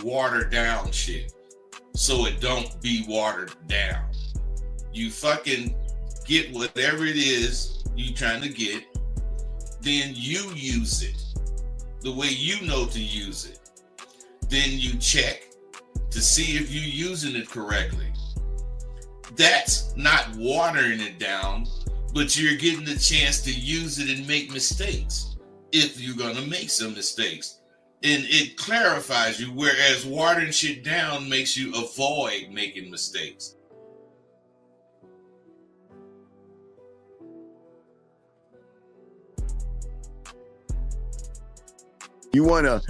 water down shit so it don't be watered down. You fucking get whatever it is you trying to get, then you use it the way you know to use it. Then you check to see if you're using it correctly. That's not watering it down, but you're getting the chance to use it and make mistakes if you're going to make some mistakes. And it clarifies you, whereas watering shit down makes you avoid making mistakes. You wanna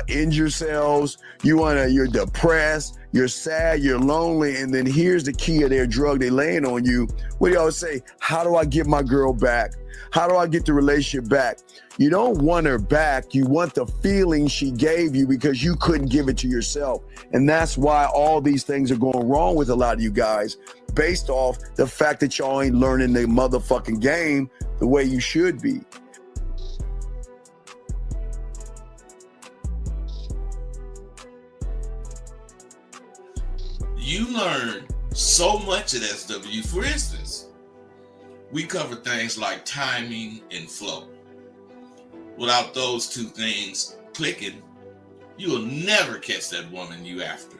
end yourselves. You're depressed, you're sad, you're lonely, and then here's the key of their drug they laying on you. What do you always say? How do I get my girl back? How do I get the relationship back? You don't want her back. You want the feeling she gave you because you couldn't give it to yourself. And that's why all these things are going wrong with a lot of you guys, based off the fact that y'all ain't learning the motherfucking game the way you should be. You learn so much at SW. For instance, we cover things like timing and flow. Without those two things clicking, you will never catch that woman you after.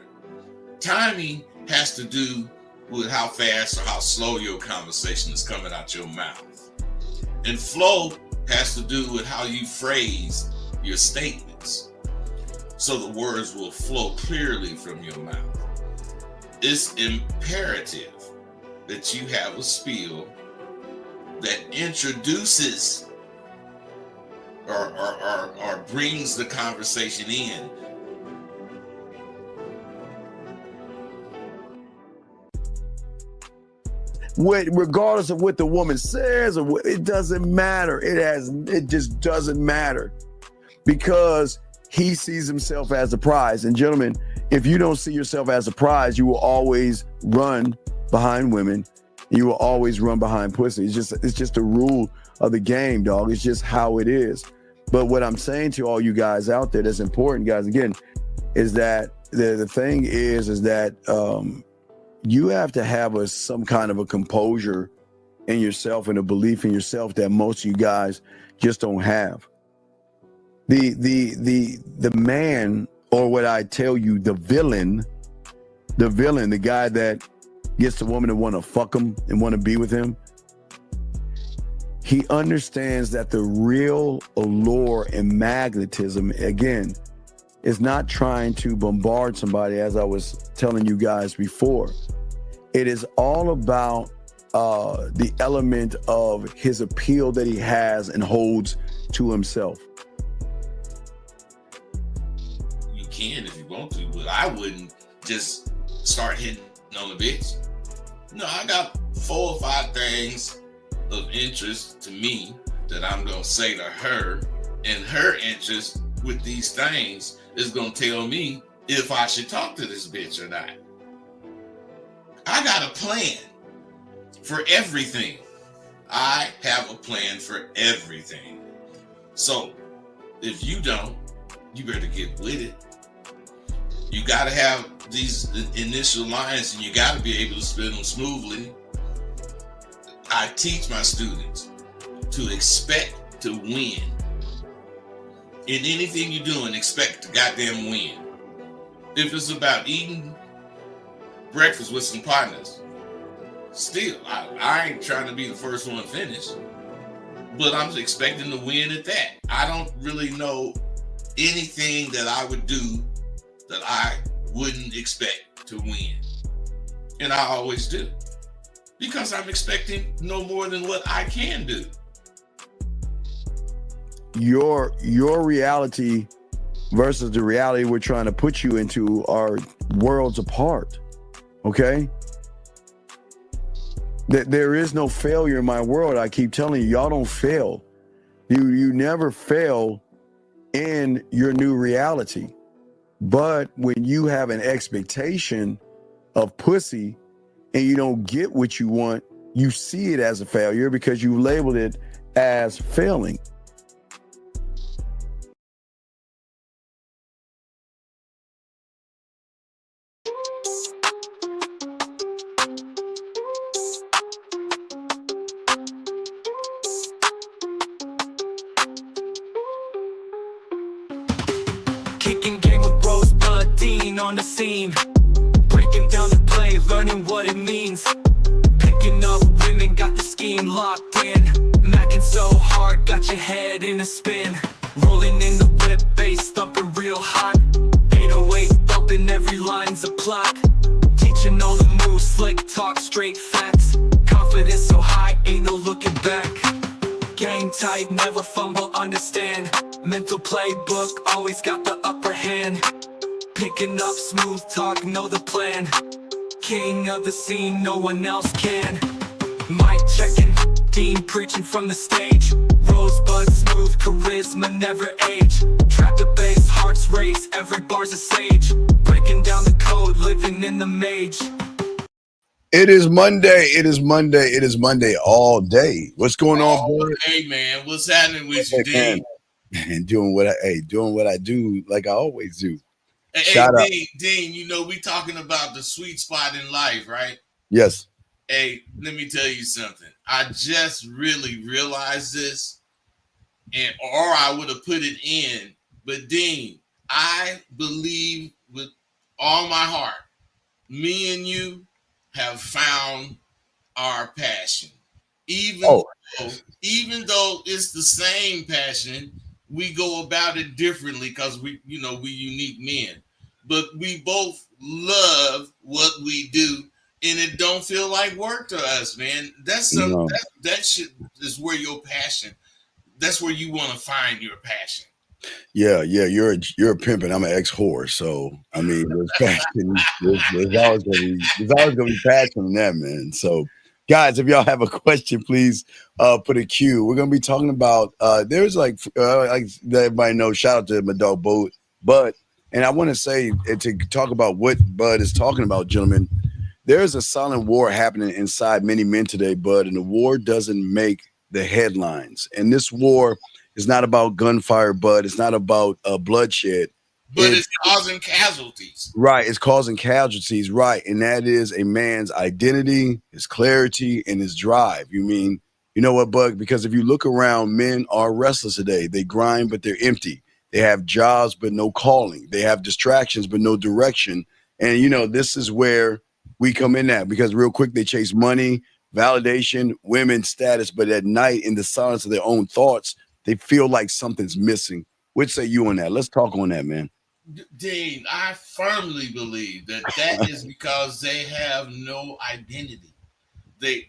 Timing has to do with how fast or how slow your conversation is coming out your mouth. And flow has to do with how you phrase your statements, so the words will flow clearly from your mouth. It's imperative that you have a spiel that introduces or brings the conversation in. Regardless of what the woman says, or what, it doesn't matter. It just doesn't matter, because he sees himself as a prize. And gentlemen, if you don't see yourself as a prize, you will always run behind women. You will always run behind pussy. It's just a rule of the game, dog. It's just how it is. But what I'm saying to all you guys out there that's important, guys, again, is that the thing is that you have to have some kind of a composure in yourself and a belief in yourself that most of you guys just don't have. The man, or what I tell you, the villain, the guy that gets the woman to want to fuck him and want to be with him, he understands that the real allure and magnetism, again, is not trying to bombard somebody, as I was telling you guys before. It is all about the element of his appeal that he has and holds to himself. Can if you want to, but I wouldn't just start hitting on the bitch. No, I got 4 or 5 things of interest to me that I'm gonna say to her, and her interest with these things is gonna tell me if I should talk to this bitch or not. I got a plan for everything. I have a plan for everything. So if you don't, you better get with it. You got to have these initial lines, and you got to be able to spin them smoothly. I teach my students to expect to win. In anything you're doing, expect to goddamn win. If it's about eating breakfast with some partners, still, I ain't trying to be the first one finished, but I'm expecting to win at that. I don't really know anything that I would do that I wouldn't expect to win. And I always do, because I'm expecting no more than what I can do. Your reality versus the reality we're trying to put you into are worlds apart, okay? There is no failure in my world. I keep telling you, y'all don't fail. You never fail in your new reality. But when you have an expectation of pussy and you don't get what you want, you see it as a failure because you labeled it as failing. Kicking game with Rosebud Dean on the scene, breaking down the play, learning what it means. Picking up women, got the scheme locked in. Macking so hard, got your head in a spin. Rolling in the whip, bass thumping real hot. 808 bumping, every line's a plot. Teaching all the moves, slick talk, straight facts. Confidence so high, ain't no looking back. Game tight, never fumble, understand. Mental playbook, always got the upper hand. Picking up smooth talk, know the plan. King of the scene, no one else can. Mic checking, Dean preaching from the stage. Rosebud smooth, charisma never age. Trap the bass, hearts race, every bar's a sage. Breaking down the code, living in the mage. It is Monday. It is Monday. It is Monday all day. What's going on, boy? Hey man, what's happening with you, Dean? And doing what I do like I always do. Hey, Shout out. Dean, you know we talking about the sweet spot in life, right? Yes. Hey, let me tell you something. I just really realized this, or I would have put it in. But Dean, I believe with all my heart, me and you have found our passion. Even though it's the same passion, we go about it differently because we unique men. But we both love what we do, and it don't feel like work to us, man. That's that shit is where your passion. That's where you want to find your passion. Yeah. You're a pimp and I'm an ex-whore. So I mean, there's passion. There's always gonna be passion in that, man. So guys, if y'all have a question, please put a Q. We're gonna be talking about there's like everybody knows, shout out to my dog Bud. And I want to say to talk about what Bud is talking about, gentlemen. There's a silent war happening inside many men today, Bud, and the war doesn't make the headlines. And this war is not about gunfire, Bud. It's not about bloodshed. But it's causing casualties. Right. It's causing casualties. Right. And that is a man's identity, his clarity, and his drive. You know what, Bud? Because if you look around, men are restless today. They grind, but they're empty. They have jobs, but no calling. They have distractions, but no direction. And, this is where we come in at, because real quick, they chase money, validation, women's status. But at night, in the silence of their own thoughts, they feel like something's missing. What say you on that? Let's talk on that, man. Dean, I firmly believe that is because they have no identity. They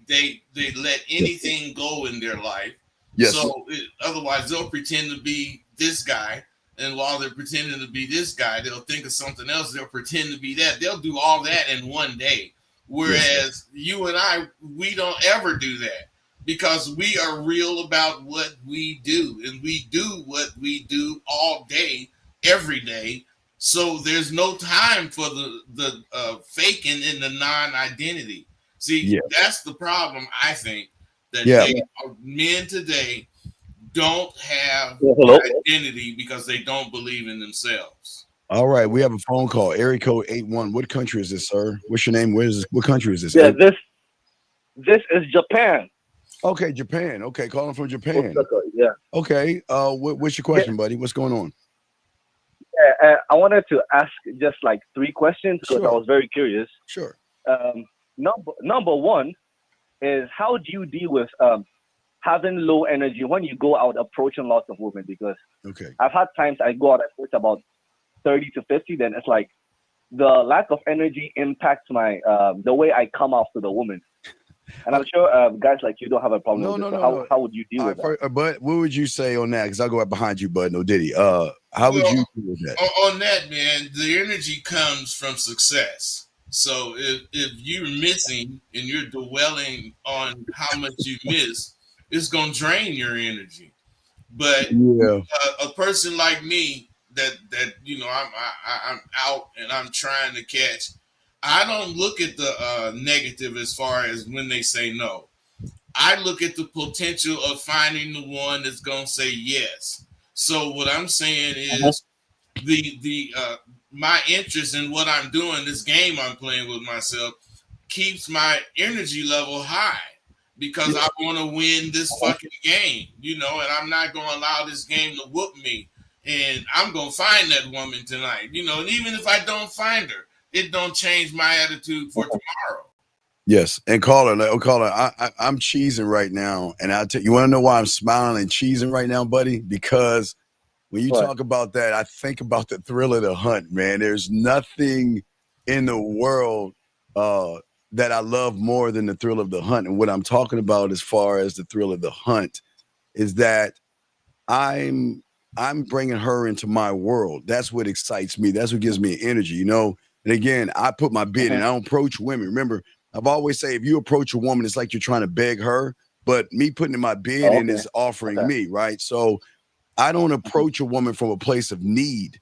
let anything go in their life. Yes. So otherwise, they'll pretend to be this guy, and while they're pretending to be this guy, they'll think of something else. They'll pretend to be that. They'll do all that in one day. Whereas you and I, we don't ever do that, because we are real about what we do, and we do what we do all day, every day. So there's no time for the faking in the non-identity. See, that's the problem. I think that men today don't have identity because they don't believe in themselves. All right, we have a phone call. Area code 81. What country is this, sir? What's your name? What country is this? Yeah, this is Japan. Okay, Japan. Okay, calling from Japan. Yeah. Okay. What's your question, buddy? What's going on? Yeah, I wanted to ask just like 3 questions because I was very curious. Sure. Number one is, how do you deal with having low energy when you go out approaching lots of women? Because I've had times I go out and approach about 30 to 50, then it's like the lack of energy impacts my the way I come off to the woman. And I'm sure guys like you don't have a problem with it. So how would you deal with that? But what would you say on that? Because I'll go right behind you, Bud. No Diddy. How would you deal with that? On that, man, the energy comes from success. So if you're missing and you're dwelling on how much you miss, it's gonna drain your energy. But a person like me that I'm out and I'm trying to catch, I don't look at the negative as far as when they say no. I look at the potential of finding the one that's gonna say yes. So what I'm saying is the my interest in what I'm doing, this game I'm playing with myself, keeps my energy level high because I want to win this fucking game, and I'm not going to allow this game to whoop me. and I'm gonna find that woman tonight. You know, and even if I don't find her, it don't change my attitude for tomorrow. Yes, and caller, I'm cheesing right now, and you want to know why I'm smiling and cheesing right now, buddy? Because when you talk about that, I think about the thrill of the hunt, man. There's nothing in the world that I love more than the thrill of the hunt. And what I'm talking about as far as the thrill of the hunt is that I'm bringing her into my world. That's what excites me. That's what gives me energy, you know? And again, I put my bid in. I don't approach women. Remember, I've always say if you approach a woman, it's like you're trying to beg her, but me putting in my bid in is offering me, right? So I don't approach a woman from a place of need.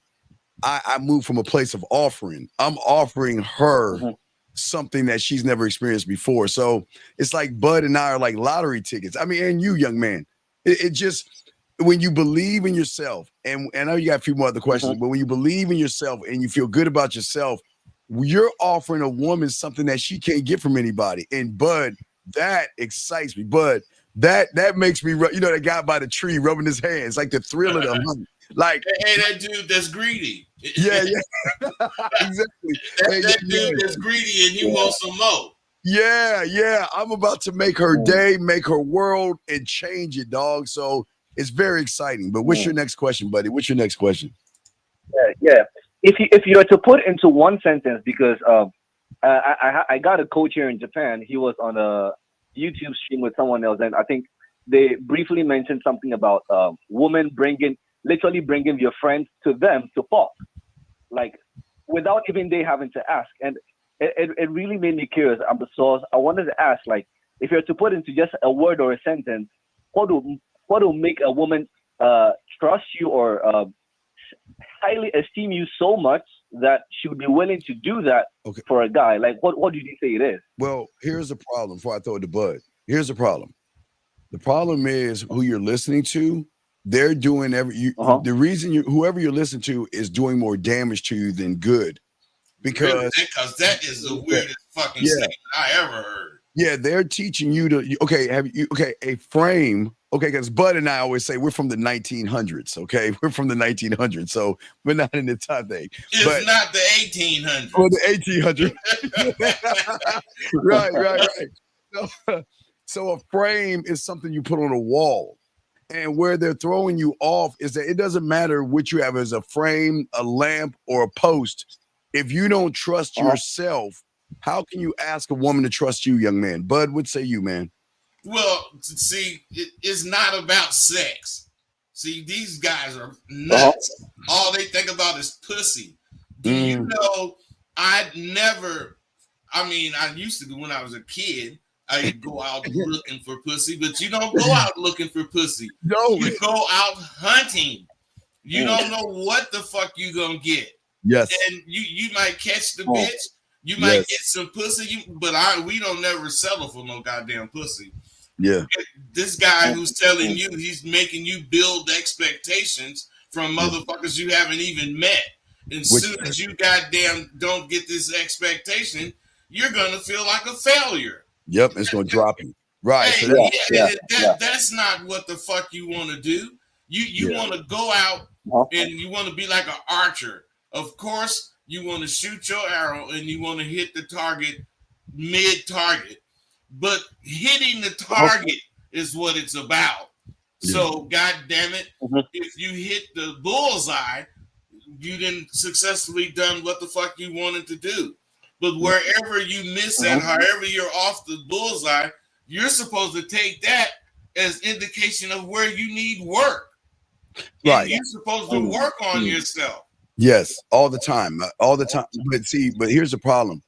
I move from a place of offering. I'm offering her something that she's never experienced before. So it's like Bud and I are like lottery tickets. I mean, and you, young man, it just, when you believe in yourself, and I know you got a few more other questions, but when you believe in yourself and you feel good about yourself, you're offering a woman something that she can't get from anybody. And Bud, that excites me. Bud, that makes me, you know, that guy by the tree rubbing his hands, like the thrill of the hunt. Like, hey, that dude that's greedy. Yeah, exactly. That dude that's greedy and he wants some more. Yeah. I'm about to make her day, make her world, and change it, dog. So it's very exciting. But what's your next question, buddy? What's your next question? Yeah. If you were to put into one sentence, because I got a coach here in Japan. He was on a YouTube stream with someone else, and I think they briefly mentioned something about women literally bringing your friends to them to fuck, like without even they having to ask. And it really made me curious. So I wanted to ask, like, if you're to put into just a word or a sentence, what will make a woman trust you or highly esteem you so much that she would be willing to do that for a guy? Like, what do you say it is? Well, here's the problem before I throw it to Bud. Here's the problem. The problem is who you're listening to. They're doing the reason whoever you're listening to is doing more damage to you than good. Because that is the weirdest fucking statement I ever heard. Yeah, they're teaching you to a frame. Okay, because Bud and I always say we're from the 1900s. Okay, we're from the 1900s, so we're not in the time thing. It's not the 1800s. Or the 1800s. Right. So a frame is something you put on a wall. And where they're throwing you off is that it doesn't matter what you have as a frame, a lamp, or a post. If you don't trust yourself, how can you ask a woman to trust you, young man? Bud, what say you, man? Well, see, it's not about sex. See, these guys are nuts. All they think about is pussy. Do you know, I used to, when I was a kid, I go out looking for pussy, but you don't go out looking for pussy. No. You go out hunting. You don't know what the fuck you gonna get. Yes. And you might catch the bitch. You might get some pussy, but we don't never settle for no goddamn pussy. Yeah. This guy who's telling you, he's making you build expectations from motherfuckers you haven't even met. And as soon as you goddamn don't get this expectation, you're gonna feel like a failure. Yep, it's gonna drop you. Right. Hey, so that's not what the fuck you want to do. You want to go out and you want to be like an archer. Of course, you want to shoot your arrow and you want to hit the target mid-target. But hitting the target is what it's about. So, God damn it, if you hit the bullseye, you didn't successfully done what the fuck you wanted to do. But wherever you miss that, however you're off the bullseye, you're supposed to take that as indication of where you need work. Right. And you're supposed to work on yourself. Yes, all the time. But here's the problem.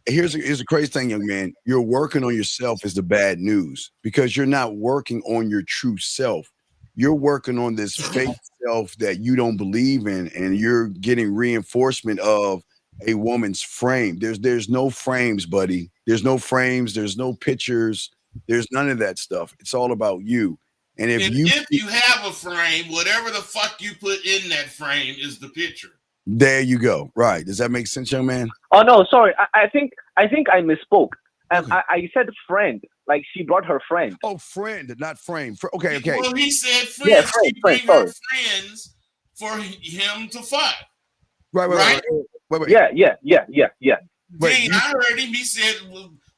Here's a crazy thing, young man. You're working on yourself is the bad news because you're not working on your true self. You're working on this fake self that you don't believe in, and you're getting reinforcement of a woman's frame. There's no frames, buddy. There's no frames. There's no pictures. There's none of that stuff. It's all about you. And if you have a frame, whatever the fuck you put in that frame is the picture. There you go. Right. Does that make sense, young man? Oh no, sorry. I think I misspoke. I said friend. Like she brought her friend. Oh, friend, not frame. Okay. Well, he said friends. Yeah, friend, her friends for him to fuck. Right. Wait. Yeah. Dean, I heard him. He said,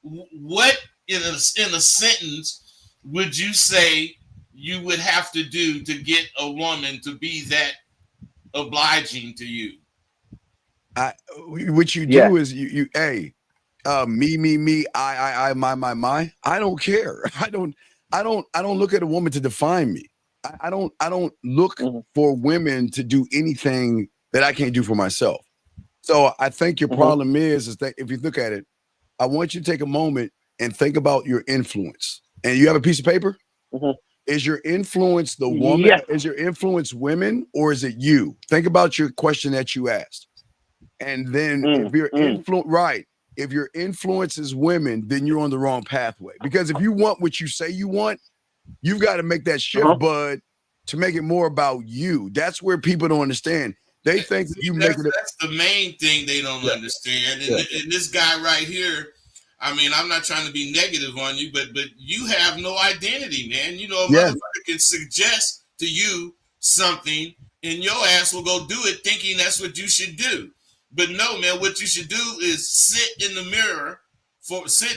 "What in a sentence would you say you would have to do to get a woman to be that obliging to you?" What you do is you me, I, my. I don't care. I don't look at a woman to define me. I don't look for women to do anything that I can't do for myself. So I think your problem is that if you look at it, I want you to take a moment and think about your influence. And you have a piece of paper? Is your influence the woman? Yes. Is your influence women, or is it you? Think about your question that you asked. And then if your if your influence is women, then you're on the wrong pathway. Because if you want what you say you want, you've got to make that shift, bud, to make it more about you. That's where people don't understand. They think that's the main thing they don't understand. And this guy right here, I mean, I'm not trying to be negative on you, but you have no identity, man. You know, a motherfucker can suggest to you something, and your ass will go do it thinking that's what you should do. But no, man, what you should do is sit in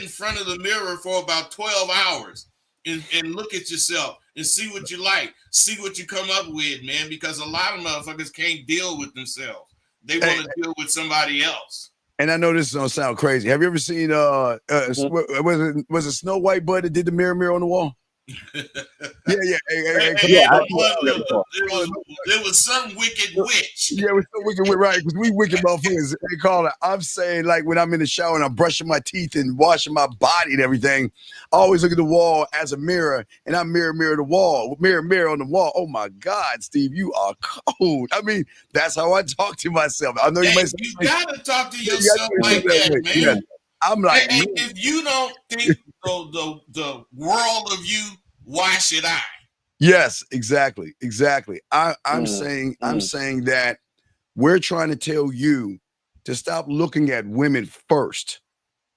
front of the mirror for about 12 hours and look at yourself and see what you like, see what you come up with, man, because a lot of motherfuckers can't deal with themselves. They want to deal with somebody else. And I know this is gonna sound crazy. Have you ever seen was it Snow White Bud that did the mirror on the wall? It was some wicked witch. Yeah, it was some wicked witch, right? Because we wicked motherfuckers. They call it. I'm saying, like, when I'm in the shower and I'm brushing my teeth and washing my body and everything, I always look at the wall as a mirror, and I mirror the wall, mirror on the wall. Oh my God, Steve, you are cold. I mean, that's how I talk to myself. I know you might say, you gotta talk to yourself like that, man. Yeah. I'm like, if you don't think the world of you, why should I? Yes, exactly. I'm saying that we're trying to tell you to stop looking at women first.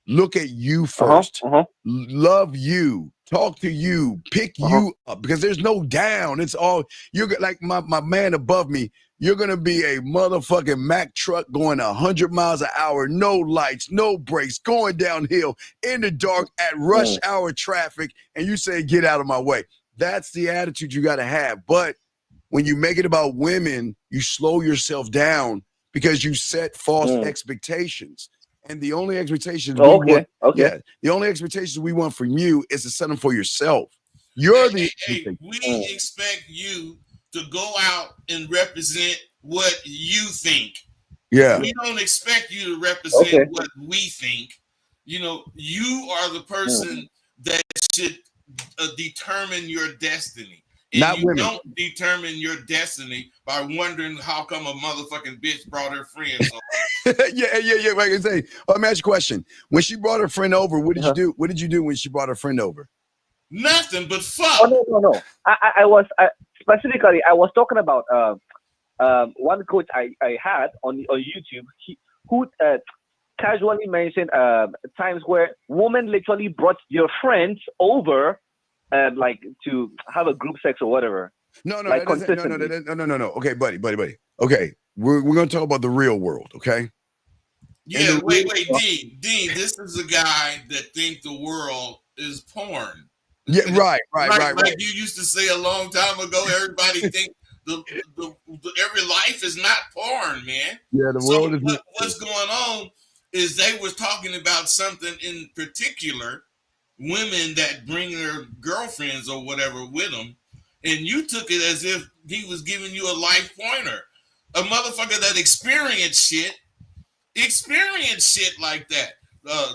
Look at you first. Love you. Talk to you. Pick you up, because there's no down. It's all you're like my man above me. You're gonna be a motherfucking Mack truck going 100 miles an hour, no lights, no brakes, going downhill in the dark at rush hour traffic, and you say, "Get out of my way." That's the attitude you got to have. But when you make it about women, you slow yourself down because you set false expectations. And the only expectations the only expectations we want from you is to set them for yourself. You're we expect you to go out and represent what you think. Yeah. We don't expect you to represent what we think. You know, you are the person that should determine your destiny. And not women. Don't determine your destiny by wondering how come a motherfucking bitch brought her friends over. Yeah. Like I say, let me ask you a question. When she brought her friend over, what did you do? What did you do when she brought her friend over? Nothing but fuck. Oh, no. I was specifically, I was talking about one coach I had on YouTube who casually mentioned times where women literally brought your friends over like to have a group sex or whatever. No. Okay, buddy. Okay, we're gonna talk about the real world. Okay. Yeah. Wait, Dean. This is a guy that thinks the world is porn. Yeah. Right. Like you used to say a long time ago. Everybody think the every life is not porn, man. Yeah. The world is. What's going on is they was talking about something in particular. Women that bring their girlfriends or whatever with them, and you took it as if he was giving you a life pointer. A motherfucker that experienced shit like that.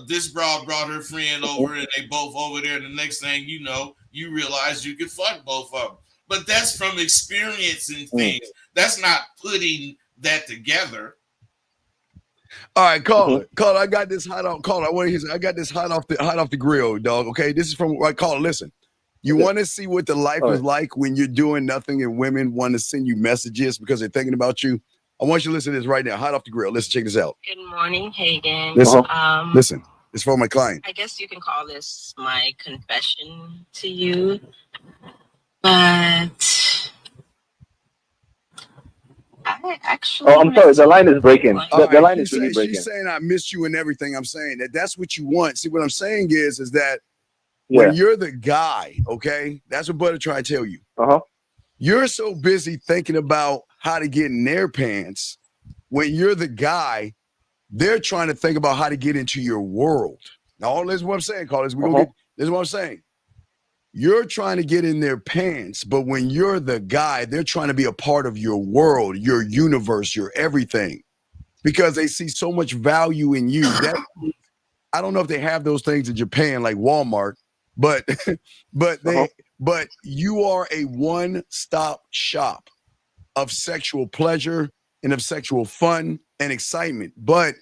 This broad brought her friend over, and they both over there. And the next thing you know, you realize you could fuck both of them. But that's from experiencing things. That's not putting that together. All right, caller, I got this hot off. Caller, I got this hot off the grill, dog. Okay, this is from caller. Listen, you want to see what the life is like when you're doing nothing and women want to send you messages because they're thinking about you. I want you to listen to this right now. Hot off the grill. Listen, check this out. Good morning, Hagen. Listen. It's for my client. I guess you can call this my confession to you, but I actually Oh, I'm sorry. The line is breaking. Like, The line is really breaking. She's saying I missed you and everything. I'm saying that's what you want. See, what I'm saying is that Yeah. when you're the guy, okay, that's what Butter tried to tell you. You're so busy thinking about how to get in their pants. When you're the guy, they're trying to think about how to get into your world. Now, all this is what I'm saying, Carlos. This is what I'm saying. You're trying to get in their pants, but when you're the guy, they're trying to be a part of your world, your universe, your everything, because they see so much value in you. I don't know if they have those things in Japan like Walmart, but but you are a one-stop shop of sexual pleasure and of sexual fun and excitement. But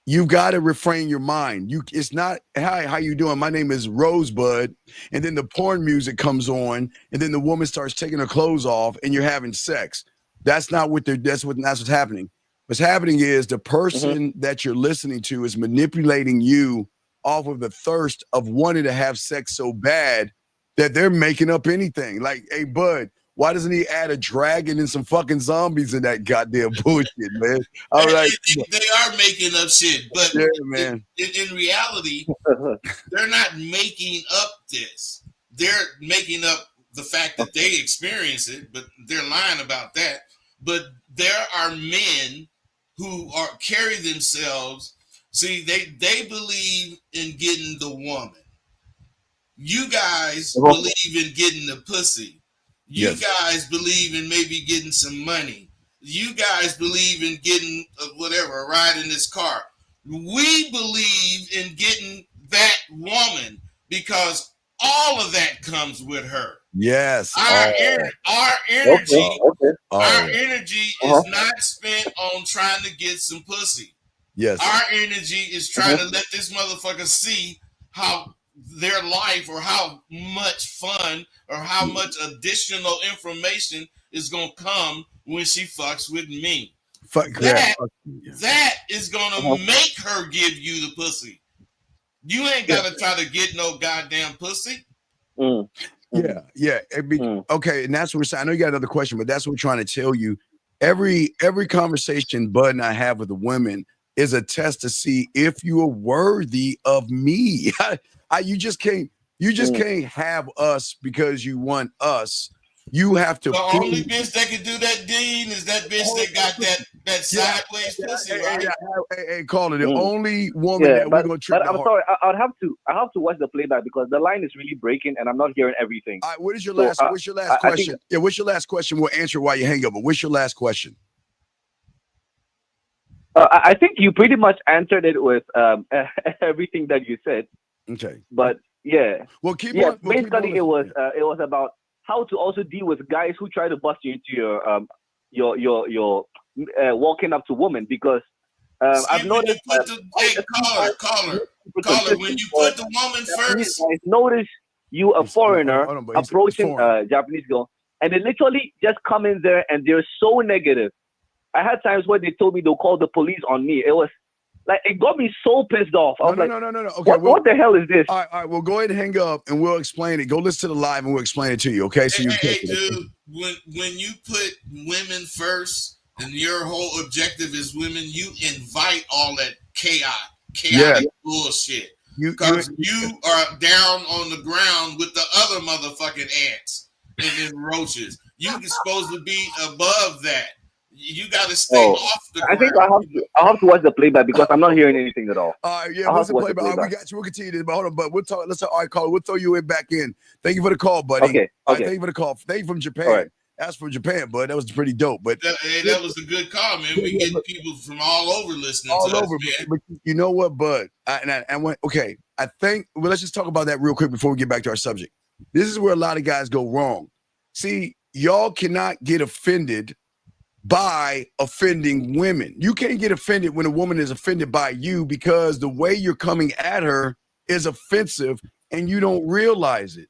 you've got to refrain your mind. It's not, hi, how you doing? My name is Rosebud. And then the porn music comes on, and then the woman starts taking her clothes off, and you're having sex. That's not what that's what's happening. What's happening is the person that you're listening to is manipulating you off of the thirst of wanting to have sex so bad that they're making up anything. Like, hey, Bud, why doesn't he add a dragon and some fucking zombies in that goddamn bullshit, man? All right. They are making up shit, but yeah, man. In reality, they're not making up this. They're making up the fact that they experience it, but they're lying about that. But there are men who carry themselves. See, they believe in getting the woman. You guys believe in getting the pussy. You guys believe in maybe getting some money. You guys believe in getting a ride in this car. We believe in getting that woman because all of that comes with her. Yes. Our energy is not spent on trying to get some pussy. Yes. Our energy is trying to let this motherfucker see how their life or how much fun or how much additional information is going to come when she fucks with me. That is going to make her give you the pussy. You ain't got to try to get no goddamn pussy. Yeah. Okay, and that's what we're saying. I know you got another question, but that's what we're trying to tell you. Every conversation Bud and I have with the women is a test to see if you are worthy of me. You just can't have us because you want us. You have to. The only bitch that can do that, Dean, is that bitch that got that sideways pussy, right? Hey, call it the only woman that we're gonna treat. But I'm sorry, I have to watch the playback because the line is really breaking and I'm not hearing everything. All right, what's your last question? What's your last question? We'll answer while you hang up. But what's your last question? I think you pretty much answered it with everything that you said. Okay. But yeah. Well, basically, it was about how to also deal with guys who try to bust you into your walking up to women because I've noticed. Caller, when you put the woman first, I noticed you a foreigner approaching a Japanese girl, and they literally just come in there and they're so negative. I had times where they told me they'll call the police on me. It was like, it got me so pissed off. I was no. Okay, what the hell is this? All right. Well, go ahead and hang up and we'll explain it. Go listen to the live and we'll explain it to you. Okay. So dude, when you put women first and your whole objective is women, you invite all that chaotic bullshit. Because you are down on the ground with the other motherfucking ants and then roaches. You're supposed to be above that. You got to stay off the ground. I think I have to watch the playback because I'm not hearing anything at all. What's the playback? All right, we got you. We'll continue this, but hold on. But we'll talk. Let's talk. All right, caller. We'll throw you back in. Thank you for the call, buddy. Okay. All right, thank you for the call. Thank you from Japan. Right. That's from Japan, bud. That was pretty dope. But that was a good call, man. We getting people from all over listening to us, man. But you know what, bud? I went, okay. I think, well, let's just talk about that real quick before we get back to our subject. This is where a lot of guys go wrong. See, y'all cannot get offended by offending women. You can't get offended when a woman is offended by you because the way you're coming at her is offensive and you don't realize it.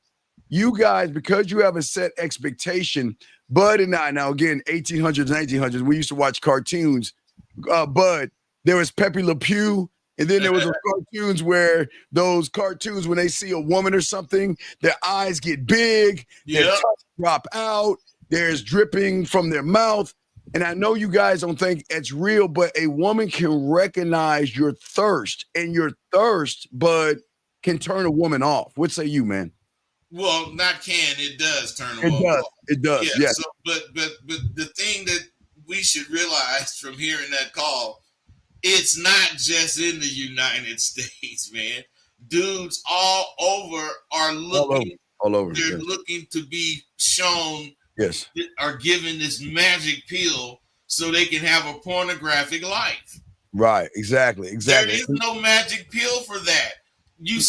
You guys, because you have a set expectation, Bud and I, now again, 1800s, 1900s, we used to watch cartoons. Bud, there was Pepe Le Pew, and then there was those cartoons where when they see a woman or something, their eyes get big, their tongues drop out, there's dripping from their mouth. And I know you guys don't think it's real, but a woman can recognize your thirst, and your thirst, but can turn a woman off. What say you, man? Well, not can, it does turn them It does. off. It does. Yeah. Yes. So, but the thing that we should realize from hearing that call, it's not just in the United States, man. Dudes all over are looking. All over. They're Yes. looking to be shown. Yes. Are given this magic pill so they can have a pornographic life. Right. Exactly. There is no magic pill for that. You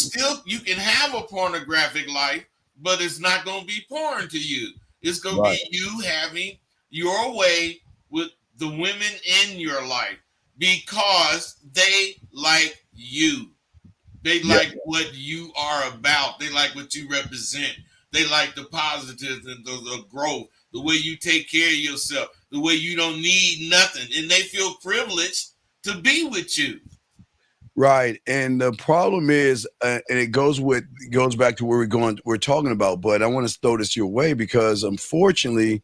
can have a pornographic life, but it's not going to be porn to you. It's going to be you having your way with the women in your life because they like you. They like what you are about. They like what you represent. They like the positive and the growth, the way you take care of yourself, the way you don't need nothing. And they feel privileged to be with you. Right. And the problem is, and it goes back to where we're talking about, but I want to throw this your way because unfortunately,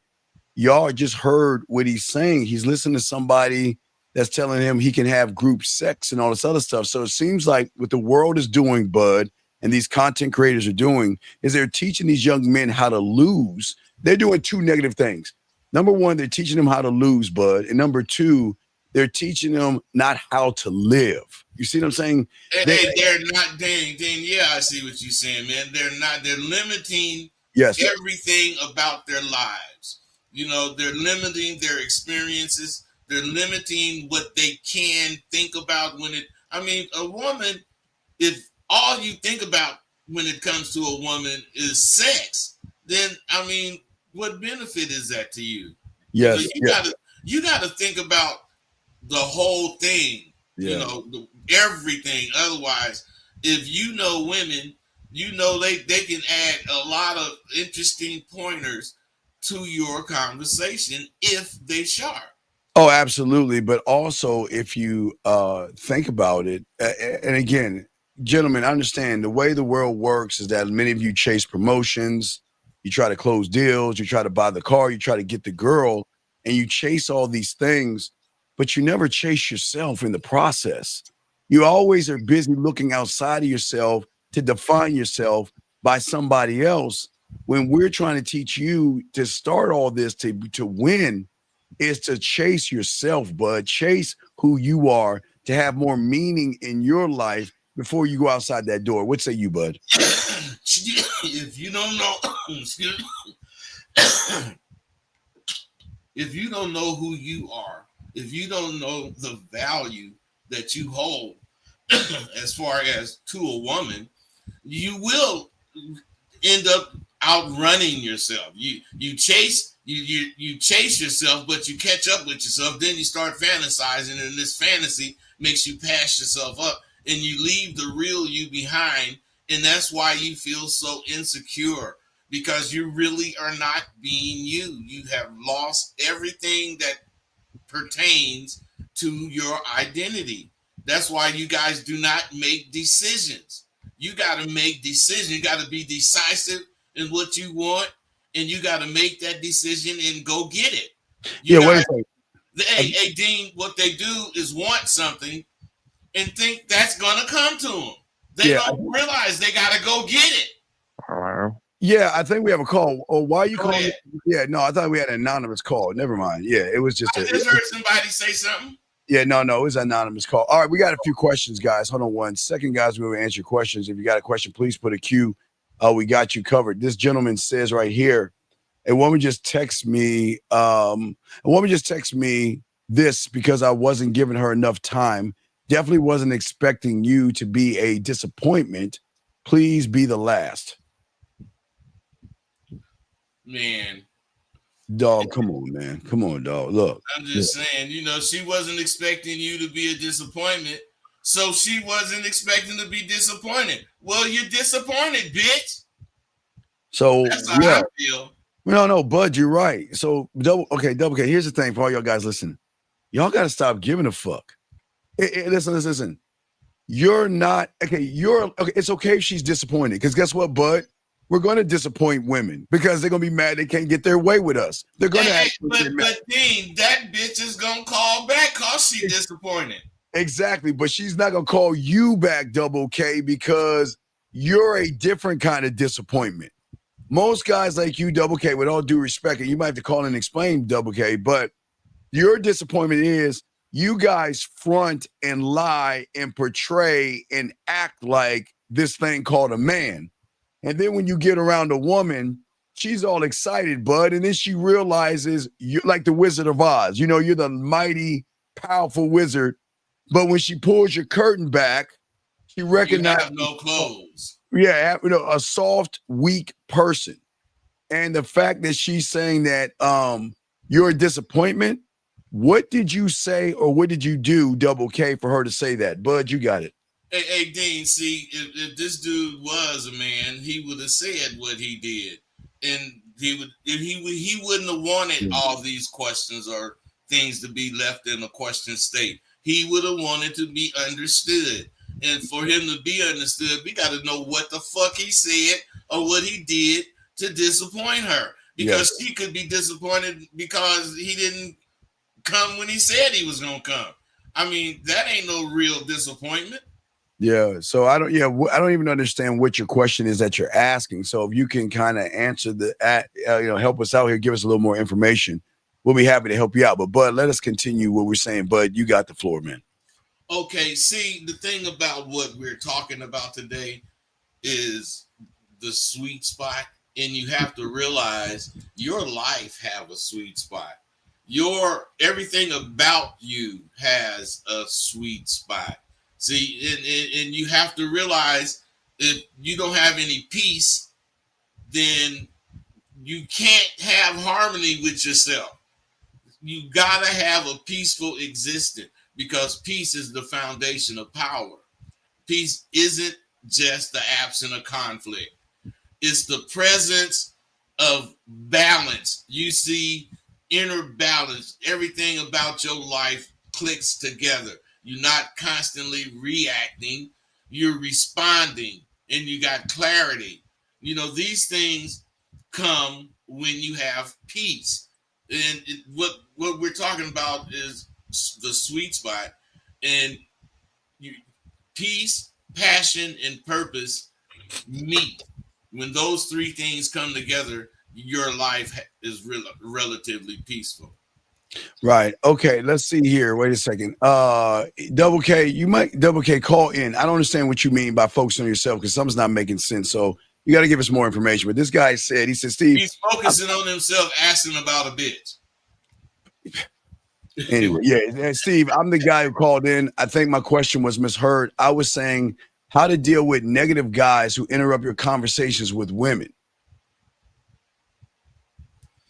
y'all just heard what he's saying. He's listening to somebody that's telling him he can have group sex and all this other stuff. So it seems like what the world is doing, Bud, and these content creators are doing is they're teaching these young men how to lose. They're doing two negative things. Number one, they're teaching them how to lose, Bud. And number two, they're teaching them not how to live. You see what I'm saying? They're not, dang, yeah, I see what you're saying, man. They're limiting everything about their lives. You know, they're limiting their experiences. They're limiting what they can think about a woman, if all you think about when it comes to a woman is sex, then, what benefit is that to you? Yes. You gotta think about the whole thing, everything. Otherwise, if you know women, they can add a lot of interesting pointers to your conversation if they sharp. Oh, absolutely. But also, if you think about it, and again, gentlemen, understand the way the world works is that many of you chase promotions, you try to close deals, you try to buy the car, you try to get the girl, and you chase all these things, but you never chase yourself in the process. You always are busy looking outside of yourself to define yourself by somebody else. When we're trying to teach you to start all this to win, is to chase yourself, bud. Chase who you are to have more meaning in your life before you go outside that door. What say you, bud? If you don't know, if you don't know who you are, if you don't know the value that you hold as far as to a woman, you will end up outrunning yourself. You chase yourself, but you catch up with yourself. Then you start fantasizing, and this fantasy makes you pass yourself up, and you leave the real you behind. And that's why you feel so insecure, because you really are not being you. You have lost everything that pertains to your identity. That's why you guys do not make decisions. You got to make decisions. You got to be decisive in what you want, and you got to make that decision and go get it. Hey, Dean, what they do is want something and think that's going to come to them. They don't realize they got to go get it. Hello? Yeah, I think we have a call. Oh, why are you calling? Yeah, no, I thought we had an anonymous call. Never mind. Yeah, it was just. I just heard somebody say something. Yeah, no, it was an anonymous call. All right, we got a few questions, guys. Hold on 1 second, guys. We will answer your questions. If you got a question, please put a Q. We got you covered. This gentleman says right here, a woman just texted me. This because I wasn't giving her enough time. Definitely wasn't expecting you to be a disappointment. Please be the last. Man. Dog, come on, man. Come on, dog. Look. I'm just saying, she wasn't expecting you to be a disappointment. So she wasn't expecting to be disappointed. Well, you're disappointed, bitch. So that's how I feel. No, Bud, you're right. So double K. Here's the thing for all y'all guys listening. Y'all got to stop giving a fuck. Listen. You're not okay. It's okay if she's disappointed, because guess what, Bud? we're going to disappoint women because they're going to be mad they can't get their way with us. They're going to but Dean, that bitch is going to call back because she's disappointed. Exactly, but she's not going to call you back, Double K, because you're a different kind of disappointment. Most guys like you, Double K, with all due respect, and you might have to call and explain, Double K, but your disappointment is you guys front and lie and portray and act like this thing called a man. And then when you get around a woman, she's all excited, bud. And then she realizes you're like the Wizard of Oz. You know, you're the mighty, powerful wizard. But when she pulls your curtain back, she recognizes you have no clothes. Yeah, you know, a soft, weak person. And the fact that she's saying that you're a disappointment, what did you say or what did you do, Double K, for her to say that? Bud, you got it. Hey, Dean, see, if this dude was a man, he would have said what he did. And he wouldn't have wanted all these questions or things to be left in a question state. He would have wanted to be understood. And for him to be understood, we got to know what the fuck he said or what he did to disappoint her. Because she could be disappointed because he didn't come when he said he was going to come. I mean, that ain't no real disappointment. Yeah. So I don't even understand what your question is that you're asking. So if you can kind of answer help us out here, give us a little more information. We'll be happy to help you out. But Bud, let us continue what we're saying. Bud, you got the floor, man. Okay. See, the thing about what we're talking about today is the sweet spot. And you have to realize your life have a sweet spot. Everything about you has a sweet spot. See, and you have to realize if you don't have any peace, then you can't have harmony with yourself. You gotta have a peaceful existence because peace is the foundation of power. Peace isn't just the absence of conflict. It's the presence of balance. You see inner balance. Everything about your life clicks together. You're not constantly reacting. You're responding and you got clarity. You know, these things come when you have peace. And what we're talking about is the sweet spot. And peace, passion, and purpose meet. When those three things come together, your life is relatively peaceful. Right. Okay. Let's see here. Wait a second. Double K call in. I don't understand what you mean by focusing on yourself because something's not making sense. So you got to give us more information. But this guy said, Steve, he's focusing on himself, asking about a bitch. Anyway, yeah, Steve, I'm the guy who called in. I think my question was misheard. I was saying how to deal with negative guys who interrupt your conversations with women.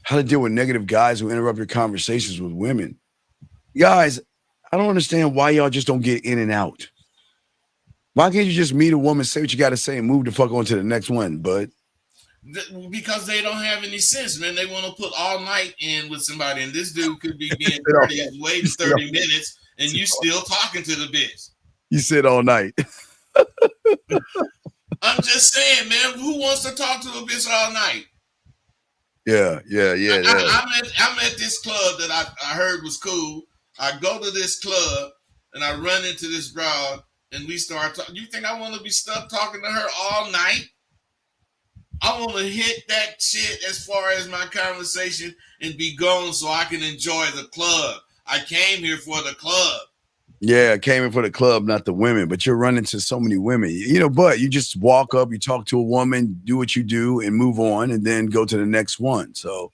How to deal with negative guys who interrupt your conversations with women. Guys, I don't understand why y'all just don't get in and out. Why can't you just meet a woman, say what you got to say, and move the fuck on to the next one, bud? Because they don't have any sense, man. They want to put all night in with somebody, and this dude could be being waiting 30 minutes, and you still talking to the bitch. You said all night. I'm just saying, man, who wants to talk to a bitch all night? Yeah. I'm at this club that I heard was cool. I go to this club and I run into this broad and we start talking. You think I want to be stuck talking to her all night? I want to hit that shit as far as my conversation and be gone so I can enjoy the club. I came here for the club. Yeah, I came in for the club, not the women, but you're running to so many women, but you just walk up, you talk to a woman, do what you do and move on and then go to the next one. So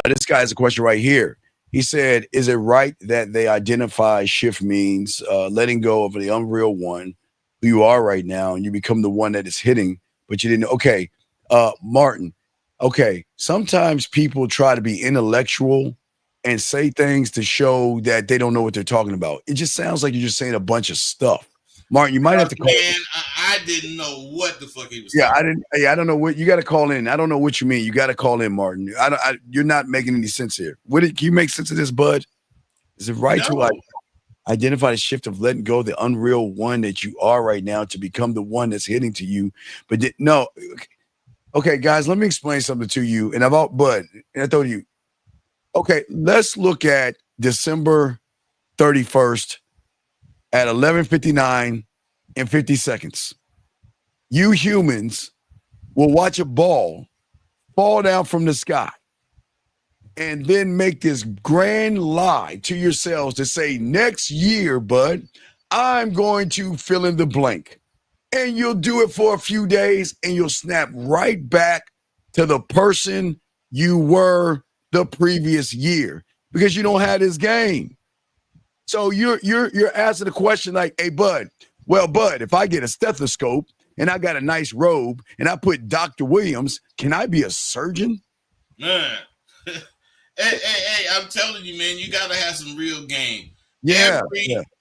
this guy has a question right here. He said, is it right that they identify shift means letting go of the unreal one who you are right now and you become the one that is hitting, but you didn't. Okay, Martin. Okay, sometimes people try to be intellectual and say things to show that they don't know what they're talking about. It just sounds like you're just saying a bunch of stuff. Martin, you might have to call. Man, I didn't know what the fuck he was talking I don't know what you got to call in. I don't know what you mean. You got to call in, Martin. You're not making any sense here. Can you make sense of this, bud? Is it right to identify the shift of letting go of the unreal one that you are right now to become the one that's hitting to you? But no. Okay, guys, let me explain something to you. And I told you, okay, let's look at December 31st at 11:59 and 50 seconds. You humans will watch a ball fall down from the sky and then make this grand lie to yourselves to say, next year, bud, I'm going to fill in the blank. And you'll do it for a few days and you'll snap right back to the person you were the previous year because you don't have this game. So you're asking the question like, hey, bud, if I get a stethoscope and I got a nice robe and I put Dr. Williams, can I be a surgeon? Man. Hey, I'm telling you, man, you gotta have some real game. Yeah.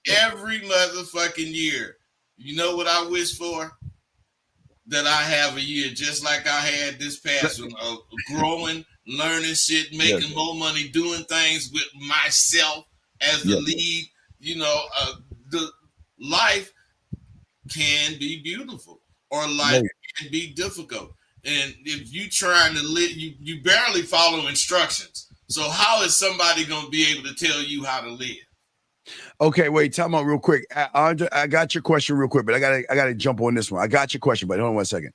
Every motherfucking year. You know what I wish for? That I have a year just like I had this past one, growing, learning shit, making more money, doing things with myself as the lead. You know, the life can be beautiful or life can be difficult. And if you trying to live, you barely follow instructions. So how is somebody going to be able to tell you how to live? Okay, wait, time out real quick. Andre, I got your question real quick, but I gotta jump on this one. I got your question, but hold on 1 second.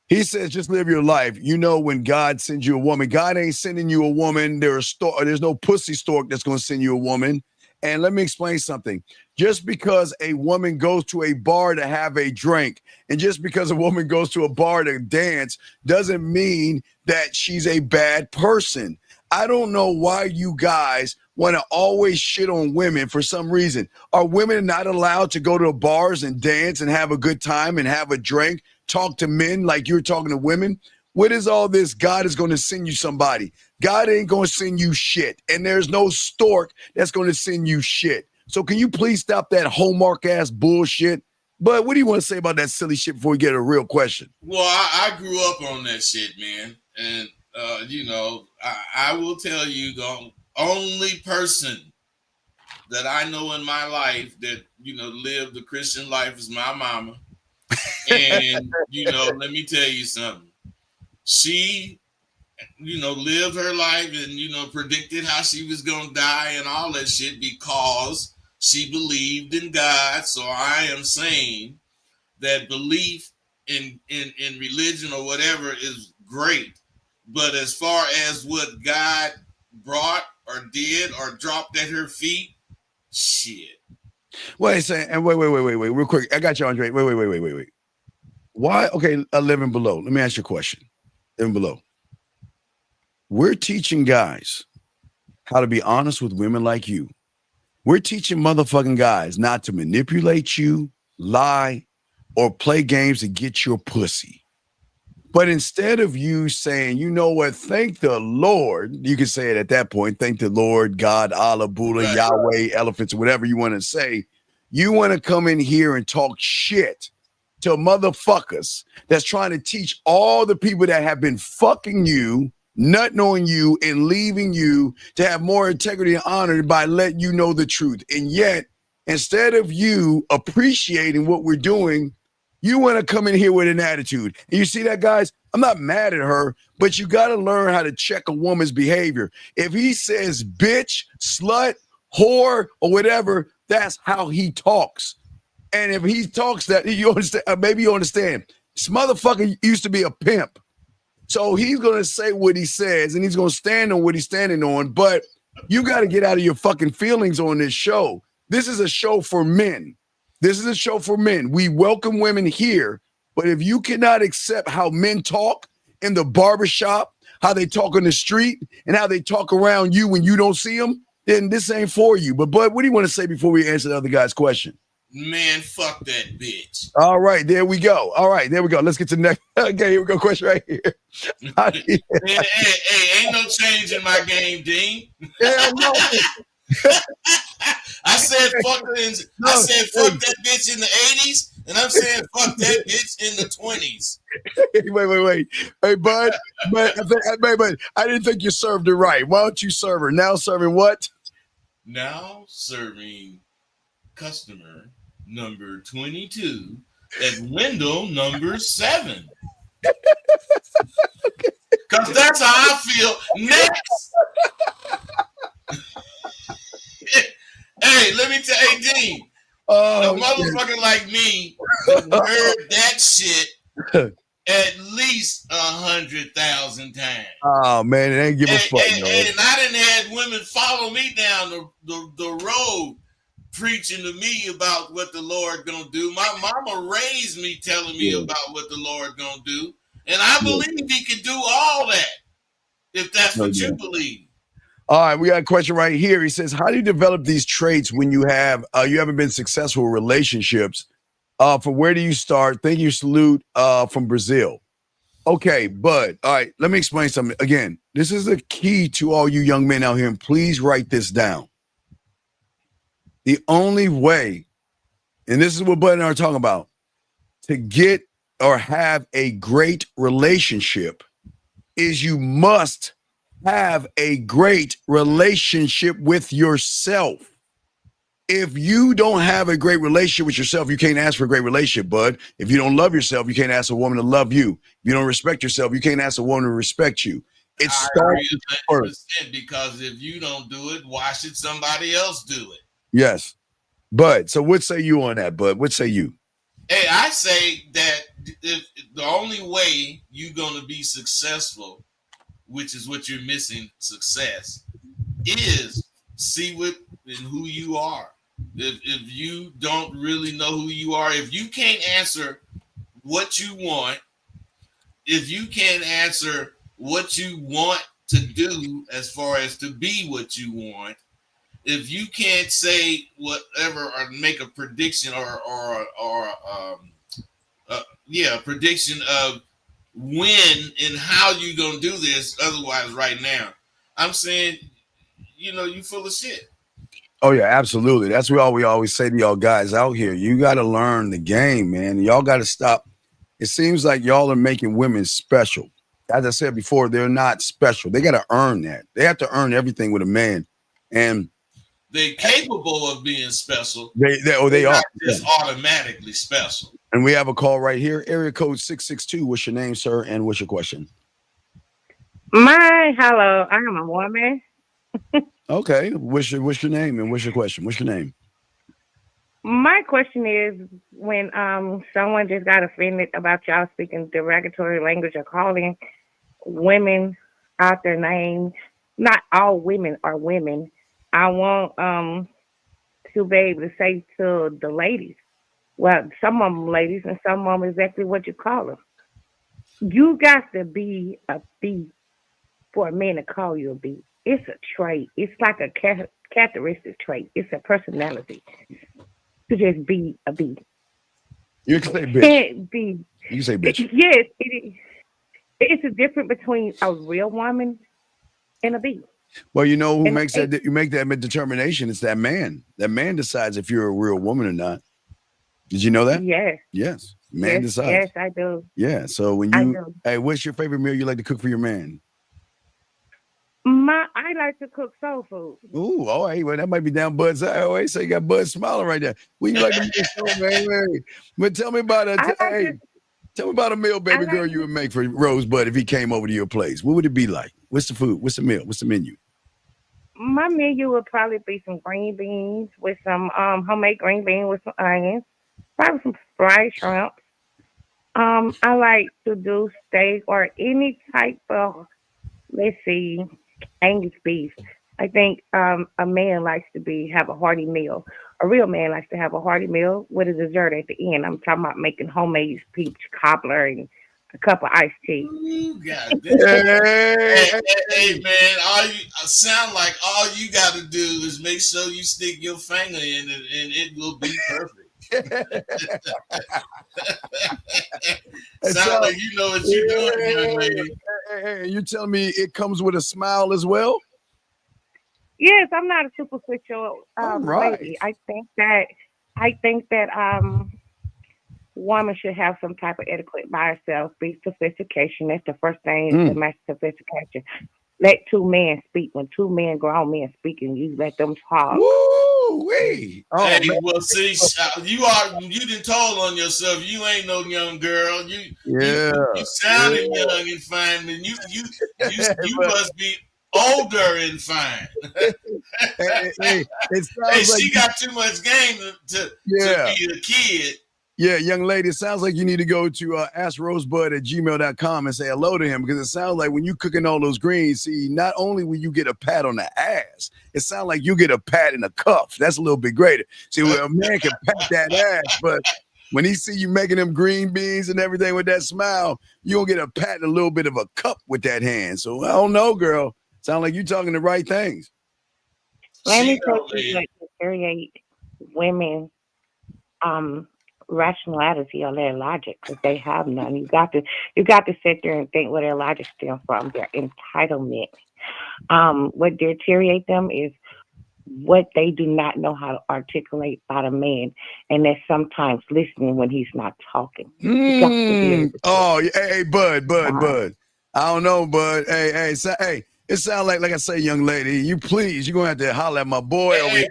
He says, just live your life. You know, when God sends you a woman, God ain't sending you a woman. There's no pussy stork that's going to send you a woman. And let me explain something. Just because a woman goes to a bar to have a drink, and just because a woman goes to a bar to dance, doesn't mean that she's a bad person. I don't know why you guys want to always shit on women for some reason. Are women not allowed to go to bars and dance and have a good time and have a drink, talk to men like you're talking to women? What is all this? God is going to send you somebody. God ain't going to send you shit. And there's no stork that's going to send you shit. So can you please stop that Hallmark ass bullshit? But what do you want to say about that silly shit before we get a real question? Well, I grew up on that shit, man. And, you know, I will tell you the only person that I know in my life that, you know, lived the Christian life is my mama. And, you know, let me tell you something. She, you know, lived her life and, you know, predicted how she was going to die and all that shit because she believed in God. So I am saying that belief in religion or whatever is great. But as far as what God brought or did or dropped at her feet, shit. Wait a second. And wait, real quick. I got you, Andre. Wait. Why? Okay, 11 below. Let me ask you a question. 11 below. We're teaching guys how to be honest with women like you. We're teaching motherfucking guys not to manipulate you, lie, or play games to get your pussy. But instead of you saying, you know what, thank the Lord, you can say it at that point, thank the Lord, God, Allah, Buddha, right, Yahweh, elephants, whatever you want to say. You want to come in here and talk shit to motherfuckers that's trying to teach all the people that have been fucking you, nutting on you, and leaving you to have more integrity and honor by letting you know the truth. And yet, instead of you appreciating what we're doing, you want to come in here with an attitude. And you see that, guys? I'm not mad at her, but you got to learn how to check a woman's behavior. If he says bitch, slut, whore, or whatever, that's how he talks. And if he talks that, you understand, maybe you understand. This motherfucker used to be a pimp. So he's going to say what he says, and he's going to stand on what he's standing on. But you got to get out of your fucking feelings on this show. This is a show for men. This is a show for men. We welcome women here, but if you cannot accept how men talk in the barbershop, how they talk on the street, and how they talk around you when you don't see them, then this ain't for you. But Bud, what do you want to say before we answer the other guy's question? Man, fuck that bitch. All right, there we go. All right, there we go. Let's get to the next. Okay, here we go. Question right here. Hey, ain't no change in my game, Dean. Yeah, no. I said fuck that bitch in the 80s, and I'm saying fuck that bitch in the 20s. Wait. Hey, Bud, but I didn't think you served her right. Why don't you serve her? Now serving what? Now serving customer number 22 at window number 7. Because that's how I feel. Next. Hey, let me tell you, Dean. A motherfucker like me heard that shit at least 100,000 times. Oh man, it ain't give a fuck. And I done had women follow me down the road preaching to me about what the Lord gonna do. My mama raised me telling me about what the Lord gonna do. And I believe he can do all that if that's what you believe. All right, we got a question right here. He says, how do you develop these traits when you haven't been successful in relationships? From where do you start? Thank you, salute from Brazil. Okay, Bud. All right, let me explain something. Again, this is the key to all you young men out here, and please write this down. The only way, and this is what Bud and I are talking about, to get or have a great relationship is you must have a great relationship with yourself. If you don't have a great relationship with yourself, you can't ask for a great relationship, Bud. If you don't love yourself, you can't ask a woman to love you. If you don't respect yourself, you can't ask a woman to respect you. It starts first. Because if you don't do it, why should somebody else do it? Yes. Bud, so what say you on that, Bud? What say you? Hey, I say that if the only way you're going to be successful, which is what you're missing, success, is see what and who you are. If you don't really know who you are, if you can't answer what you want, if you can't answer what you want to do as far as to be what you want, if you can't say whatever or make a prediction or a prediction of when and how you gonna do this, otherwise right now, I'm saying, you full of shit. Oh yeah, absolutely. That's what we always say to y'all guys out here. You got to learn the game, man. Y'all got to stop. It seems like y'all are making women special. As I said before, they're not special. They got to earn that. They have to earn everything with a man, and they're capable of being special. They are just automatically special. And we have a call right here. Area code 662. What's your name, sir? And what's your question? Hello. I am a woman. Okay. What's your name and what's your question? What's your name? My question is, when someone just got offended about y'all speaking derogatory language or calling women out their name, not all women are women. I want to be able to say to the ladies, well, some of them ladies and some of them exactly what you call them. You got to be a B for a man to call you a B. It's a trait. It's like a characteristic trait. It's a personality to just be a B. You can say bitch. B. You can say bitch. Yes, it is. It's a difference between a real woman and a B. Well, you know who makes that? You make that determination. It's that man. That man decides if you're a real woman or not. Did you know that? Yes. Yes. Man decides. Yes, I do. Yeah. So when hey, what's your favorite meal you like to cook for your man? I like to cook soul food. Ooh, all right. Well, that might be down Bud's. I always say you got Bud smiling right there. What you like to make soul, man? But tell me about tell me about a meal, baby girl, you would make for Rosebud if he came over to your place. What would it be like? What's the food? What's the meal? What's the menu? My menu would probably be some green beans with some homemade green beans with some onions, probably some fried shrimp. I like to do steak or any type of, let's see, Angus beef. I think a man likes to have a hearty meal. A real man likes to have a hearty meal with a dessert at the end. I'm talking about making homemade peach cobbler and a cup of iced tea. Hey, man, sound like all you got to do is make sure you stick your finger in it, and it will be perfect. Sound like you know what you're doing, young lady. Hey, you telling me it comes with a smile as well? Yes, I'm not a superficial lady. I think that woman should have some type of etiquette by herself. Be sophistication. That's the first thing. To match sophistication. Let two men speak. When two men, grown men speaking, you let them talk. Woo! Ooh-wee. Oh, hey, man. well, see, you done told on yourself. You ain't no young girl. You sounding young and fine, and you But, must be older and fine. hey, it Hey, sounds like she got too much game to be a kid. Yeah, young lady, it sounds like you need to go to askrosebud@gmail.com and say hello to him, because it sounds like when you cooking all those greens, see, not only will you get a pat on the ass, it sounds like you get a pat in the cuff. That's a little bit greater. See, well, a man can pat that ass, but when he see you making them green beans and everything with that smile, you'll get a pat and a little bit of a cup with that hand. So I don't know, girl. Sound like you talking the right things. Let me tell you what deteriorate women rationality or their logic, because they have none. You got to sit there and think where their logic stems from, their entitlement. What deteriorate them is what they do not know how to articulate about a man, and they're sometimes listening when he's not talking. Oh, hey, Bud. I don't know, Bud. Hey, it sounds like I say, young lady, you're gonna have to holler at my boy over here.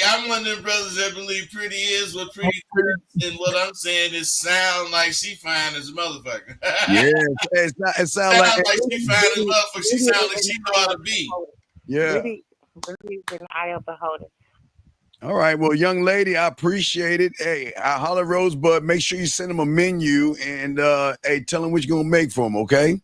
I'm one of them brothers that believe pretty is what pretty is, and what I'm saying is sound like she fine as a motherfucker. Yeah, it sounds like she fine as a motherfucker. She sound like she know how to be. Yeah. Really an eye of the beholder. All right, well, young lady, I appreciate it. Hey, I holler Rosebud. Make sure you send him a menu and hey, tell him what you're gonna make for him, okay?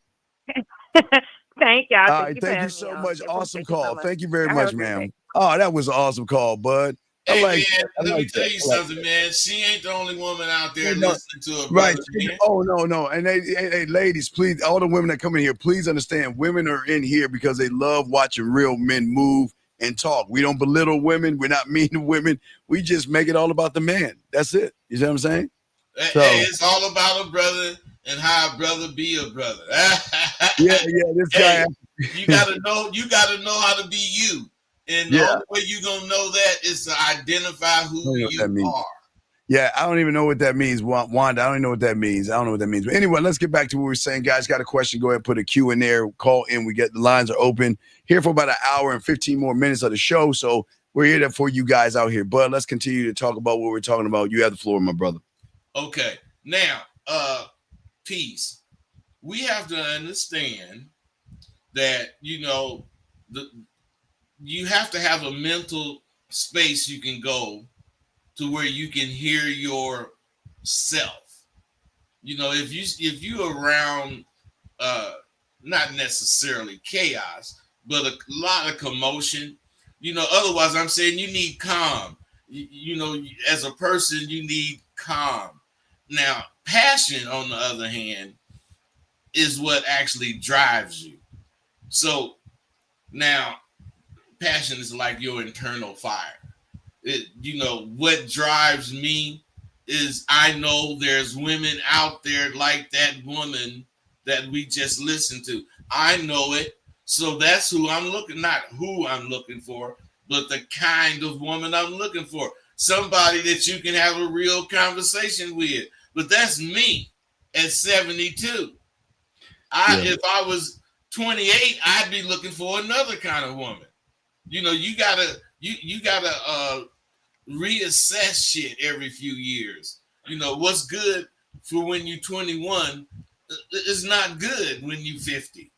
Thank y'all. All right, thank you so much. Awesome call. Thank you very much, ma'am. Oh, that was an awesome call, Bud. Hey, man, let me tell you something, man. She ain't the only woman out there listening to her brother, man. Oh, no. And hey, ladies, please, all the women that come in here, please understand, women are in here because they love watching real men move and talk. We don't belittle women. We're not mean to women. We just make it all about the man. That's it. You see what I'm saying? Hey, it's all about a brother and how a brother be a brother. Yeah, this guy. You gotta know how to be you. And the only way you're gonna know that is to identify who you are. Yeah, I don't even know what that means, Wanda. I don't even know what that means. I don't know what that means. But anyway, let's get back to what we were saying. Guys, got a question? Go ahead and put a Q in there. Call in. The lines are open here for about an hour and 15 more minutes of the show. So we're here for you guys out here. But let's continue to talk about what we're talking about. You have the floor, my brother. Okay. Now, peace. We have to understand that, you have to have a mental space you can go to where you can hear yourself. If you around not necessarily chaos, but a lot of commotion, otherwise I'm saying you need calm. As a person, you need calm. Now, passion, on the other hand, is what actually drives you. So now, passion is like your internal fire. What drives me is I know there's women out there like that woman that we just listened to. I know it. So that's who I'm looking, not who I'm looking for, but the kind of woman I'm looking for. Somebody that you can have a real conversation with. But that's me at 72. If I was 28, I'd be looking for another kind of woman. You gotta reassess shit every few years. What's good for when you're 21 is not good when you're 50.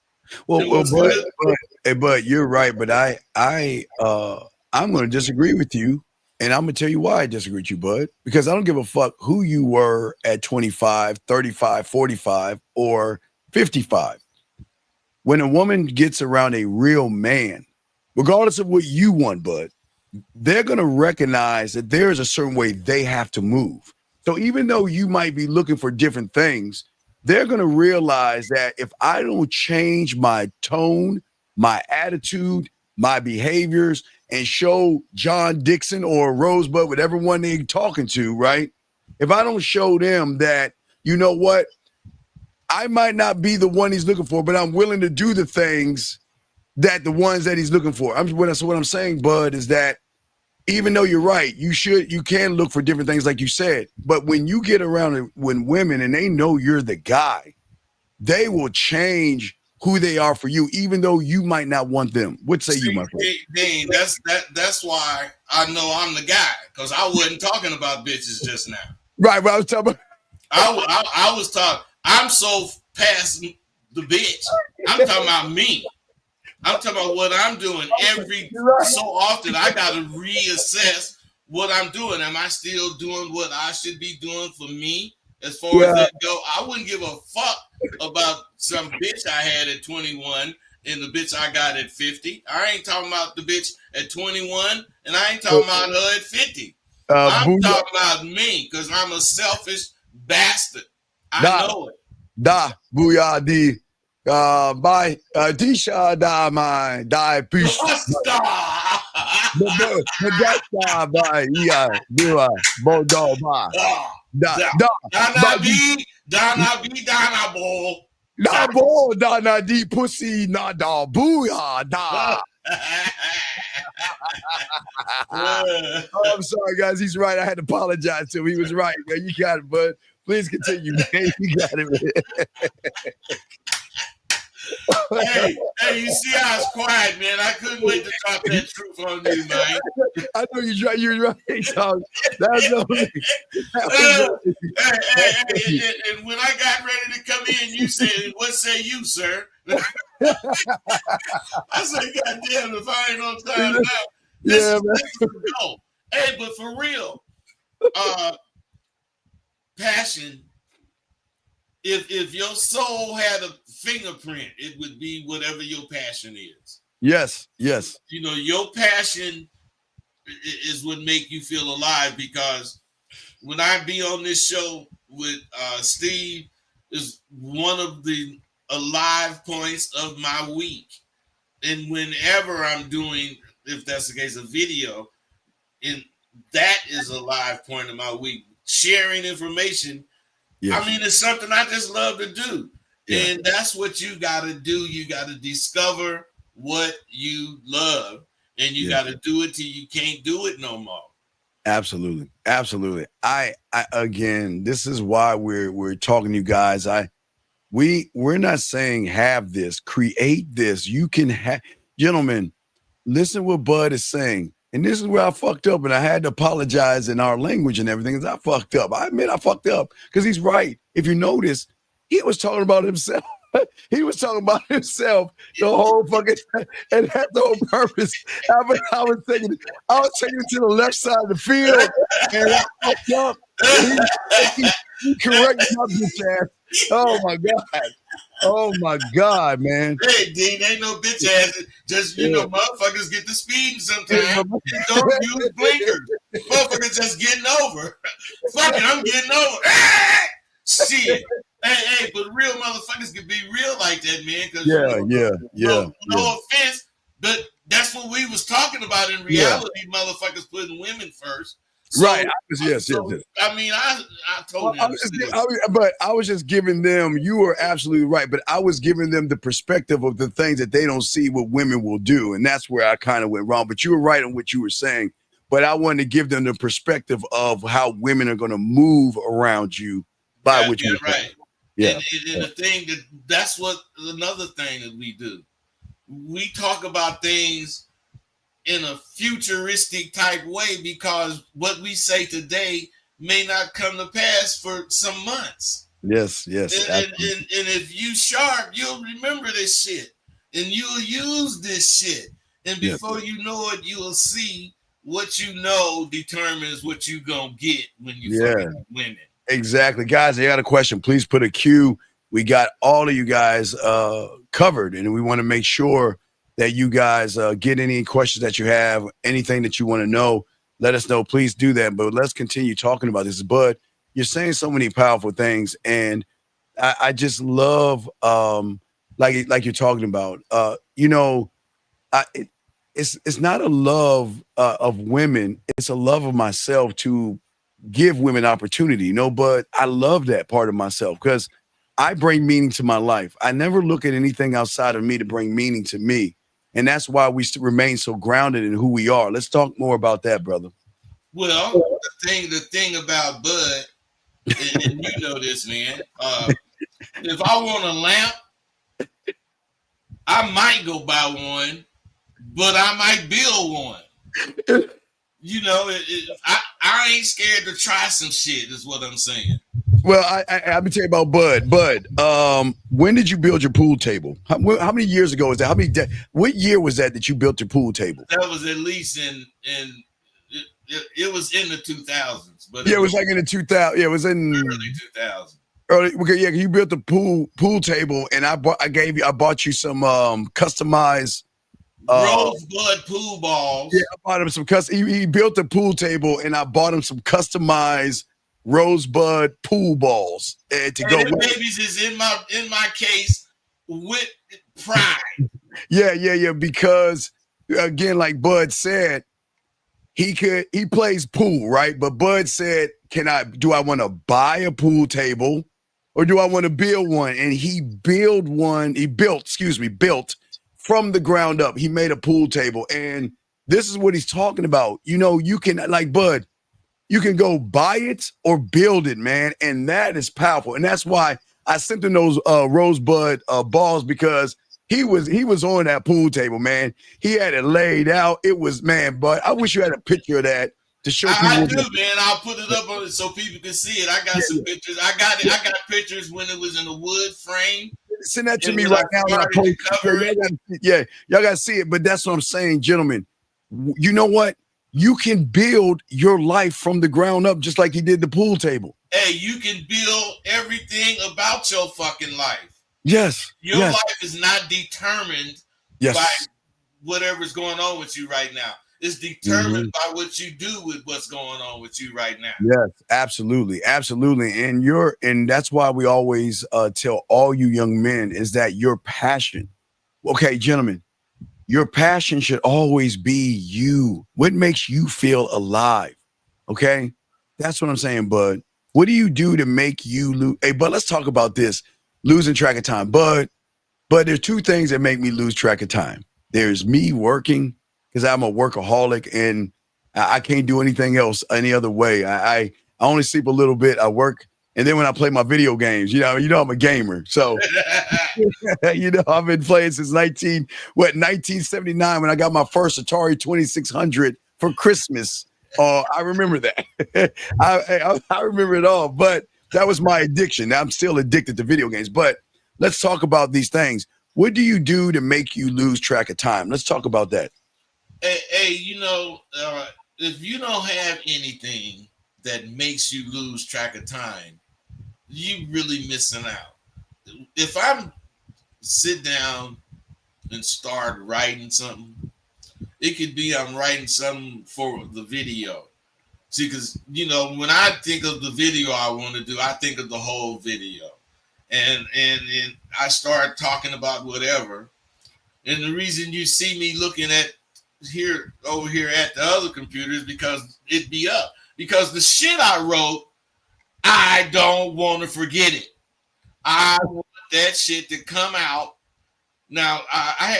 But you're right. But I'm going to disagree with you, and I'm going to tell you why I disagree with you, Bud. Because I don't give a fuck who you were at 25, 35, 45, or 55. When a woman gets around a real man, regardless of what you want, Bud, they're going to recognize that there is a certain way they have to move. So even though you might be looking for different things, they're going to realize that if I don't change my tone, my attitude, my behaviors, and show John Dixon or Rosebud, whatever one they're talking to, right? If I don't show them that, you know what, I might not be the one he's looking for, but I'm willing to do the things that the ones that he's looking for. What I'm saying, Bud, is that even though you're right, you can look for different things like you said. But when you get around when women and they know you're the guy, they will change who they are for you, even though you might not want them. What say you, my friend? Dean, that's why I know I'm the guy, because I wasn't talking about bitches just now. Right, I was talking about. I was talking. I'm so past the bitch. I'm talking about me. I'm talking about what I'm doing every so often. I got to reassess what I'm doing. Am I still doing what I should be doing for me as far as that go? I wouldn't give a fuck about some bitch I had at 21 and the bitch I got at 50. I ain't talking about the bitch at 21 and I ain't talking about her at 50. I'm talking about me because I'm a selfish bastard. I know it. Da, booyah, di. Bye. Disha da my die piece. Bye. Yeah. Bua. Bodo ba. Dana bo. Da bo. Dana di pussy. Na da. Booyah. Da. Oh, I'm sorry, guys. He's right. I had to apologize to him. He was right. Yeah, you got it, bud. Please continue, man. You got it, man. Hey, you see I was quiet, man. I couldn't wait to talk that truth on you, man. I know you're right. You're right, Tom. That's no and when I got ready to come in, you said, "What say you, sir?" I said, "God damn, if I ain't on time now, this is go." Hey, but for real, passion. If your soul had a fingerprint, it would be whatever your passion is. Yes. You know, your passion is what make you feel alive, because when I be on this show with Steve, is one of the alive points of my week. And whenever I'm doing, if that's the case, a video, and that is a live point of my week, sharing information. Yes. I mean, it's something I just love to do. Yeah. And that's what you got to do. You got to discover what you love, and you got to do it till you can't do it no more. Absolutely. I again, this is why we're talking to you guys. We're not saying have this, create this. You can have, gentlemen, listen what Bud is saying. And this is where I fucked up, and I had to apologize in our language and everything, because I fucked up. I admit I fucked up, because he's right. If you notice, he was talking about himself. He was talking about himself the whole fucking time, and that's the whole purpose. I was taking it to the left side of the field, and I fucked up. He corrected my bitch ass. Oh my God, man. Hey, Dean, ain't no bitch ass. Just, you know, motherfuckers get to speeding sometimes. Don't use blinkers. Motherfuckers just getting over. Fuck it, I'm getting over. Shit. Hey, but real motherfuckers can be real like that, man. No offense, but that's what we was talking about in reality. Motherfuckers putting women first. So, right. Yes. I mean, I told him. But I was just giving them, you were absolutely right, but I was giving them the perspective of the things that they don't see what women will do. And that's where I kind of went wrong. But you were right on what you were saying. But I wanted to give them the perspective of how women are going to move around you by what you're right. Yeah. And the thing that's what another thing that we do. We talk about things in a futuristic type way, because what we say today may not come to pass for some months. Yes. And if you sharp, you'll remember this shit, and you'll use this shit. And before you know it, you'll see what you know determines what you gonna get when you fucking win it. Exactly. Guys, I got a question. Please put a Q. We got all of you guys covered, and we want to make sure that you guys get any questions that you have, anything that you want to know, let us know. Please do that. But let's continue talking about this. Bud, you're saying so many powerful things, and I just love like you're talking about. It's not a love of women. It's a love of myself to give women opportunity. But I love that part of myself, because I bring meaning to my life. I never look at anything outside of me to bring meaning to me. And that's why we remain so grounded in who we are. Let's talk more about that, brother. Well, the thing about Bud, and you know this, man. If I want a lamp, I might go buy one, but I might build one. You know, I ain't scared to try some shit. Is what I'm saying. Well, I'll tell you about Bud. Bud, when did you build your pool table? How many years ago was that? What year was that you built your pool table? That was at least it was in the 2000s. But yeah, it was like in the 2000. Yeah, it was in early 2000s. Early, okay, yeah, you built the pool table, and I bought you some customized Rosebud pool balls. Yeah, I bought him some he built the pool table, and I bought him some customized Rosebud pool balls to go. And babies is in my case with pride. Yeah. Because again, like Bud said, he plays pool, right? But Bud said, do I want to buy a pool table or do I want to build one? And he built from the ground up. He made a pool table. And this is what he's talking about. You know, you can, like Bud, you can go buy it or build it, man. And that is powerful. And that's why I sent him those Rosebud balls, because he was on that pool table, man. He had it laid out. It was, man, but I wish you had a picture of that to show people. I do, man. I'll put it up on it so people can see it. I got some pictures. I got pictures when it was in a wood frame. Send that to me right now. Y'all gotta see it. But that's what I'm saying, gentlemen. You know what? You can build your life from the ground up, just like he did the pool table. Hey, you can build everything about your fucking life. Yes. Your life is not determined by whatever's going on with you right now. It's determined by what you do with what's going on with you right now. Yes, absolutely. And that's why we always tell all you young men is that your passion. Okay, gentlemen, your passion should always be you. What makes you feel alive? Okay, that's what I'm saying, Bud. What do you do to make you lose? Hey, Bud, let's talk about this. Losing track of time. But there's two things that make me lose track of time. There's me working, because I'm a workaholic and I can't do anything else any other way. I only sleep a little bit. I work, and then when I play my video games, you know I'm a gamer. So I've been playing since 1979 when I got my first Atari 2600 for Christmas. I remember that. I remember it all. But that was my addiction. Now I'm still addicted to video games. But let's talk about these things. What do you do to make you lose track of time? Let's talk about that. Hey, if you don't have anything that makes you lose track of time, you really missing out. If I sit down and start writing something, it could be I'm writing something for the video. See, because, when I think of the video I want to do, I think of the whole video. And I start talking about whatever. And the reason you see me looking over here at the other computer is because it be up. Because the shit I wrote, I don't want to forget it. I want that shit to come out. Now,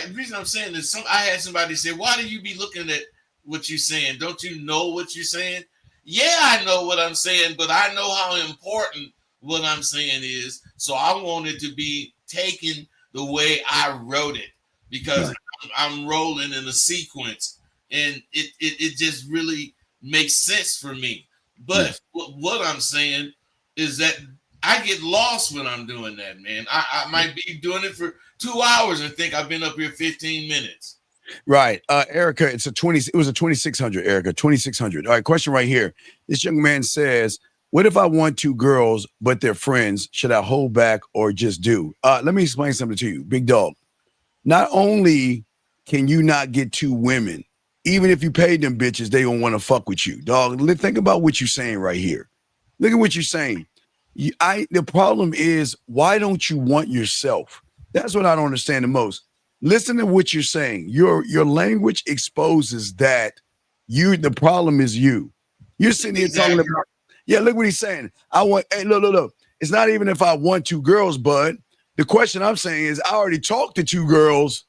the reason I'm saying this, I had somebody say, why do you be looking at what you're saying? Don't you know what you're saying? Yeah, I know what I'm saying, but I know how important what I'm saying is. So I want it to be taken the way I wrote it, because I'm rolling in a sequence, and it just really makes sense for me. But what I'm saying is that I get lost when I'm doing that, man. I might be doing it for 2 hours and think I've been up here 15 minutes. Right. Erica, it was a 2600, Erica, 2600. All right, question right here. This young man says, what if I want two girls, but they're friends? Should I hold back or just do? Let me explain something to you, big dog. Not only can you not get two women, even if you paid them bitches, they don't want to fuck with you, dog. Think about what you're saying right here. Look at what you're saying. The problem is, why don't you want yourself? That's what I don't understand the most. Listen to what you're saying. Your language exposes that the problem is you. You're sitting here talking about, look what he's saying. Look. It's not even if I want two girls, bud. The question I'm saying is, I already talked to two girls,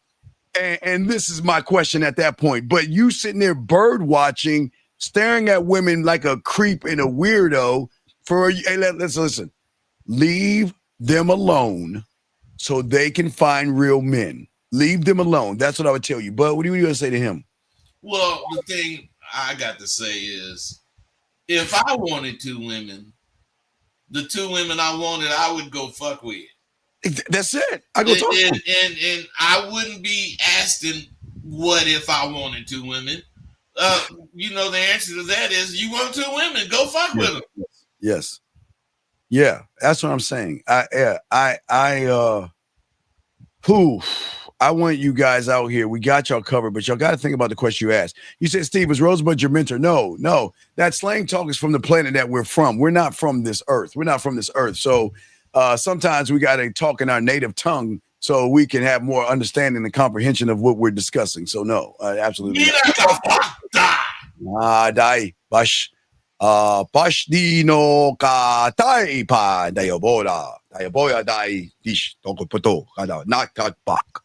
and this is my question at that point. But you sitting there bird watching, staring at women like a creep and a weirdo. Let's listen. Leave them alone so they can find real men. Leave them alone. That's what I would tell you. But what are you going to say to him? Well, the thing I got to say is, if I wanted 2 women, the 2 women I wanted, I would go fuck with. That's it. I go talk to them. And I wouldn't be asking what if I wanted 2 women. You know, the answer to that is you want 2 women, go fuck with them. Yes. Yeah, that's what I'm saying. I want you guys out here. We got y'all covered, but y'all got to think about the question you asked. You said, Steve, was Rosebud your mentor? No. That slang talk is from the planet that we're from. We're not from this earth. So sometimes we got to talk in our native tongue so we can have more understanding and comprehension of what we're discussing. So no, absolutely not. Dai, bash. Pashdino ka tai pa dayoboda. Dayoboya dai dish toko poto kada nakat bak.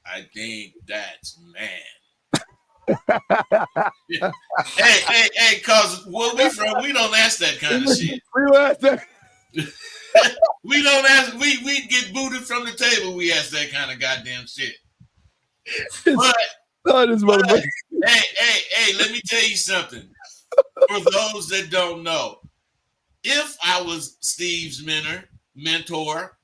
I think that's man. Hey, cause where we from, we don't ask that kind of shit. We don't ask that. We don't ask. We get booted from the table. We ask that kind of goddamn shit. But hey, let me tell you something. For those that don't know, if I was Steve's mentor,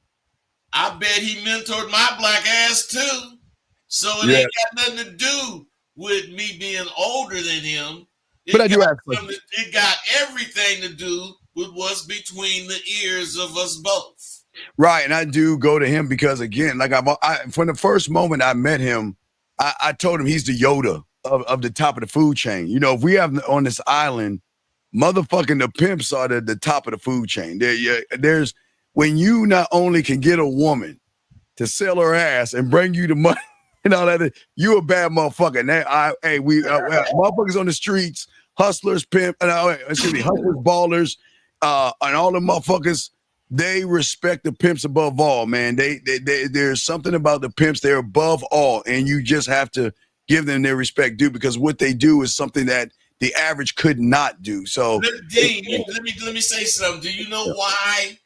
I bet he mentored my black ass too. So it ain't got nothing to do with me being older than him. It got everything to do with what's between the ears of us both. Right, and I do go to him because, again, like from the first moment I met him, I told him he's the Yoda of the top of the food chain. You know, if we have on this island, motherfucking the pimps are the top of the food chain. There's when you not only can get a woman to sell her ass and bring you the money and all that, you a bad motherfucker. Now, motherfuckers on the streets, hustlers, hustlers, ballers, and all the motherfuckers, they respect the pimps above all, man. There's something about the pimps, they're above all, and you just have to give them their respect due because what they do is something that the average could not do. So, Dean, let me say something. Do you know why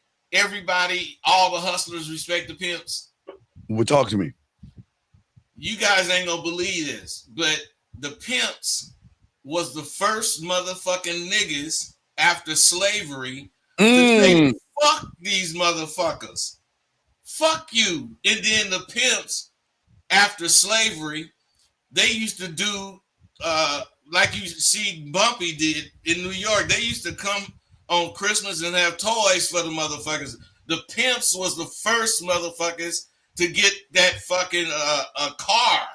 all the hustlers respect the pimps? Well, talk to me. You guys ain't gonna believe this, but the pimps was the first motherfucking niggas after slavery to say, fuck these motherfuckers. Fuck you. And then the pimps after slavery, they used to do like you see Bumpy did in New York. They used to come on Christmas and have toys for the motherfuckers. The pimps was the first motherfuckers to get that fucking a car.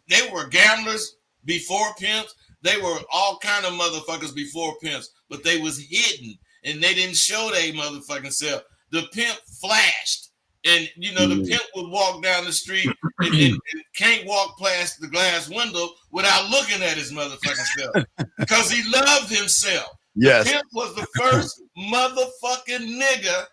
They were gamblers before pimps. They were all kind of motherfuckers before pimps, but they was hidden and they didn't show their motherfucking self. The pimp flashed, and you know the pimp would walk down the street and can't walk past the glass window without looking at his motherfucking self because he loved himself. Yes, the pimp was the first motherfucking nigga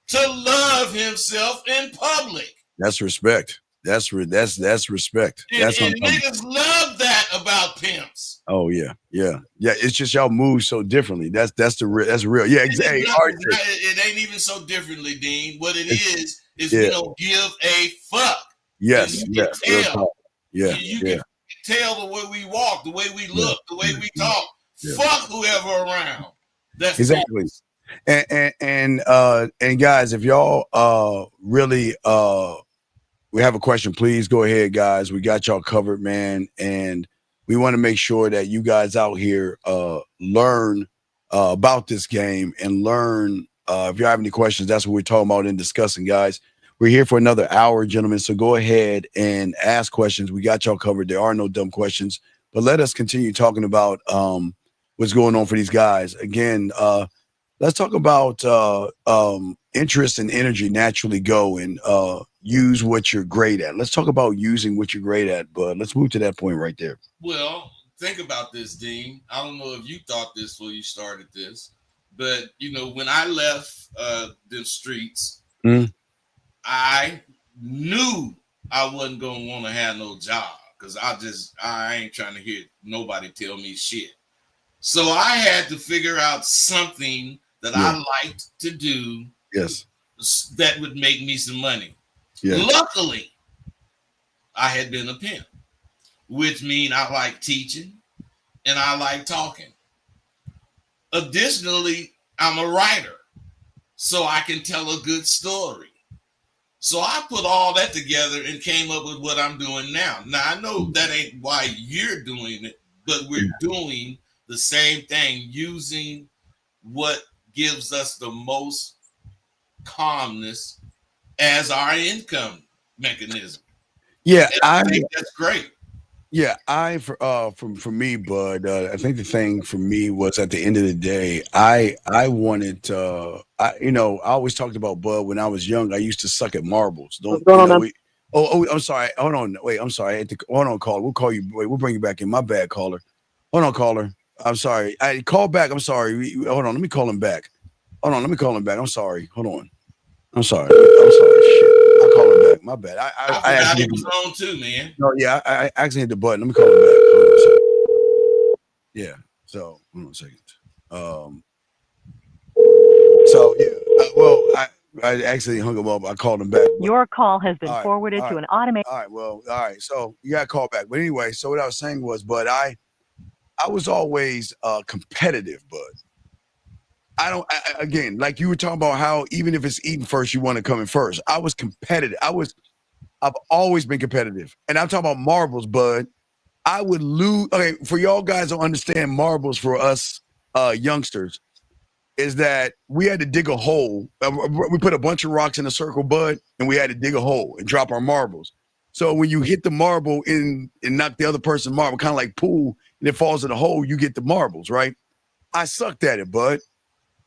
to love himself in public. That's respect. That's respect. And niggas love that about pimps. Oh yeah. It's just y'all move so differently. That's real. Yeah, exactly. It ain't even so differently, Dean. What it is we don't give a fuck. Yes. You can tell. You can tell the way we walk, the way we look, the way we talk. Fuck whoever around. That's exactly. And guys, if y'all really we have a question, please go ahead, guys. We got y'all covered, man. And we want to make sure that you guys out here learn about this game and learn. If you have any questions, that's what we're talking about and discussing, guys. We're here for another hour, gentlemen. So go ahead and ask questions. We got y'all covered. There are no dumb questions, but let us continue talking about what's going on for these guys. Again, let's talk about interest and energy naturally go and use what you're great at. Let's talk about using what you're great at, but let's move to that point right there. Well, think about this, Dean. I don't know if you thought this before you started this, but you know, when I left the streets, I knew I wasn't gonna want to have no job because I ain't trying to hear nobody tell me shit. So I had to figure out something that I liked to do. Yes. that would make me some money. Yeah. Luckily, I had been a pimp, which means I like teaching and I like talking. Additionally, I'm a writer, so I can tell a good story. So I put all that together and came up with what I'm doing now. Now, I know that ain't why you're doing it, but we're doing the same thing using what gives us the most calmness as our income mechanism. Yeah, and I think that's great. Yeah, for me, Bud, I think the thing for me was at the end of the day, I wanted I always talked about Bud when I was young. I used to suck at marbles. Don't What's going on, man? I'm sorry. Hold on. Wait, I'm sorry. Hold on, caller. We'll call you. Wait, we'll bring you back in. My bad, caller. Hold on, caller. I'm sorry. I call back. I'm sorry. Hold on. Let me call him back. Hold on. Let me call him back. I'm sorry. Hold on. I'm sorry. Shit. I'll call him back. My bad. I forgot he was on too, man. No, yeah, I actually hit the button. Let me call him back. Hold on a second. Yeah. So hold on a second. So yeah. I actually hung him up. I called him back. Your call has been forwarded to an automated. All right. Well, all right. So you got to call back. But anyway, so what I was saying was, but I was always competitive, but again, like you were talking about how even if it's eating first, you want to come in first. I was competitive. I've always been competitive. And I'm talking about marbles, Bud. I would lose. Okay, for y'all guys to understand marbles for us youngsters is that we had to dig a hole. We put a bunch of rocks in a circle, Bud, and we had to dig a hole and drop our marbles. So when you hit the marble and knock the other person's marble, kind of like pool, and it falls in the hole, you get the marbles, right? I sucked at it, Bud.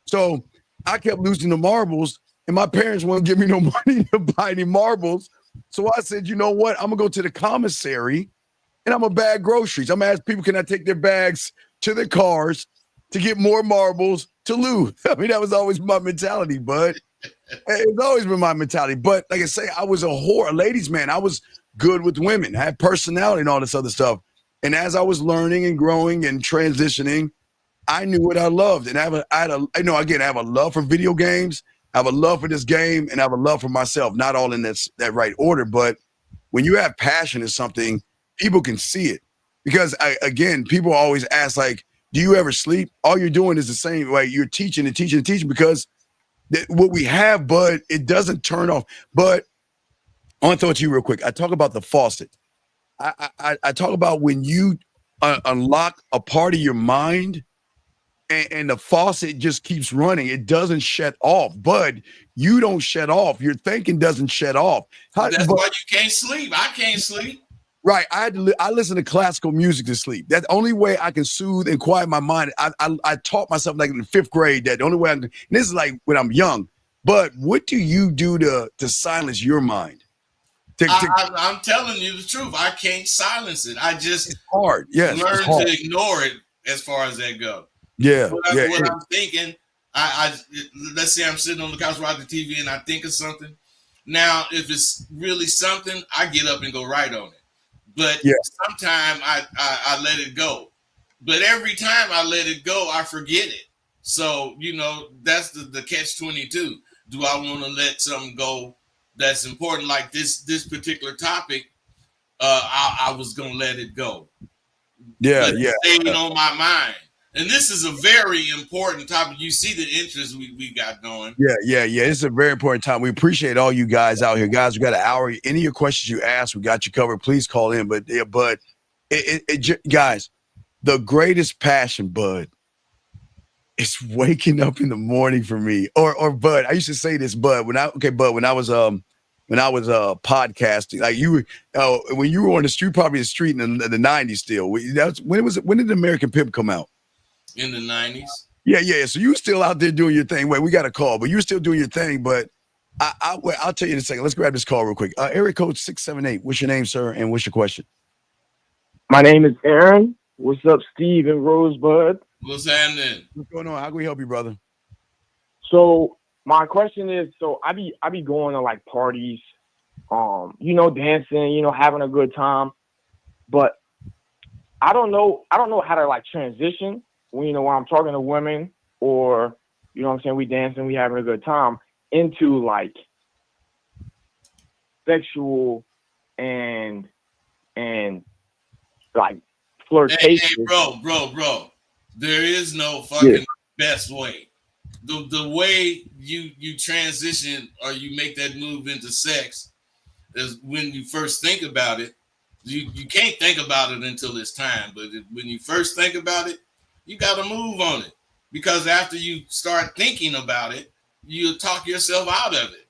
So I kept losing the marbles, and my parents wouldn't give me no money to buy any marbles. So I said, you know what? I'm going to go to the commissary, and I'm going to bag groceries. I'm going to ask people, can I take their bags to their cars to get more marbles to lose? I mean, that was always my mentality, Bud. It's always been my mentality. But like I say, I was a ladies' man. I was good with women. I had personality and all this other stuff. And as I was learning and growing and transitioning, I knew what I loved. And I have a love for video games. I have a love for this game, and I have a love for myself. Not all in that right order, but when you have passion in something, people can see it. Because people always ask, like, do you ever sleep? All you're doing is the same way. You're teaching and teaching and teaching because what we have, Bud, it doesn't turn off. But I want to throw it to you real quick. I talk about the faucet. I talk about when you unlock a part of your mind and the faucet just keeps running. It doesn't shut off. Bud, you don't shut off. Your thinking doesn't shut off. That's why you can't sleep. I can't sleep. Right. I listen to classical music to sleep. That's the only way I can soothe and quiet my mind. I taught myself like in the 5th grade that the only way and this is like when I'm young. But what do you do to silence your mind? I'm telling you the truth. I can't silence it. I just it's hard. Yes, learn to ignore it as far as that goes. Yeah. What I'm thinking, let's say I'm sitting on the couch watching TV and I think of something. Now, if it's really something, I get up and go right on it. But sometimes I let it go. But every time I let it go, I forget it. So, that's the catch-22. Do I want to let something go that's important? Like this particular topic, I was going to let it go. Yeah, but it stayed on my mind. And this is a very important topic. You see the interest we got going. Yeah. It's a very important time. We appreciate all you guys out here. Guys, we got an hour. Any of your questions you ask, we got you covered. Please call in. But guys, the greatest passion, Bud, is waking up in the morning for me. Or Bud, I used to say this, Bud, when I was podcasting, like you when you were on the street, probably the street in the 90s still. When did American Pimp come out? In the 90s. Yeah. So you still out there doing your thing. Wait, we got a call, but you're still doing your thing. But I'll tell you in a second. Let's grab this call real quick. Area code 678. What's your name, sir? And what's your question? My name is Aaron. What's up, Steve and Rosebud? What's happening? What's going on? How can we help you, brother? So my question is, I be going to like parties, dancing, having a good time, but I don't know how to like transition when I'm talking to women or, we dancing, we having a good time. into like sexual and like flirtatious. Hey, bro. There is no fucking best way. The way you transition or you make that move into sex is when you first think about it. You can't think about it until it's time, but when you first think about it, you got to move on it, because after you start thinking about it, you'll talk yourself out of it,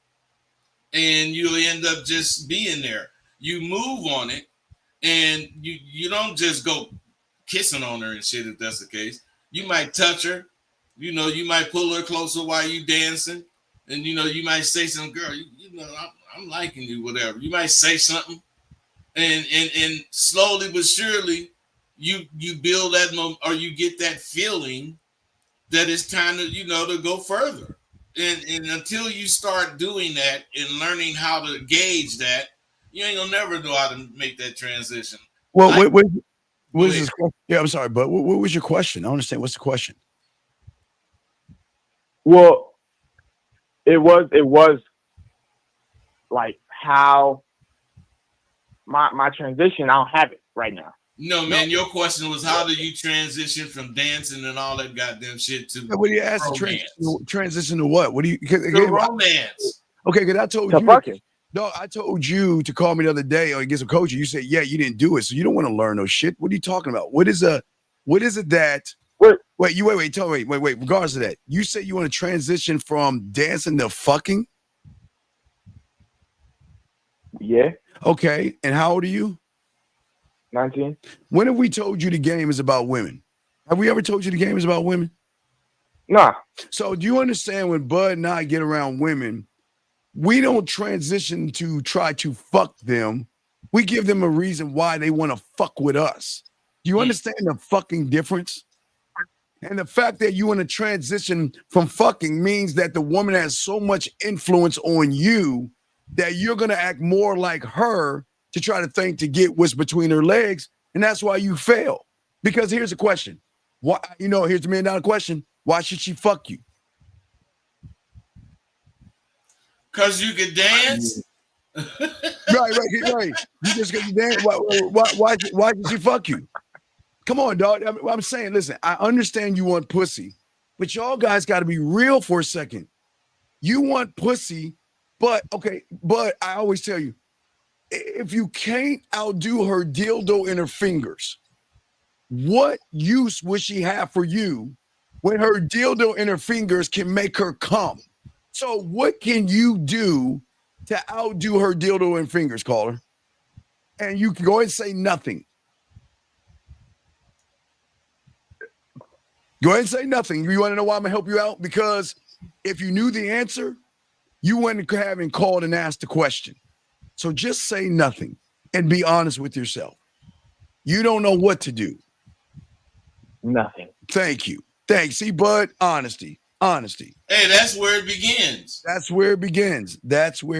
and you'll end up just being there. You move on it, and you don't just go kissing on her and shit. If that's the case, you might touch her. You might pull her closer while you dancing, and you might say some girl. I'm liking you, whatever. You might say something. And slowly but surely, you build that or you get that feeling that it's time to go further. And until you start doing that and learning how to gauge that, you ain't gonna never know how to make that transition. Well, what was this question? Yeah, I'm sorry, but what was your question? I don't understand. What's the question? Well, it was like how my transition. I don't have it right now. No, man. Your question was, how do you transition from dancing and all that goddamn shit to what do you ask? Transition to what? What do you? Romance. Okay, because I told you. Fucking. No, I told you to call me the other day or get some coaching. You said, yeah, you didn't do it, so you don't want to learn no shit. What are you talking about? What is it that? Wait. Regardless of that, you said you want to transition from dancing to fucking. Yeah. Okay, and how old are you? 19. When have we told you the game is about women? Have we ever told you the game is about women? Nah. So do you understand when Bud and I get around women, we don't transition to try to fuck them. We give them a reason why they want to fuck with us. Do you understand the fucking difference? And the fact that you want to transition from fucking means that the woman has so much influence on you that you're going to act more like her to try to think to get what's between her legs. And that's why you fail. Because here's the question. Why? Here's the $1 million question. Why should she fuck you? Because you can dance. Right. You just because you dance. Why should she fuck you? Come on, dog. I'm saying, listen, I understand you want pussy, but y'all guys got to be real for a second. You want pussy, but I always tell you, if you can't outdo her dildo in her fingers, what use would she have for you when her dildo in her fingers can make her come? So what can you do to outdo her dildo in fingers, caller? And you can go ahead and say nothing. Go ahead and say nothing. You want to know why I'm going to help you out? Because if you knew the answer, you wouldn't have called and asked the question. So just say nothing and be honest with yourself. You don't know what to do. Nothing. Thank you. Thanks. See, Bud, honesty. Hey, that's where it begins. That's where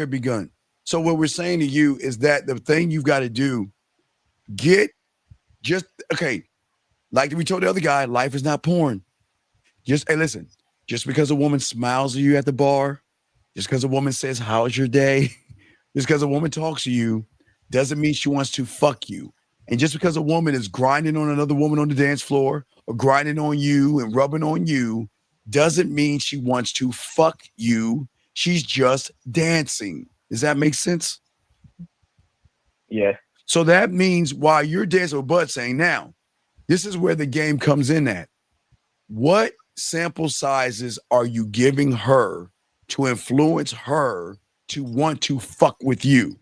it begun. So what we're saying to you is that the thing you've got to do, like we told the other guy, life is not porn. Listen, just because a woman smiles at you at the bar, just because a woman says, how's your day? Just because a woman talks to you doesn't mean she wants to fuck you. And just because a woman is grinding on another woman on the dance floor or grinding on you and rubbing on you doesn't mean she wants to fuck you. She's just dancing. Does that make sense? Yeah. So that means while you're dancing with Bud saying, now, this is where the game comes in at. What sample sizes are you giving her to influence her to want to fuck with you?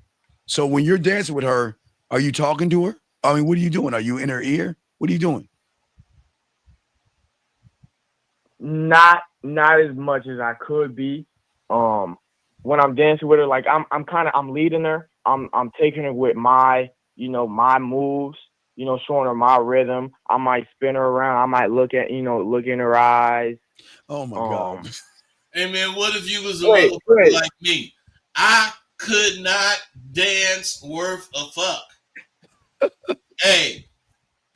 So when you're dancing with her, are you talking to her? I mean, what are you doing? Are you in her ear? What are you doing? Not as much as I could be. When I'm dancing with her, like I'm leading her. I'm taking her with my moves, showing her my rhythm. I might spin her around. I might look in her eyes. Oh my God. Hey man, what if you was a motherfucker like me? I could not dance worth a fuck. Hey,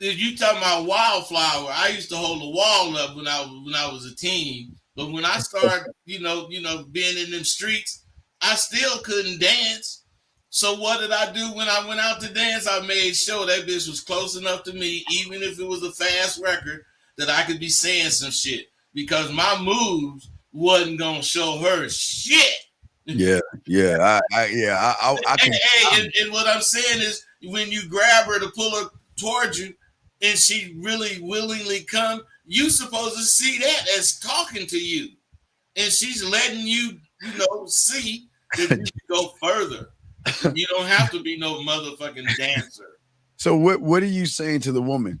if you talking about wildflower, I used to hold the wall up when I was a teen But when I started, being in them streets, I still couldn't dance. So what did I do when I went out to dance? I made sure that bitch was close enough to me, even if it was a fast record, that I could be saying some shit. Because my moves wasn't gonna show her shit. Yeah. I can. And what I'm saying is, when you grab her to pull her towards you, and she really willingly come, you supposed to see that as talking to you, and she's letting you, see that you can go further. You don't have to be no motherfucking dancer. So what are you saying to the woman?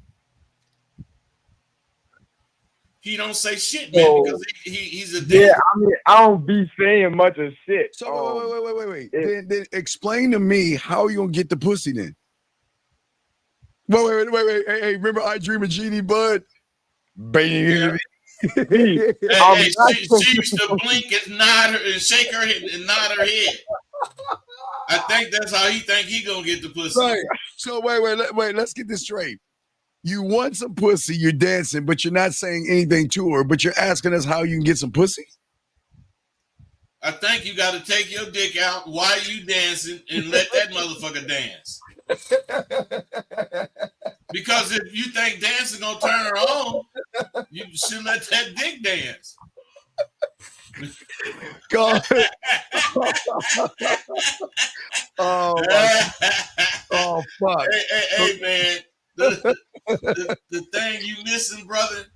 He don't say shit, man, because he's a dancer. Yeah, I mean, I don't be saying much of shit. So wait. Then explain to me how you gonna get the pussy then. Wait. Hey, remember I Dream of Genie, bud? Baby. She used to blink and nod her and shake her head and nod her head. I think that's how he think he gonna get the pussy. Right. So wait. Let's get this straight. You want some pussy, you're dancing, but you're not saying anything to her, but you're asking us how you can get some pussy? I think you got to take your dick out while you dancing and let that motherfucker dance. Because if you think dancing gonna turn her on, you should let that dick dance. God. Oh fuck. Hey man. The thing you missing, brother,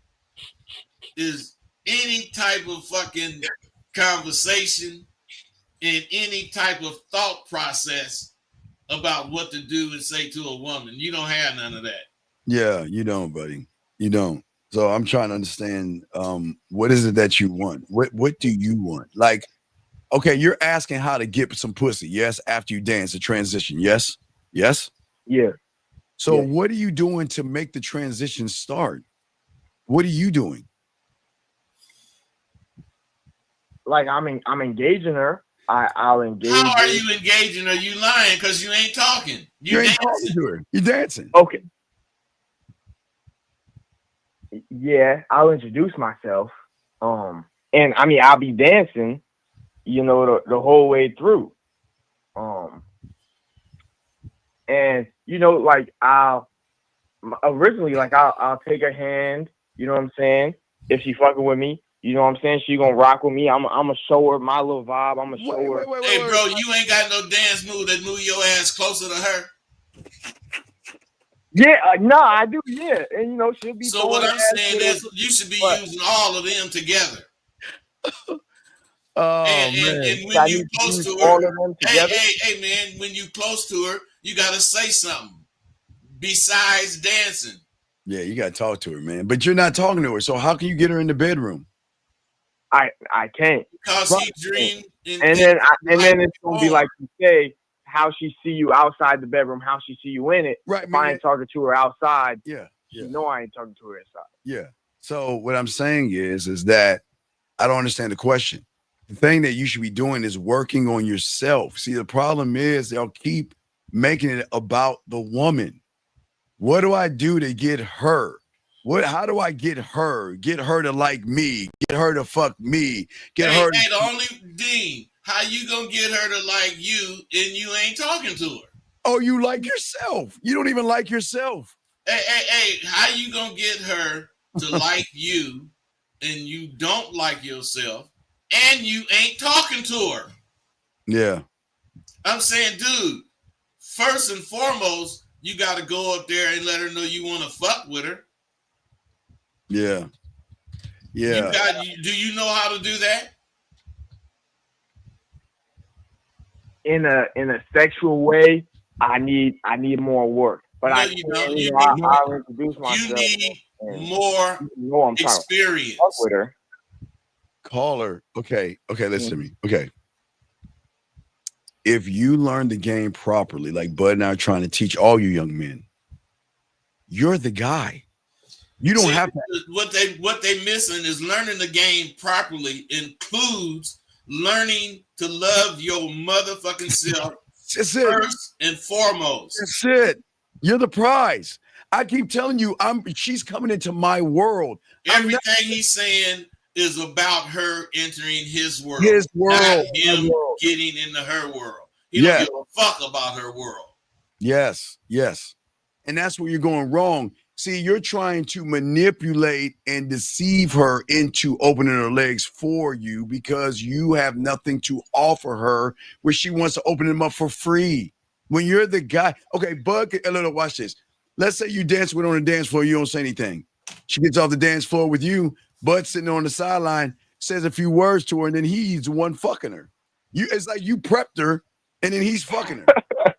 is any type of fucking conversation and any type of thought process about what to do and say to a woman. You don't have none of that. Yeah, you don't, buddy. You don't. So I'm trying to understand, what is it that you want? What do you want? Like, okay, you're asking how to get some pussy. Yes, after you dance, the transition. Yes. Yeah. So what are you doing to make the transition start? What are you doing? Like I'm engaging her. I'll engage. How are you engaging her? You lying because you ain't talking. You ain't talking to her. You're dancing. Okay. Yeah, I'll introduce myself. And I mean I'll be dancing, the whole way through. And like I'll take her hand, you know what I'm saying? If she fucking with me, you know what I'm saying? She gonna rock with me. I'm gonna show her my little vibe. I'm gonna show her. Hey, bro, you ain't got no dance move that move your ass closer to her. Yeah, no, I do. Yeah, and she'll be. So what I'm saying is, you should be using all of them together. And when you close to her, hey, man, when you close to her, you gotta say something besides dancing. Yeah, you gotta talk to her, man. But you're not talking to her, so how can you get her in the bedroom? I can't. Because he dreamed. And then it's gonna be like you say, how she see you outside the bedroom, how she see you in it. Right. If I ain't talking to her outside, yeah. You know I ain't talking to her inside. Yeah. So what I'm saying is that I don't understand the question. The thing that you should be doing is working on yourself. See, the problem is they'll keep making it about the woman. What do I do to get her? How do I get her? Get her to like me. Get her to fuck me. Get her. Hey, the only Dean, how you gonna get her to like you and you ain't talking to her? Oh, you like yourself. You don't even like yourself. Hey, how you gonna get her to like you and you don't like yourself and you ain't talking to her? Yeah. I'm saying, dude, first and foremost, you got to go up there and let her know you want to fuck with her. Yeah. Do you know how to do that? In a sexual way, I need more work. But no, I'll introduce myself. You need more experience. With her. Call her. Okay, listen to me. Okay. If you learn the game properly, like Bud and I are trying to teach all you young men, you're the guy. You don't have to. What they missing is learning the game properly includes learning to love your motherfucking self first and foremost. That's it. You're the prize. I keep telling you, she's coming into my world. Everything he's saying is about her entering his world, not him getting into her world. He don't give a fuck about her world. Yes. And that's where you're going wrong. See, you're trying to manipulate and deceive her into opening her legs for you because you have nothing to offer her where she wants to open them up for free. When you're the guy, okay, Bud, watch this. Let's say you dance with her on the dance floor, you don't say anything. She gets off the dance floor with you, Bud sitting on the sideline, says a few words to her, and then he's the one fucking her. It's like you prepped her, and then he's fucking her.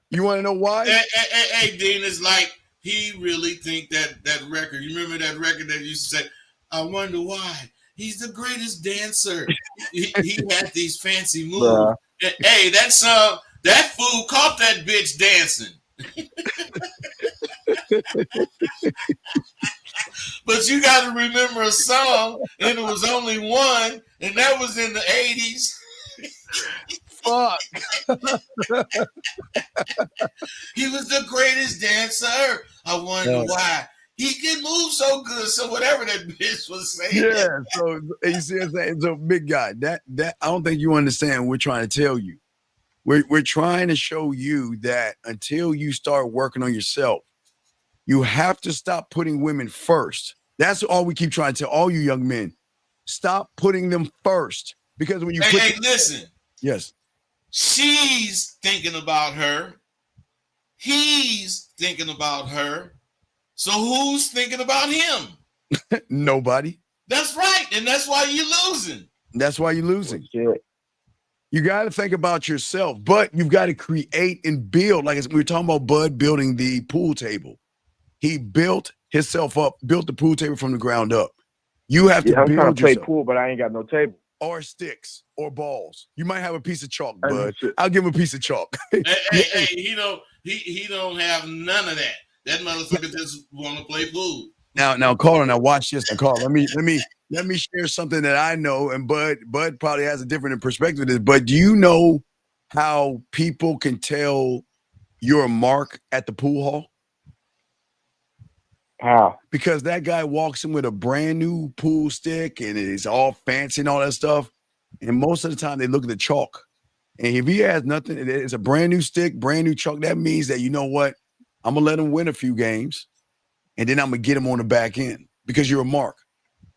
You want to know why? Hey, Dean, it's like he really think that record. You remember that record that used to say, I wonder why. He's the greatest dancer. he had these fancy moves. Hey, that fool caught that bitch dancing. But you got to remember a song, and it was only one, and that was in the 80s. Fuck. He was the greatest dancer. I wonder why. He can move so good. So whatever that bitch was saying. Yeah. So you see what I'm saying? So big guy, that I don't think you understand what we're trying to tell you. We're trying to show you that until you start working on yourself, you have to stop putting women first. That's all we keep trying to tell all you young men. Stop putting them first. Because when you listen. Yes. She's thinking about her. He's thinking about her. So who's thinking about him? Nobody. That's right. And that's why you're losing. You got to think about yourself, but you've got to create and build. Like we were talking about Bud building the pool table. He built himself up, built the pool table from the ground up. You have to build I'm trying to play yourself. pool, but I ain't got no table. Or sticks or balls. You might have a piece of chalk, Bud. I'll give him a piece of chalk. Hey, he don't have none of that. That motherfucker just want to play pool. Now, Carl, now watch this. Now, Carl, let me share something that I know, and Bud probably has a different perspective of this. But do you know how people can tell you're a mark at the pool hall? How? Because that guy walks in with a brand new pool stick and it's all fancy and all that stuff. And most of the time they look at the chalk. And if he has nothing, it's a brand new stick, brand new chalk. That means that, you know what? I'm going to let him win a few games. And then I'm going to get him on the back end because you're a mark.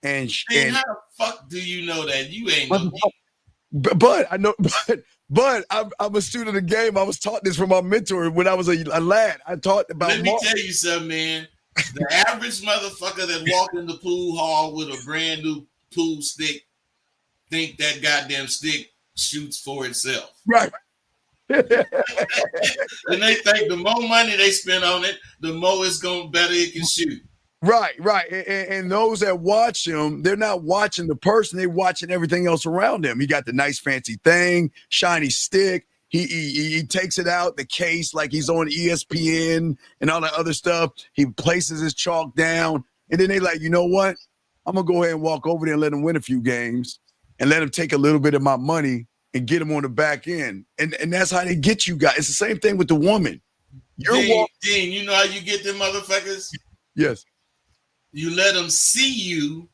And how the fuck do you know that? You ain't no. But I know, but I'm a student of the game. I was taught this from my mentor when I was a lad. I taught about. Let me tell you something, man. The average motherfucker that walked in the pool hall with a brand new pool stick think that goddamn stick shoots for itself. Right. And they think the more money they spend on it, the more it's better it can shoot. Right. And those that watch him, they're not watching the person, they're watching everything else around him. He got the nice fancy thing, shiny stick. He takes it out the case like he's on ESPN and all that other stuff. He places his chalk down, and then they like, you know what? I'm gonna go ahead and walk over there and let him win a few games, and let him take a little bit of my money and get him on the back end. And that's how they get you guys. It's the same thing with the woman. Dean, you know how you get them motherfuckers? Yes. You let them see you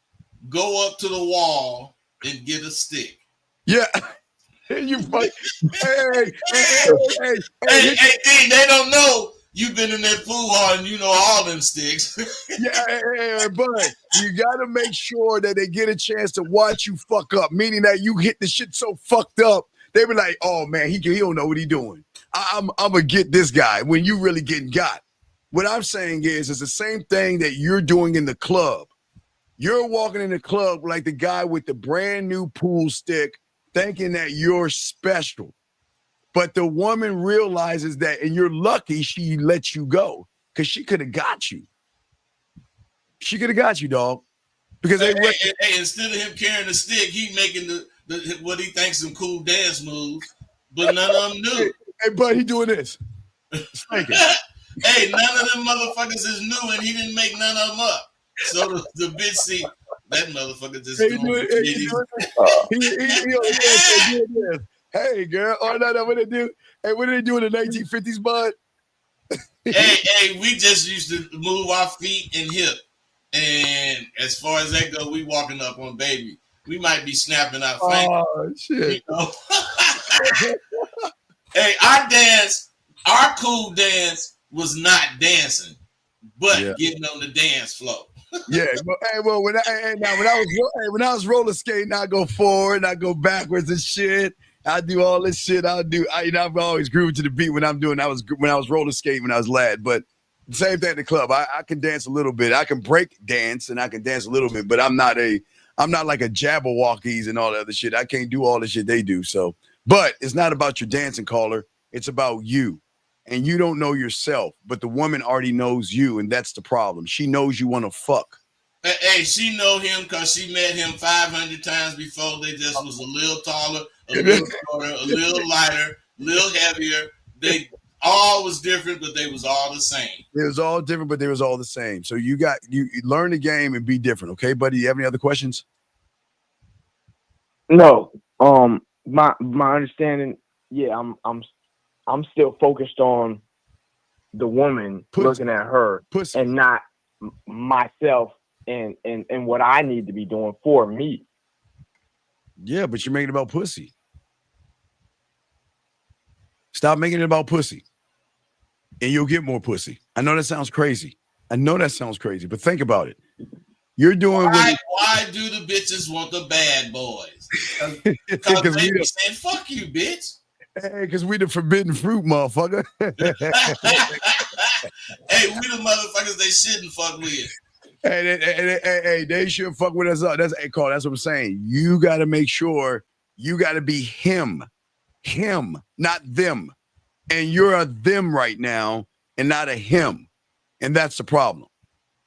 go up to the wall and get a stick. Yeah. You fight. Hey, Dean, they don't know you've been in that pool hall and you know all them sticks. But you got to make sure that they get a chance to watch you fuck up, meaning that you hit the shit so fucked up, they be like, oh, man, he don't know what he's doing. I'm going to get this guy when you really getting got. What I'm saying is it's the same thing that you're doing in the club. You're walking in the club like the guy with the brand new pool stick, thinking that you're special. But the woman realizes that, and you're lucky she let you go because she could have got you. She could have got you, dog. Because instead of him carrying the stick, he making the what he thinks some cool dance moves, but none of them do. Hey, bud, he doing this. Hey, none of them motherfuckers is new, and he didn't make none of them up. So the bitch see that motherfucker just Hey, girl. Oh, no, what they do? Hey, what did they do in the 1950s, bud? hey, we just used to move our feet and hip. And as far as that go, we walking up on baby. we might be snapping our fingers. Oh shit! You know? Hey, our cool dance was not dancing, but getting on the dance floor. Well, when I was roller skating, I go forward and I go backwards and shit. I do all this shit. I've always grooved to the beat when I was roller skating when I was lad. But same thing at the club. I can dance a little bit. I can break dance and I can dance a little bit, but I'm not like a Jabberwockies and all that other shit. I can't do all the shit they do. So, but it's not about your dancing, caller. It's about you. And you don't know yourself, but the woman already knows you, and that's the problem. She knows you want to fuck. Hey, she know him because she met him 500 times before. They just was a little taller, a little shorter, a little lighter, a little heavier. They all was different, but they was all the same. It was all different, but they was all the same. So you learn the game and be different, okay, buddy? You have any other questions? No. My understanding, I'm still focused on the woman, looking at her, and not myself and what I need to be doing for me. Yeah, but you're making it about pussy. Stop making it about pussy, and you'll get more pussy. I know that sounds crazy. But think about it. You're doing why do the bitches want the bad boys? Because they be saying, fuck you, bitch. Hey, because we the forbidden fruit, motherfucker. Hey, we the motherfuckers they shouldn't fuck with. Hey, they should fuck with us up. That's what I'm saying. You got to make sure you got to be him, not them. And you're a them right now and not a him. And that's the problem.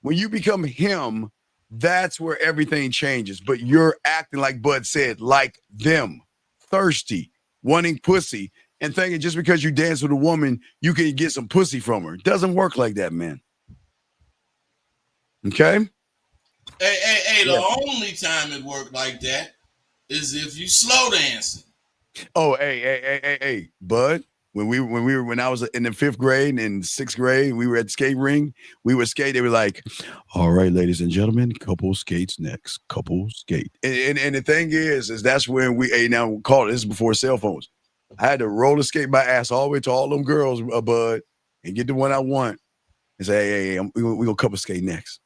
When you become him, that's where everything changes. But you're acting, like Bud said, like them, thirsty, wanting pussy, and thinking just because you dance with a woman, you can get some pussy from her. It doesn't work like that, man. Okay? Hey, the only time it worked like that is if you slow dancing. Oh, hey, Bud. When I was in the 5th grade and 6th grade, we were at the skate ring. We would skate. They were like, "All right, ladies and gentlemen, couple skates next. Couple skate." And the thing is that's when now call it. This is before cell phones. I had to roller skate my ass all the way to all them girls, Bud, and get the one I want, and say, "Hey, we gonna couple skate next."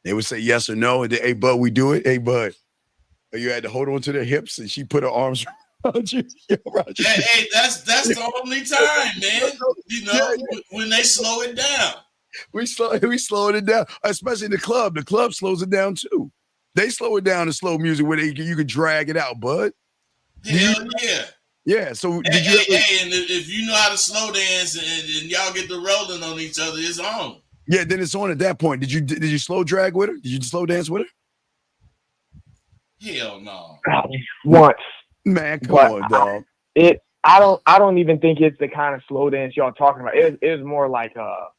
They would say yes or no, and then, "Hey, Bud, we do it." "Hey, Bud," you had to hold on to their hips, and she put her arms around you. Hey, that's the only time, man. You know, when they slow it down. We slowed it down, especially in the club. The club slows it down too. They slow it down in slow music where you can drag it out, Bud. Hell yeah. Yeah. So and if you know how to slow dance and y'all get the rolling on each other, it's on. Yeah, then it's on at that point. Did you slow drag with her? Did you slow dance with her? Hell no. Once. Man, come on, dog. I don't even think it's the kind of slow dance y'all talking about. It is more like the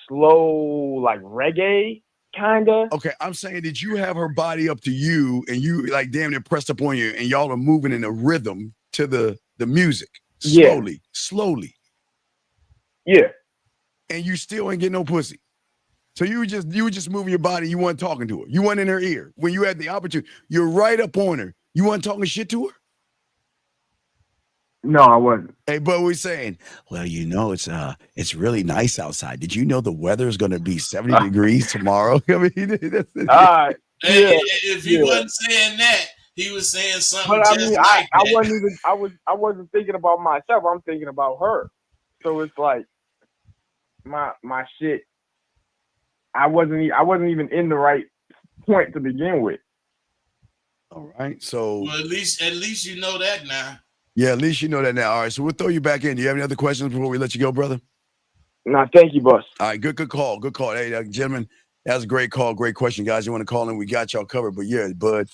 slow, like reggae kind of. Okay, I'm saying, did you have her body up to you and you like damn near pressed up on you and y'all are moving in a rhythm to the music slowly? Yeah. And you still ain't getting no pussy. So you were just moving your body. You weren't talking to her. You weren't in her ear when you had the opportunity. You're right up on her. You weren't talking shit to her. No, I wasn't. Hey, but we're saying, well, you know, it's really nice outside. Did you know the weather is going to be 70 degrees tomorrow? I mean, if he wasn't saying that, he was saying something. But I wasn't thinking about myself. I'm thinking about her. So it's like my shit. I wasn't even in the right point to begin with. All right, so well, at least you know that now. Yeah, at least you know that now. All right, so we'll throw you back in. Do you have any other questions before we let you go, brother? No, thank you, boss. All right, good call. Hey, gentlemen, that was a great call. Great question, guys. You want to call in? We got y'all covered. But yeah, Bud,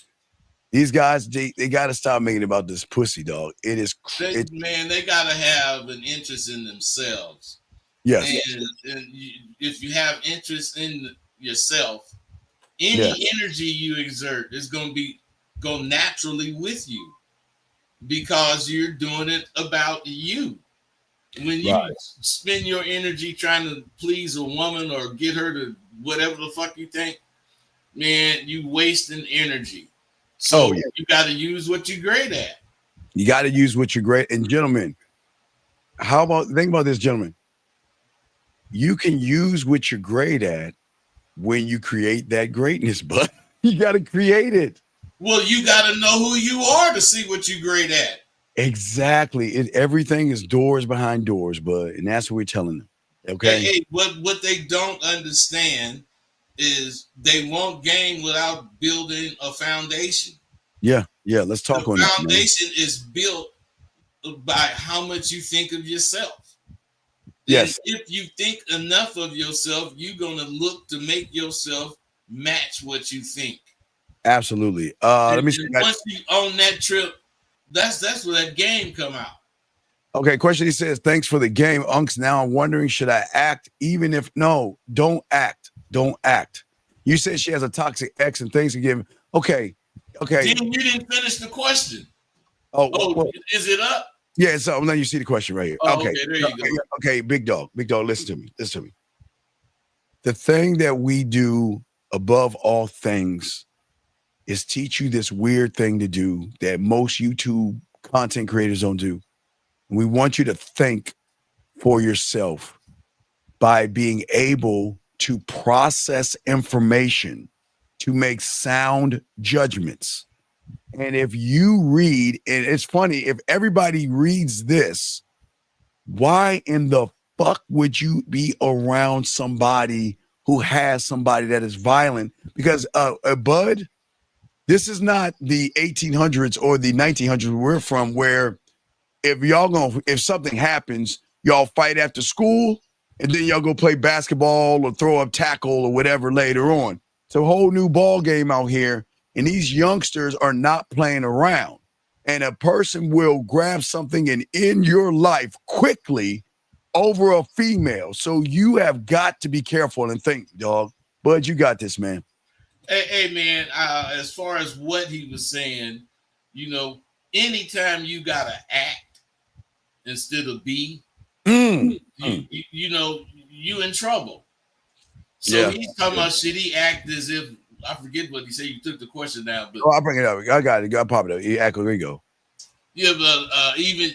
these guys, they got to stop making it about this pussy, dog. It is. Man, they got to have an interest in themselves. Yes. And if you have interest in yourself, any energy you exert is going to go naturally with you because you're doing it about you. When you spend your energy trying to please a woman or get her to whatever the fuck you think, man, you wasting energy. So you got to use what you're great at. You got to use what you're great. And gentlemen, think about this, gentlemen. You can use what you're great at when you create that greatness, but you got to create it. Well, you got to know who you are to see what you're great at. Exactly. Everything is doors behind doors, bud. And that's what we're telling them. Okay. Hey, what they don't understand is they won't gain without building a foundation. Yeah. Let's talk on that. The foundation is built by how much you think of yourself. Yes. And if you think enough of yourself, you're gonna look to make yourself match what you think. Absolutely. Let me see. Once you own that trip, that's where that game come out. Okay, question. He says, thanks for the game, Unks. Now I'm wondering, should I act even if no, don't act. Don't act. You said she has a toxic ex and things to give. Okay. Then you didn't finish the question. Well, is it up? Yeah, so now you see the question right here. Okay, there you go. Okay, big dog, listen to me. The thing that we do above all things is teach you this weird thing to do that most YouTube content creators don't do. We want you to think for yourself by being able to process information to make sound judgments. And if you read, and it's funny, if everybody reads this, why in the fuck would you be around somebody who has somebody that is violent? Because Bud, this is not the 1800s or the 1900s we're from, where if something happens, y'all fight after school and then y'all go play basketball or throw up tackle or whatever later on. It's a whole new ball game out here, and these youngsters are not playing around. And a person will grab something and end your life quickly over a female. So you have got to be careful and think, dog. Bud, you got this, man. Hey man, as far as what he was saying, anytime you gotta act instead of be, you in trouble. So he's talking about, should he act as if, I forget what he said. You took the question down, but I'll bring it up. I got it. I'll pop it up. There you go. Yeah, but even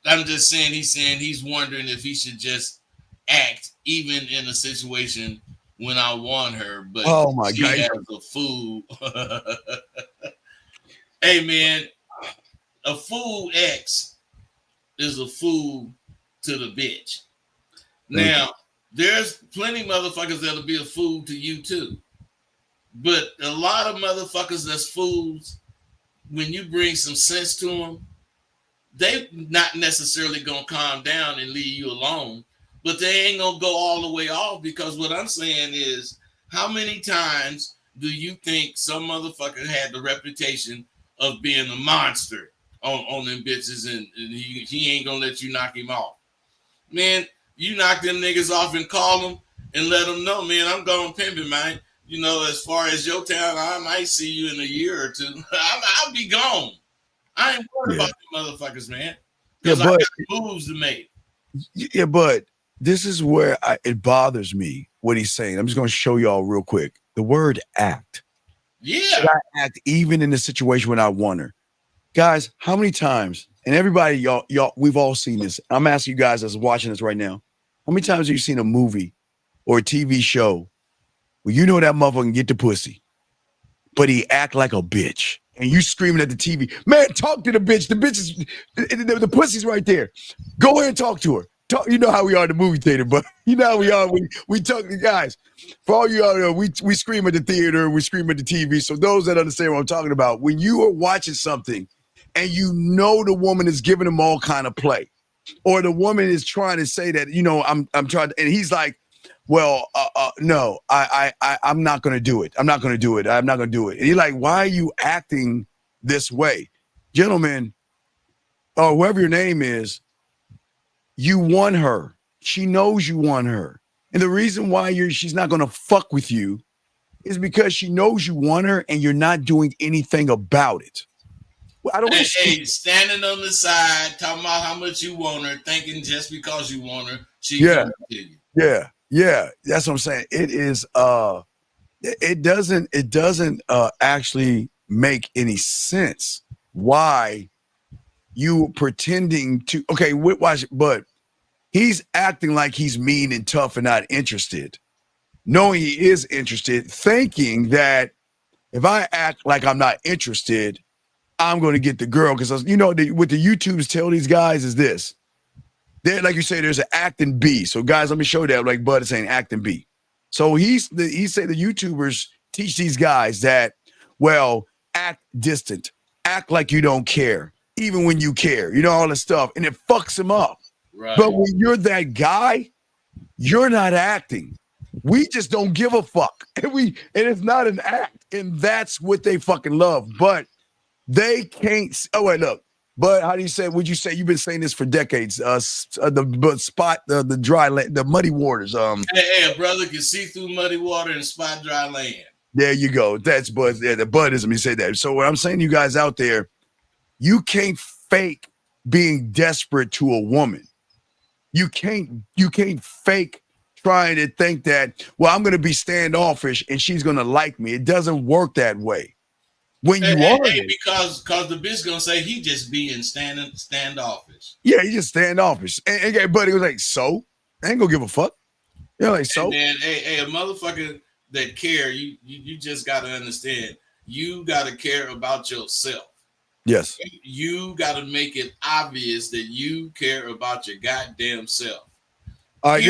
I'm just saying, he's wondering if he should just act even in a situation when I want her, but oh my she God, has a fool. Hey man, a fool ex is a fool to the bitch. Now, there's plenty of motherfuckers that'll be a fool to you too. But a lot of motherfuckers that's fools, when you bring some sense to them, they not necessarily gonna calm down and leave you alone, but they ain't gonna go all the way off, because what I'm saying is, how many times do you think some motherfucker had the reputation of being a monster on them bitches, and he ain't gonna let you knock him off? Man, you knock them niggas off and call them and let them know, man, I'm going pimping, man. As far as your town, I might see you in a year or two. I'll be gone. I ain't worried about them motherfuckers, man. Because I got moves to make. Yeah, but this is where it bothers me, what he's saying. I'm just going to show y'all real quick. The word act. Yeah. Should I act even in the situation when I want her? Guys, how many times, and everybody, y'all, we've all seen this. I'm asking you guys that's watching this right now. How many times have you seen a movie or a TV show where you know that motherfucker can get the pussy, but he act like a bitch, and you screaming at the TV, man, talk to the bitch. The bitch is, the pussy's right there. Go ahead and talk to her. Talk. You know how we are in the movie theater, but you know how we are when we talk to guys. For all you out there, we scream at the theater, we scream at the TV. So those that understand what I'm talking about, when you are watching something and you know the woman is giving them all kind of play, or the woman is trying to say that, I'm trying to, and he's like, well, no, I'm not going to do it. I'm not going to do it. I'm not going to do it. And you're like, why are you acting this way? Gentlemen, or whoever your name is, you want her. She knows you want her. And the reason why she's not going to fuck with you is because she knows you want her and you're not doing anything about it. Well, I don't Hey, standing on the side, talking about how much you want her, thinking just because you want her, she's going to kill you. Yeah, that's what I'm saying. It is it doesn't actually make any sense why you pretending to watch, but he's acting like he's mean and tough and not interested, knowing he is interested, thinking that if I act like I'm not interested, I'm going to get the girl. Because what the YouTubers tell these guys is this. There, like you say, there's an act and B. So guys, let me show that. Like Bud is saying, act and B. So he say the YouTubers teach these guys that, well, act distant, act like you don't care, even when you care, all this stuff, and it fucks them up. Right. But when you're that guy, you're not acting. We just don't give a fuck, and it's not an act, and that's what they fucking love. But they can't. Oh wait, look. But how do you say? Would you say you've been saying this for decades? The dry land, the muddy waters. Hey, a brother can see through muddy water and spot dry land. There you go. That's Bud. Yeah, the Buddhism. You say that. So what I'm saying, to you guys out there, you can't fake being desperate to a woman. You can't fake trying to think that, well, I'm going to be standoffish and she's going to like me. It doesn't work that way. When because the bitch gonna say he just being standoffish. Yeah, he just standoffish. And buddy was like, so I ain't gonna give a fuck. So. Man, a motherfucker that care, you just gotta understand. You gotta care about yourself. Yes. You gotta make it obvious that you care about your goddamn self. All right,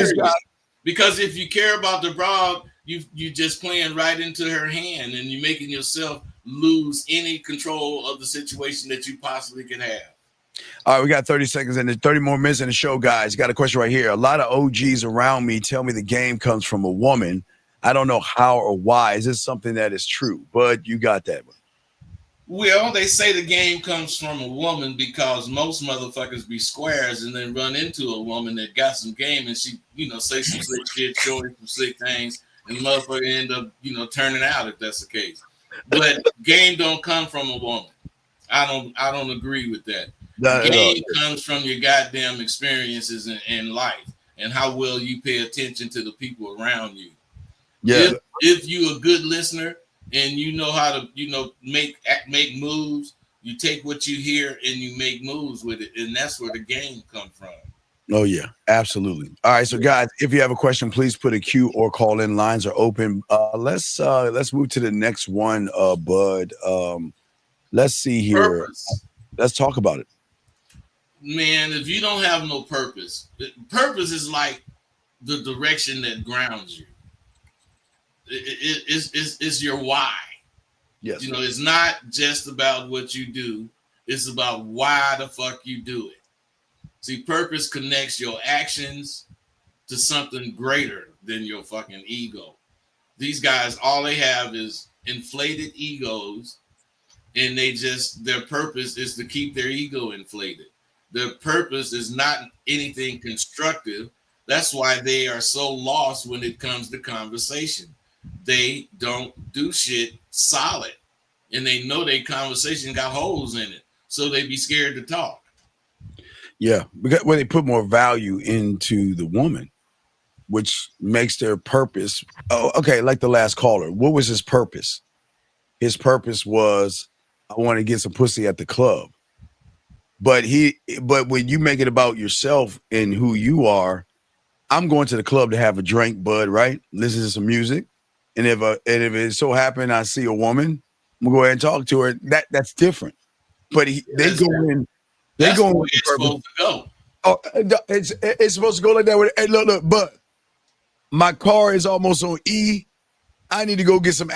because if you care about the broad, you just playing right into her hand, and you're making yourself lose any control of the situation that you possibly can have. All right, we got 30 seconds and 30 more minutes in the show, guys. Got a question right here. A lot of OGs around me tell me the game comes from a woman. I don't know how or why. Is this something that is true? But you got that one. Well, they say the game comes from a woman because most motherfuckers be squares and then run into a woman that got some game and she, say some slick shit, showing some slick things, and the motherfucker end up, turning out if that's the case. But game don't come from a woman. I don't agree with that. Game comes from your goddamn experiences in life and how well you pay attention to the people around you. Yeah. If you a good listener and you know how to make moves, you take what you hear and you make moves with it, and that's where the game comes from. Oh yeah, absolutely. All right, so guys, if you have a question, please put a Q or call in. Lines are open. Let's move to the next one, Bud. Let's see here. Purpose. Let's talk about it. Man, if you don't have no purpose is like the direction that grounds you. It's your why. Yes. It's not just about what you do. It's about why the fuck you do it. See, purpose connects your actions to something greater than your fucking ego. These guys, all they have is inflated egos, and their purpose is to keep their ego inflated. Their purpose is not anything constructive. That's why they are so lost when it comes to conversation. They don't do shit solid, and they know their conversation got holes in it, so they be scared to talk. Yeah, because when they put more value into the woman, which makes their purpose. Oh, okay, like the last caller. What was his purpose? His purpose was, I want to get some pussy at the club. But when you make it about yourself and who you are, I'm going to the club to have a drink, Bud, right? Listen to some music. And if it so happened I see a woman, I'm gonna go ahead and talk to her. That's different. But they go in. They go in. It's supposed to go. Oh, it's supposed to go like that. Hey, look, but my car is almost on E. I need to go get some.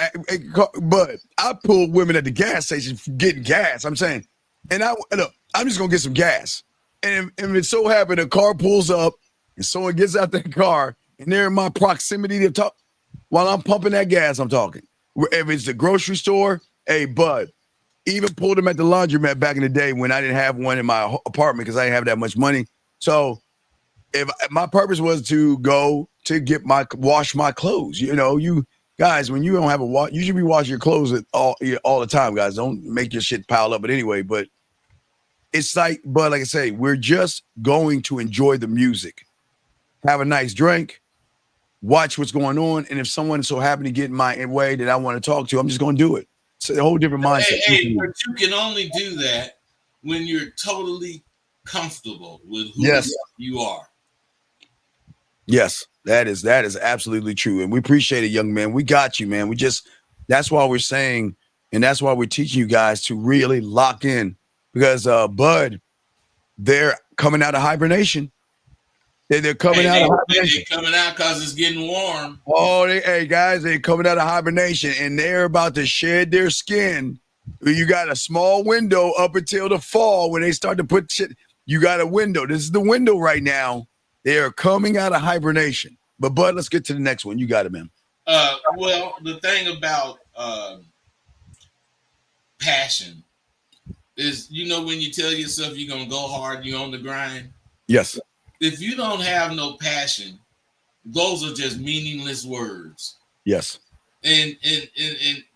But I pull women at the gas station getting gas. I'm saying, and I'm just gonna get some gas. And if it so happened a car pulls up and someone gets out that car and they're in my proximity to talk while I'm pumping that gas, I'm talking. If it's the grocery store, hey, Bud, even pulled them at the laundromat back in the day when I didn't have one in my apartment because I didn't have that much money. So if my purpose was to go to wash my clothes, you guys, when you don't have you should be washing your clothes all the time, guys. Don't make your shit pile up. But anyway, it's like I say, we're just going to enjoy the music, have a nice drink, watch what's going on, and if someone so happen to get in my way that I want to talk to, I'm just going to do it. It's a whole different mindset. But you can only do that when you're totally comfortable with who you are. Yes, that is absolutely true. And we appreciate it, young man. We got you, man. That's why we're saying, and that's why we're teaching you guys to really lock in, because Bud, they're coming out of hibernation. They're coming out of hibernation. They're coming out because it's getting warm. Oh, guys, they're coming out of hibernation, and they're about to shed their skin. You got a small window up until the fall when they start to put shit. You got a window. This is the window right now. They are coming out of hibernation. But Bud, let's get to the next one. You got it, man. Well, the thing about passion is, when you tell yourself you're gonna go hard, you're on the grind. Yes. If you don't have no passion, those are just meaningless words. Yes. And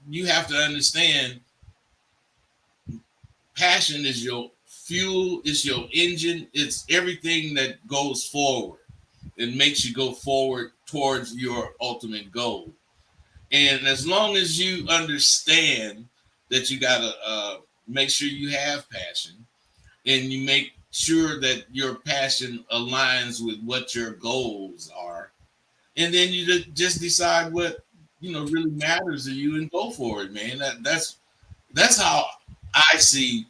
you have to understand, passion is your fuel, it's your engine, it's everything that goes forward and makes you go forward towards your ultimate goal. And as long as you understand that you gotta make sure you have passion, and you make sure that your passion aligns with what your goals are, and then you just decide what really matters to you and go for it, man. That's how I see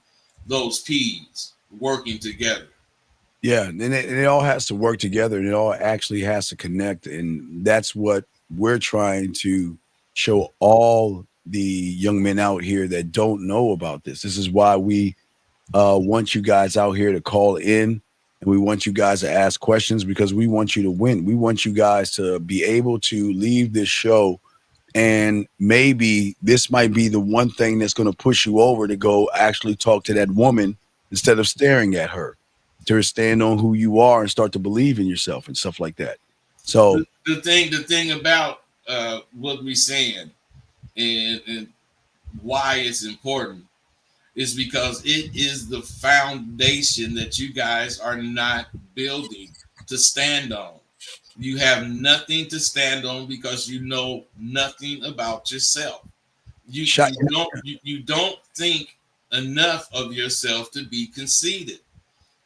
those P's working together. Yeah, and it all has to work together, and it all actually has to connect, and that's what we're trying to show all the young men out here that don't know about this. This is why we want you guys out here to call in, and we want you guys to ask questions, because we want you to win. We want you guys to be able to leave this show, and maybe this might be the one thing that's going to push you over to go actually talk to that woman instead of staring at her, to stand on who you are and start to believe in yourself and stuff like that. So the thing about what we're saying and why it's important is because it is the foundation that you guys are not building to stand on. You have nothing to stand on because you know nothing about yourself. You don't think enough of yourself to be conceited.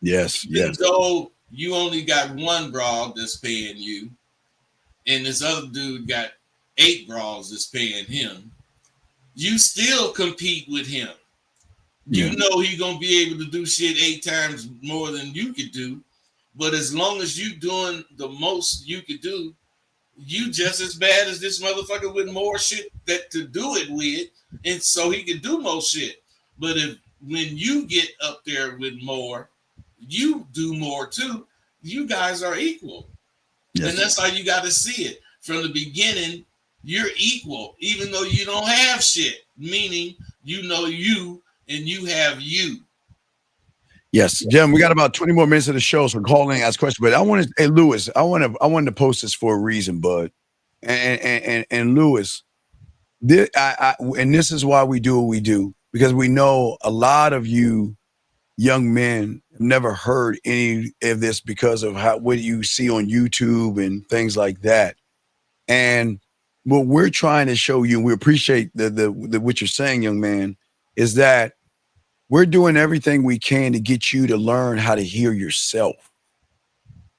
Yes. Even though you only got one broad that's paying you, and this other dude got 8 bras that's paying him, you still compete with him. You know he's gonna be able to do shit 8 times more than you could do, but as long as you doing the most you could do, you just as bad as this motherfucker with more shit that to do it with, and so he can do more shit. But when you get up there with more, you do more too. You guys are equal. Yes. And that's how you got to see it. From the beginning, you're equal, even though you don't have shit, meaning you and you have you. Yes, Jim, we got about 20 more minutes of the show, so calling ask questions. But I wanted to post this for a reason, Bud. And Lewis, this is why we do what we do, because we know a lot of you young men have never heard any of this because of what you see on YouTube and things like that. And what we're trying to show you, and we appreciate the what you're saying, young man, is that we're doing everything we can to get you to learn how to hear yourself.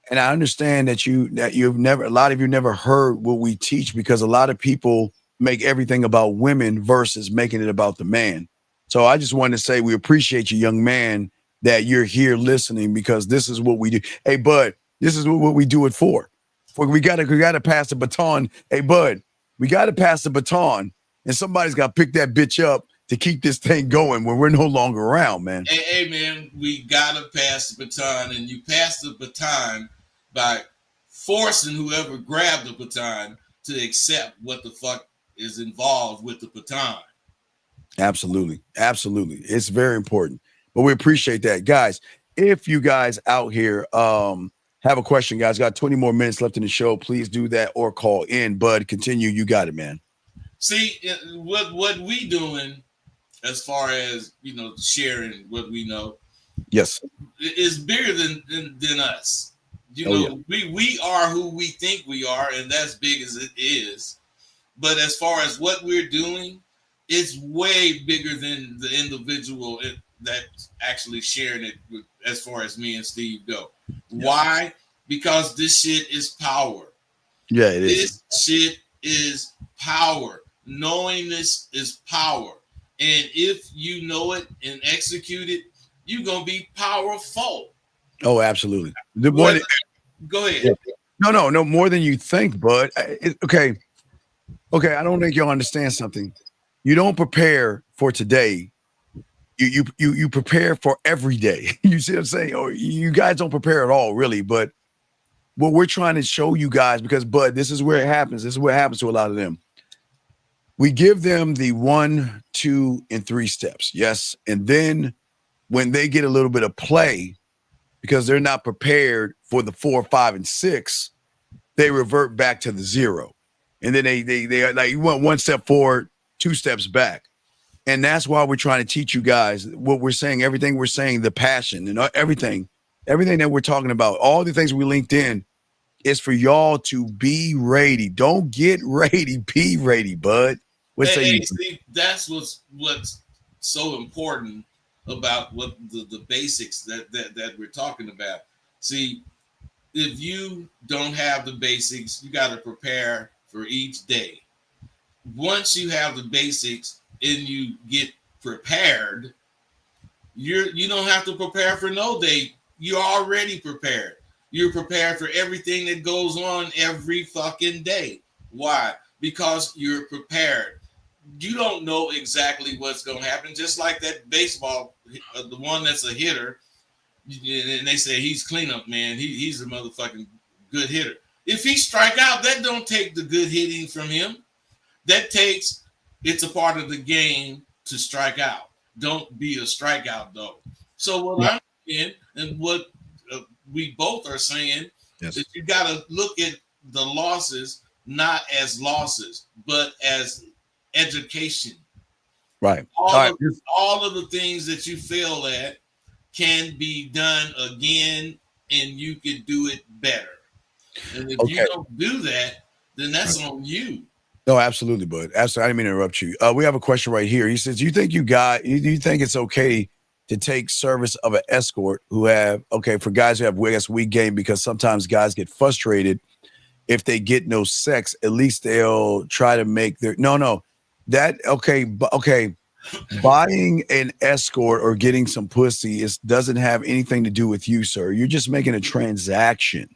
And I understand that a lot of you never heard what we teach, because a lot of people make everything about women versus making it about the man. So I just wanted to say we appreciate you, young man, that you're here listening, because this is what we do. Hey, Bud, this is what we do it for. We gotta pass the baton. Hey, Bud, we gotta pass the baton, and somebody's got to pick that bitch up to keep this thing going when we're no longer around, man. Hey, man, we gotta pass the baton, and you pass the baton by forcing whoever grabbed the baton to accept what the fuck is involved with the baton. Absolutely. It's very important. But we appreciate that. Guys, if you guys out here have a question, guys, got 20 more minutes left in the show, please do that or call in. Bud, continue. You got it, man. See, what we doing as far as, sharing what we know. Yes. Is bigger than us. You know, we are who we think we are, and that's big as it is. But as far as what we're doing, it's way bigger than the individual that's actually sharing it with, as far as me and Steve go. Yeah. Why? Because this shit is power. Yeah, it is. This shit is power. Knowing this is power. And if you know it and execute it, you're going to be powerful. Oh, absolutely. Go ahead. No, more than you think, bud. Okay, I don't think you'll understand something. You don't prepare for today. You prepare for every day. You see what I'm saying? Or you guys don't prepare at all, really. But what we're trying to show you guys, because, bud, this is where it happens. This is what happens to a lot of them. We give them the 1, 2, and 3 steps. Yes. And then when they get a little bit of play, because they're not prepared for the 4, 5, and 6, they revert back to the 0. And then they are like, you want 1 step forward, 2 steps back. And that's why we're trying to teach you guys what we're saying, everything we're saying, the passion and everything that we're talking about, all the things we linked in is for y'all to be ready. Don't get ready, be ready, bud. See, that's what's so important about what the basics that we're talking about. See, if you don't have the basics, you got to prepare for each day. Once you have the basics and you get prepared, you don't have to prepare for no day. You're already prepared. You're prepared for everything that goes on every fucking day. Why? Because you're prepared. You don't know exactly what's going to happen. Just like that baseball, the one that's a hitter, and they say he's cleanup man. He's a motherfucking good hitter. If he strike out, that don't take the good hitting from him. That takes, it's a part of the game to strike out. Don't be a strikeout dog. So what I'm saying, and what we both are saying, is you got to look at the losses not as losses, but as education. Right. All of the things that you fail at can be done again, and you can do it better. And if you don't do that, then that's on you. No, absolutely, bud. Absolutely. I didn't mean to interrupt you. We have a question right here. He says, do you think it's okay to take service of an escort who have, for guys who have weak game, because sometimes guys get frustrated if they get no sex, at least they'll try to make their, buying an escort or getting some pussy doesn't have anything to do with you, sir. You're just making a transaction.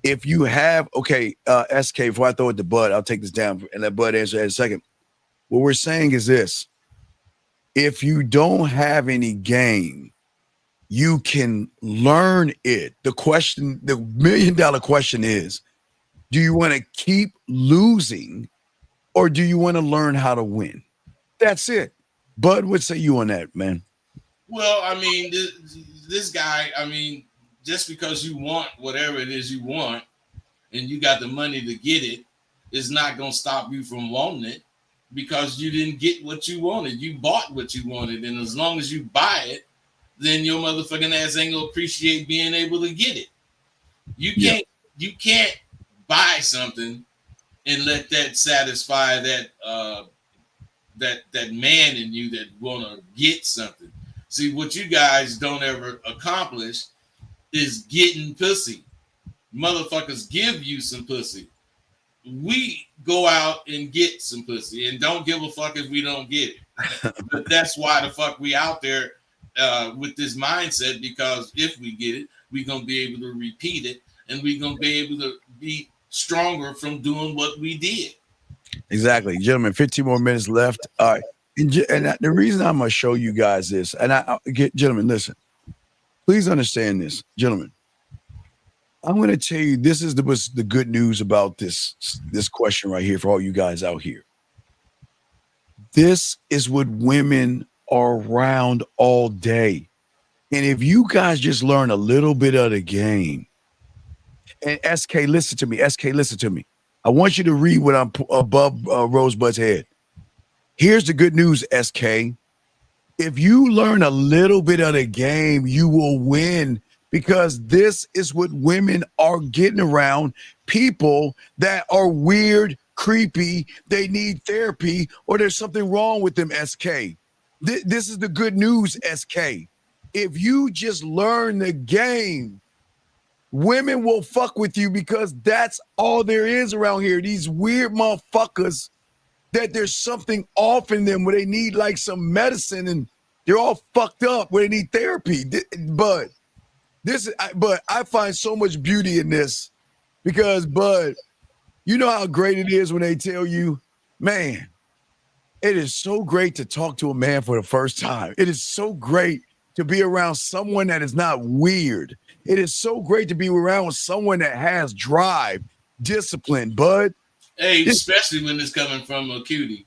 If you have, SK, before I throw it to Bud, I'll take this down and let Bud answer in a second. What we're saying is this: if you don't have any game, you can learn it. The $1 million question is, do you want to keep losing or do you want to learn how to win? That's it. Bud, what say you on that, man? Well, I mean, this guy, just because you want whatever it is you want and you got the money to get it, is not going to stop you from wanting it, because you didn't get what you wanted. You bought what you wanted. And as long as you buy it, then your motherfucking ass ain't going to appreciate being able to get it. You can't buy something and let that satisfy that man in you that want to get something. See, what you guys don't ever accomplish is getting pussy. Motherfuckers give you some pussy. We go out and get some pussy and don't give a fuck if we don't get it. But that's why the fuck we out there with this mindset, because if we get it, we're going to be able to repeat it, and we're going to be able to be stronger from doing what we did. Exactly. Gentlemen, 15 more minutes left. All right. And the reason I'm going to show you guys this, and gentlemen, listen, please understand this, gentlemen. I'm going to tell you, this is the good news about this question right here for all you guys out here. This is what women are around all day. And if you guys just learn a little bit of the game, and SK, listen to me. I want you to read what I'm above Rosebud's head. Here's the good news, SK. If you learn a little bit of the game, you will win, because this is what women are getting around people that are weird, creepy, they need therapy, or there's something wrong with them, SK. This is the good news, SK. If you just learn the game, women will fuck with you because that's all there is around here. These weird motherfuckers that there's something off in them where they need like some medicine and they're all fucked up where they need therapy. But I find so much beauty in this because, Bud, you know how great it is when they tell you, man, it is so great to talk to a man for the first time. It is so great to be around someone that is not weird. It is so great to be around someone that has drive, discipline, Bud. Hey, especially when it's coming from a cutie.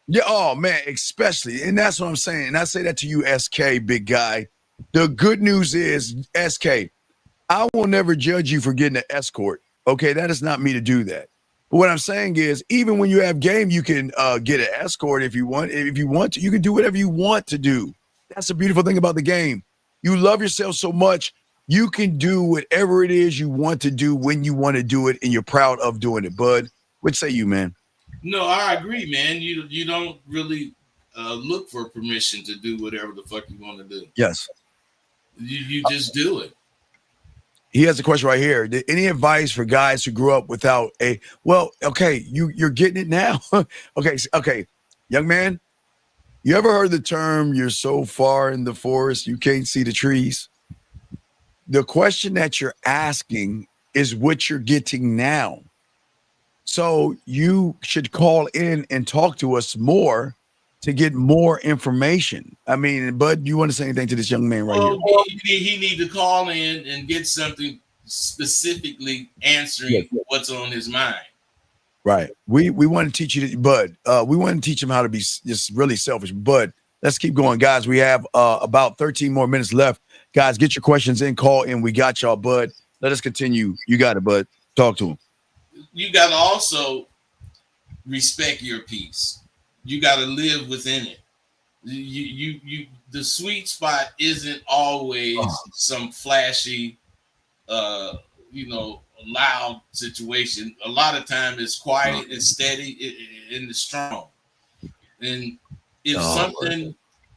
Yeah, oh man, especially. And that's what I'm saying. And I say that to you, SK, big guy. The good news is, SK, I will never judge you for getting an escort. Okay, that is not me to do that. But what I'm saying is, even when you have game, you can get an escort if you want. If you want to, you can do whatever you want to do. That's the beautiful thing about the game. You love yourself so much, you can do whatever it is you want to do when you want to do it, and you're proud of doing it. Bud, what say you, man? No, I agree, man. You don't really look for permission to do whatever the fuck you want to do. Yes. You just do it. He has a question right here. Any advice for guys who grew up without a, well, okay, you're getting it now. Okay, young man, you ever heard the term, you're so far in the forest, you can't see the trees? The question that you're asking is what you're getting now. So you should call in and talk to us more to get more information. I mean, Bud, you want to say anything to this young man right here? He need to call in and get something specifically answering what's on his mind. Right. We want to teach you, Bud. We want to teach him how to be just really selfish. But let's keep going, guys. We have about 13 more minutes left. Guys, get your questions in, call in. We got y'all, Bud. Let us continue. You got it, Bud. Talk to him. You got to also respect your peace. You got to live within it. You the sweet spot isn't always some flashy, loud situation. A lot of time it's quiet and steady and it's strong. And if something,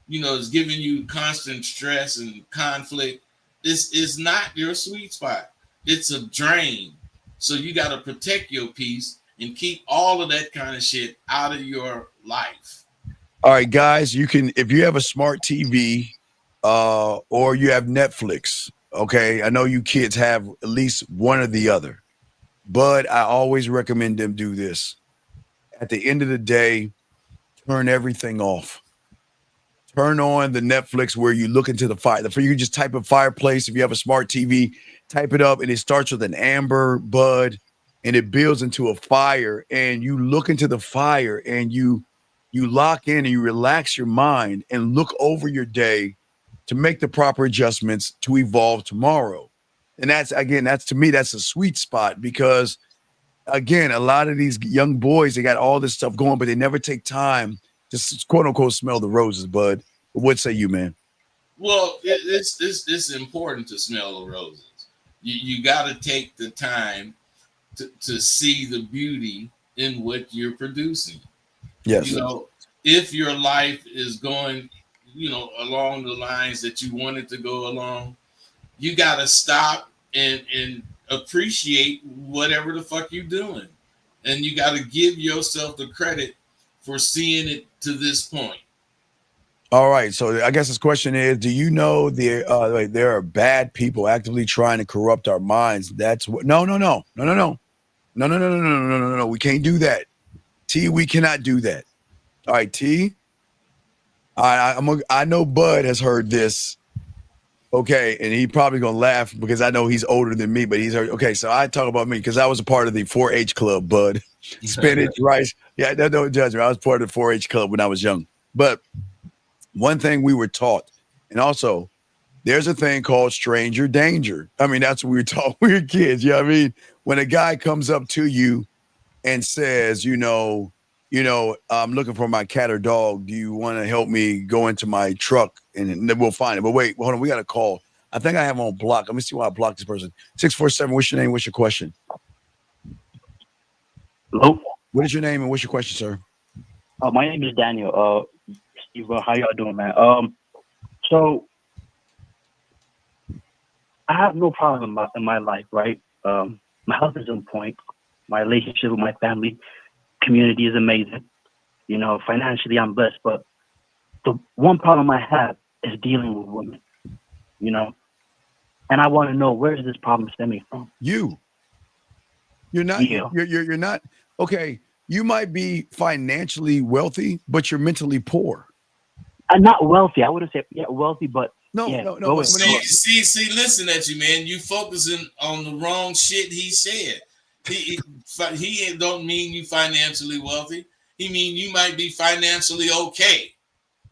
is giving you constant stress and conflict, this is not your sweet spot. It's a drain. So you got to protect your peace and keep all of that kind of shit out of your life. All right, guys, you can, if you have a smart TV or you have Netflix, okay, I know you kids have at least one or the other, but I always recommend them do this. At the end of the day, turn everything off. Turn on the Netflix where you look into the fire. You just type in fireplace. If you have a smart TV, type it up, and it starts with an amber, Bud, and it builds into a fire. And you look into the fire, and you lock in and you relax your mind and look over your day to make the proper adjustments to evolve tomorrow. And that's to me, that's a sweet spot because, again, a lot of these young boys, they got all this stuff going, but they never take time to quote unquote smell the roses, Bud. What say you, man? Well, it's important to smell the roses. You got to take the time to see the beauty in what you're producing. Yes. If your life is going, along the lines that you want it to go along, you got to stop and appreciate whatever the fuck you're doing. And you got to give yourself the credit for seeing it to this point. All right. So I guess this question is, do you know there are bad people actively trying to corrupt our minds? That's what, no. We can't do that. T, we cannot do that. All right, T. I know Bud has heard this. Okay, and he probably gonna laugh because I know he's older than me, but he's heard. Okay, so I talk about me because I was a part of the 4-H club, Bud. Spinach, rice. Yeah, don't judge me. I was part of the 4-H club when I was young. But one thing we were taught, and also there's a thing called stranger danger. I mean, that's what we were taught when we were kids. You know what I mean? When a guy comes up to you and says, I'm looking for my cat or dog. Do you want to help me go into my truck and then we'll find it? But wait, hold on. We got a call. I think I have him on block. Let me see why I blocked this person. 647. What's your name? What's your question? Hello. What is your name and what's your question, sir? My name is Daniel. Steve, how y'all doing, man? So I have no problem in my life, right? My health is on point. My relationship with my family, community is amazing. You know, financially I'm blessed, but the one problem I have is dealing with women. You know, and I want to know, where is this problem stemming from? You're not. Yeah. You're not. Okay, you might be financially wealthy, but you're mentally poor. I'm not wealthy. I wouldn't say wealthy, but no. See, listen at you, man. You focusing on the wrong shit he said. He don't mean you financially wealthy. He mean you might be financially okay,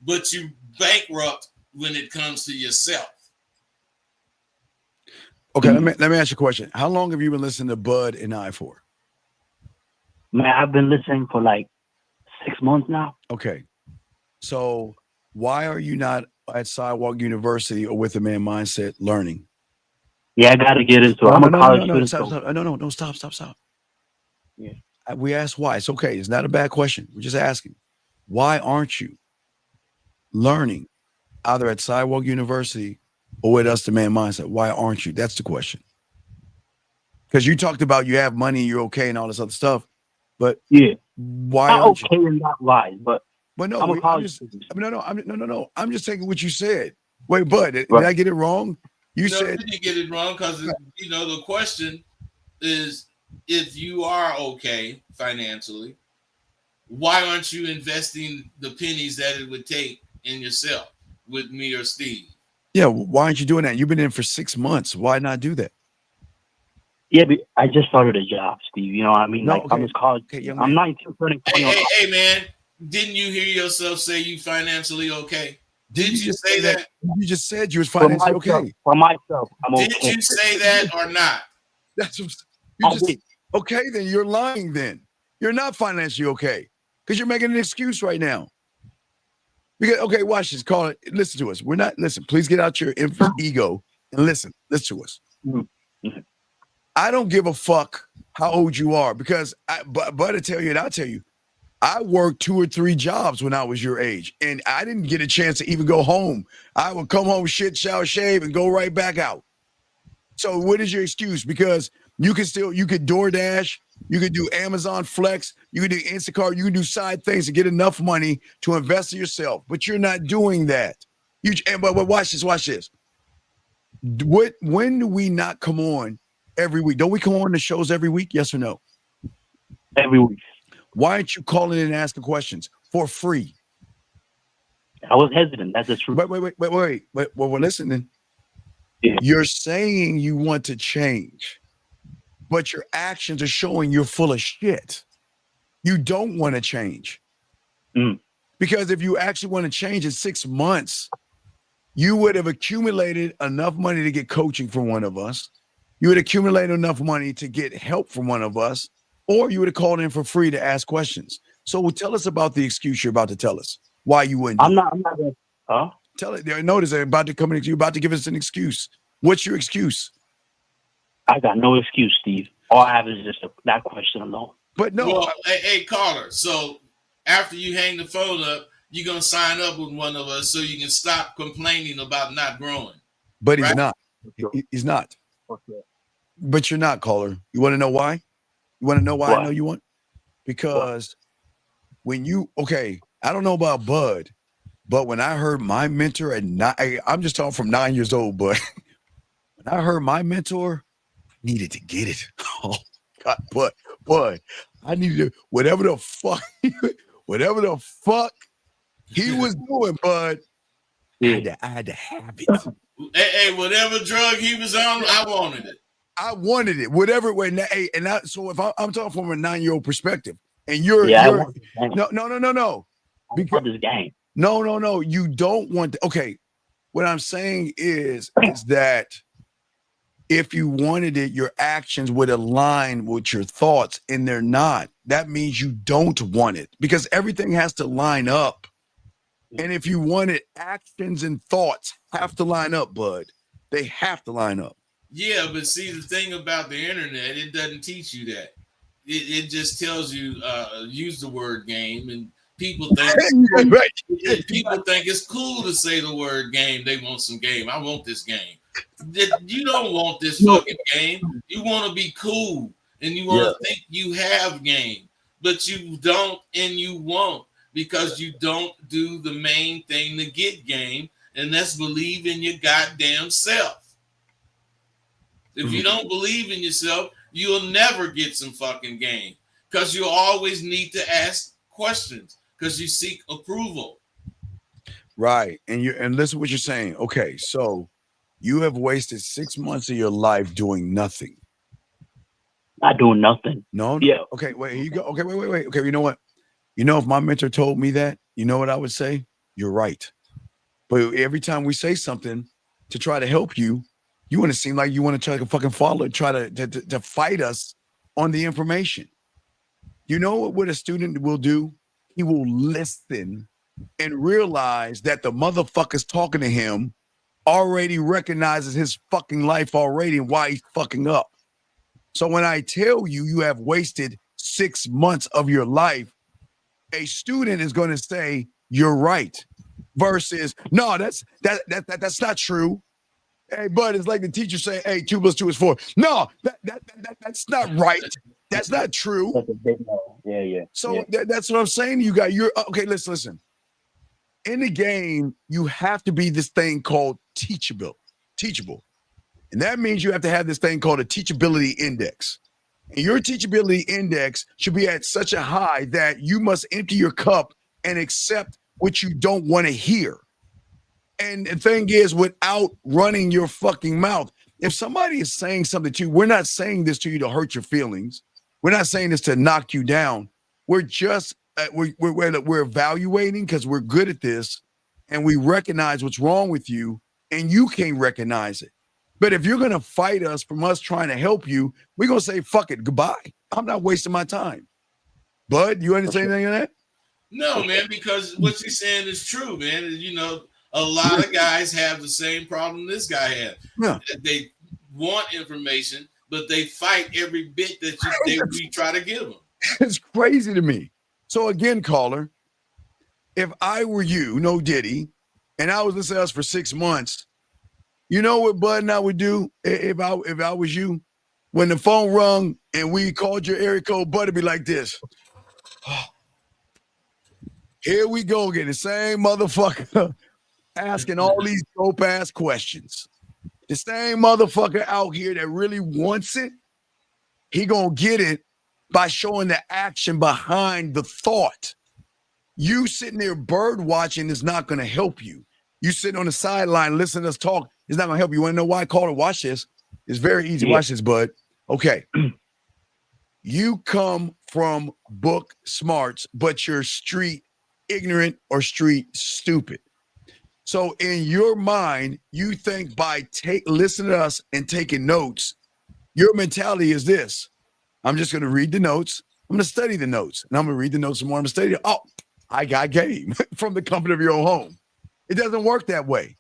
but you bankrupt when it comes to yourself. Okay, let me ask you a question. How long have you been listening to Bud and I for? Man, I've been listening for like 6 months now. Okay. So why are you not at Sidewalk University or with the Man Mindset learning? Yeah, I got to get into it. I'm a college student. Stop. Yeah. We asked why. It's okay. It's not a bad question. We're just asking. Why aren't you learning either at Sidewalk University or with us, the Man Mindset? Why aren't you? That's the question. Because you talked about you have money, you're okay, and all this other stuff. But yeah, why not aren't okay and not wise? But no, I'm a college student. No. I'm just taking what you said. Wait, Bud, did I get it wrong? You said you didn't get it wrong because the question is, if you are okay financially, why aren't you investing the pennies that it would take in yourself with me or Steve? Yeah, why aren't you doing that? You've been in for 6 months. Why not do that? Yeah, but I just started a job, Steve. You know what I mean? I'm in college. I'm 19, turning 20. Hey, man, didn't you hear yourself say you financially okay? Did you just say that? You just said you was financially okay. For myself, I'm okay. Did you say that or not? That's what you just okay. Then you're lying. Then you're not financially okay because you're making an excuse right now. Because okay, watch this. Call it. Listen to us. We're not. Listen. Please get out your ego and listen. Listen to us. Mm-hmm. I don't give a fuck how old you are because but I tell you and I'll tell you, I worked 2 or 3 jobs when I was your age, and I didn't get a chance to even go home. I would come home, shit, shower, shave, and go right back out. So what is your excuse? Because you could DoorDash, you could do Amazon Flex, you could do Instacart, you can do side things to get enough money to invest in yourself, but you're not doing that. But watch this. When do we not come on every week? Don't we come on the shows every week? Yes or no? Every week. Why aren't you calling in and asking questions for free? I was hesitant. That's the truth. Wait. Well, we're listening. Yeah. You're saying you want to change, but your actions are showing you're full of shit. You don't want to change. Because if you actually want to change in 6 months, you would have accumulated enough money to get coaching from one of us. You would accumulate enough money to get help from one of us, or you would have called in for free to ask questions. So tell us about the excuse you're about to tell us. Why you wouldn't? I'm not going to. Tell it. Notice they're about to come in. You're about to give us an excuse. What's your excuse? I got no excuse, Steve. All I have is just that question alone. But no. Well, hey, caller. So after you hang the phone up, you're going to sign up with one of us so you can stop complaining about not growing. But he's not. He's not. Okay. But you're not, caller. You want to know why? You want to know why I know you want? Because when I don't know about Bud, but when I heard my mentor at 9, I'm just talking from 9 years old, but when I heard my mentor, I needed to get it. Oh God, Bud, I needed whatever the fuck he was doing, Bud. Yeah. I had to have it. Hey, whatever drug he was on, I wanted it. I wanted it, whatever way. So if I'm talking from a 9-year-old perspective, and you're no. Because this game. No. You don't want to. Okay, what I'm saying is that if you wanted it, your actions would align with your thoughts, and they're not. That means you don't want it because everything has to line up. And if you want it, actions and thoughts have to line up, Bud. They have to line up. Yeah, but see, the thing about the internet, it doesn't teach you that. It just tells you use the word game, and people think people think it's cool to say the word game. They want some game. I want this game. You don't want this fucking game. You want to be cool, and you want to think you have game, but you don't, and you won't, because you don't do the main thing to get game, and that's believe in your goddamn self. If you don't believe in yourself, you'll never get some fucking game, because you always need to ask questions because you seek approval. Right. And listen what you're saying. Okay, so you have wasted 6 months of your life doing nothing. Not doing nothing. No. Yeah. Okay, wait, here you go. Okay, wait. Okay, you know what? You know, if my mentor told me that, you know what I would say? You're right. But every time we say something to try to help you, you want to seem like you want to try to fucking follow, try to fight us on the information. You know what a student will do? He will listen and realize that the motherfuckers talking to him already recognizes his fucking life already and why he's fucking up. So when I tell you you have wasted 6 months of your life, a student is going to say you're right versus no, that's not true. Hey, bud, it's like the teacher saying, hey, 2 + 2 is 4. No, that's not right. That's not true. That's a big no. Yeah. So that's what I'm saying. You're okay. Listen. In the game, you have to be this thing called teachable. And that means you have to have this thing called a teachability index. And your teachability index should be at such a high that you must empty your cup and accept what you don't want to hear. And the thing is, without running your fucking mouth, if somebody is saying something to you, we're not saying this to you to hurt your feelings. We're not saying this to knock you down. We're just we're evaluating because we're good at this, and we recognize what's wrong with you, and you can't recognize it. But if you're gonna fight us from us trying to help you, we're gonna say fuck it, goodbye. I'm not wasting my time. Bud, you understand anything of that? No, man, because what you're saying is true, man. You know, a lot of guys have the same problem this guy had. Yeah. They want information, but they fight every bit that we try to give them. It's crazy to me. So again, caller, if I were you, no Diddy, and I was listening to us for 6 months, you know what Bud and I would do if I was you? When the phone rung and we called your area code, Bud would be like this. Here we go again, the same motherfucker asking all these dope ass questions. The same motherfucker out here that really wants it, he gonna get it by showing the action behind the thought. You sitting there bird watching is not gonna help you. You sitting on the sideline listening to us talk is not gonna help you. Want to know why? Call it. Watch this. It's very easy. Watch this, Bud. Okay. You come from book smarts, but you're street ignorant or street stupid. So in your mind, you think by listening to us and taking notes, your mentality is this. I'm just going to read the notes. I'm going to study the notes, and I'm going to read the notes some more. I'm going to study. Oh, I got game from the comfort of your own home. It doesn't work that way.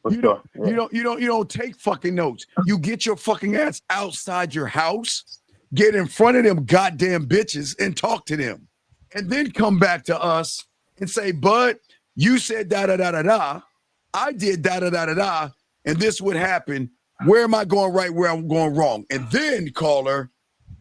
You don't take fucking notes. You get your fucking ass outside your house, get in front of them goddamn bitches and talk to them, and then come back to us and say, Bud, you said da da da da da. I did da da da da da, and this would happen. Where am I going right? Where I'm going wrong? And then, caller,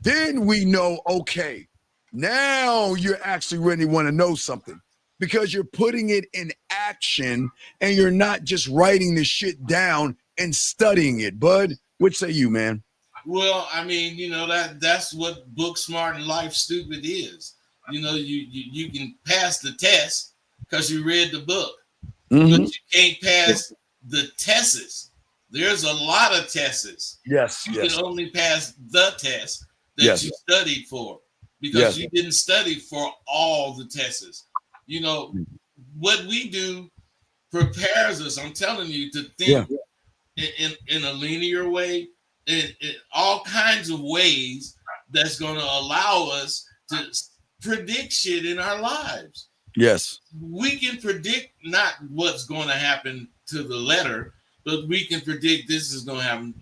then we know, okay, now you actually really want to know something because you're putting it in action and you're not just writing this shit down and studying it. Bud, what say you, man? Well, I mean, you know, that's what book smart and life stupid is. You know, you can pass the test because you read the book, but you can't pass the tests. There's a lot of tests. Yes. You can only pass the test that you studied for because you didn't study for all the tests. You know, what we do prepares us, I'm telling you, to think in a linear way, in all kinds of ways that's going to allow us to predict shit in our lives. Yes. We can predict not what's going to happen to the letter, but we can predict this is going to happen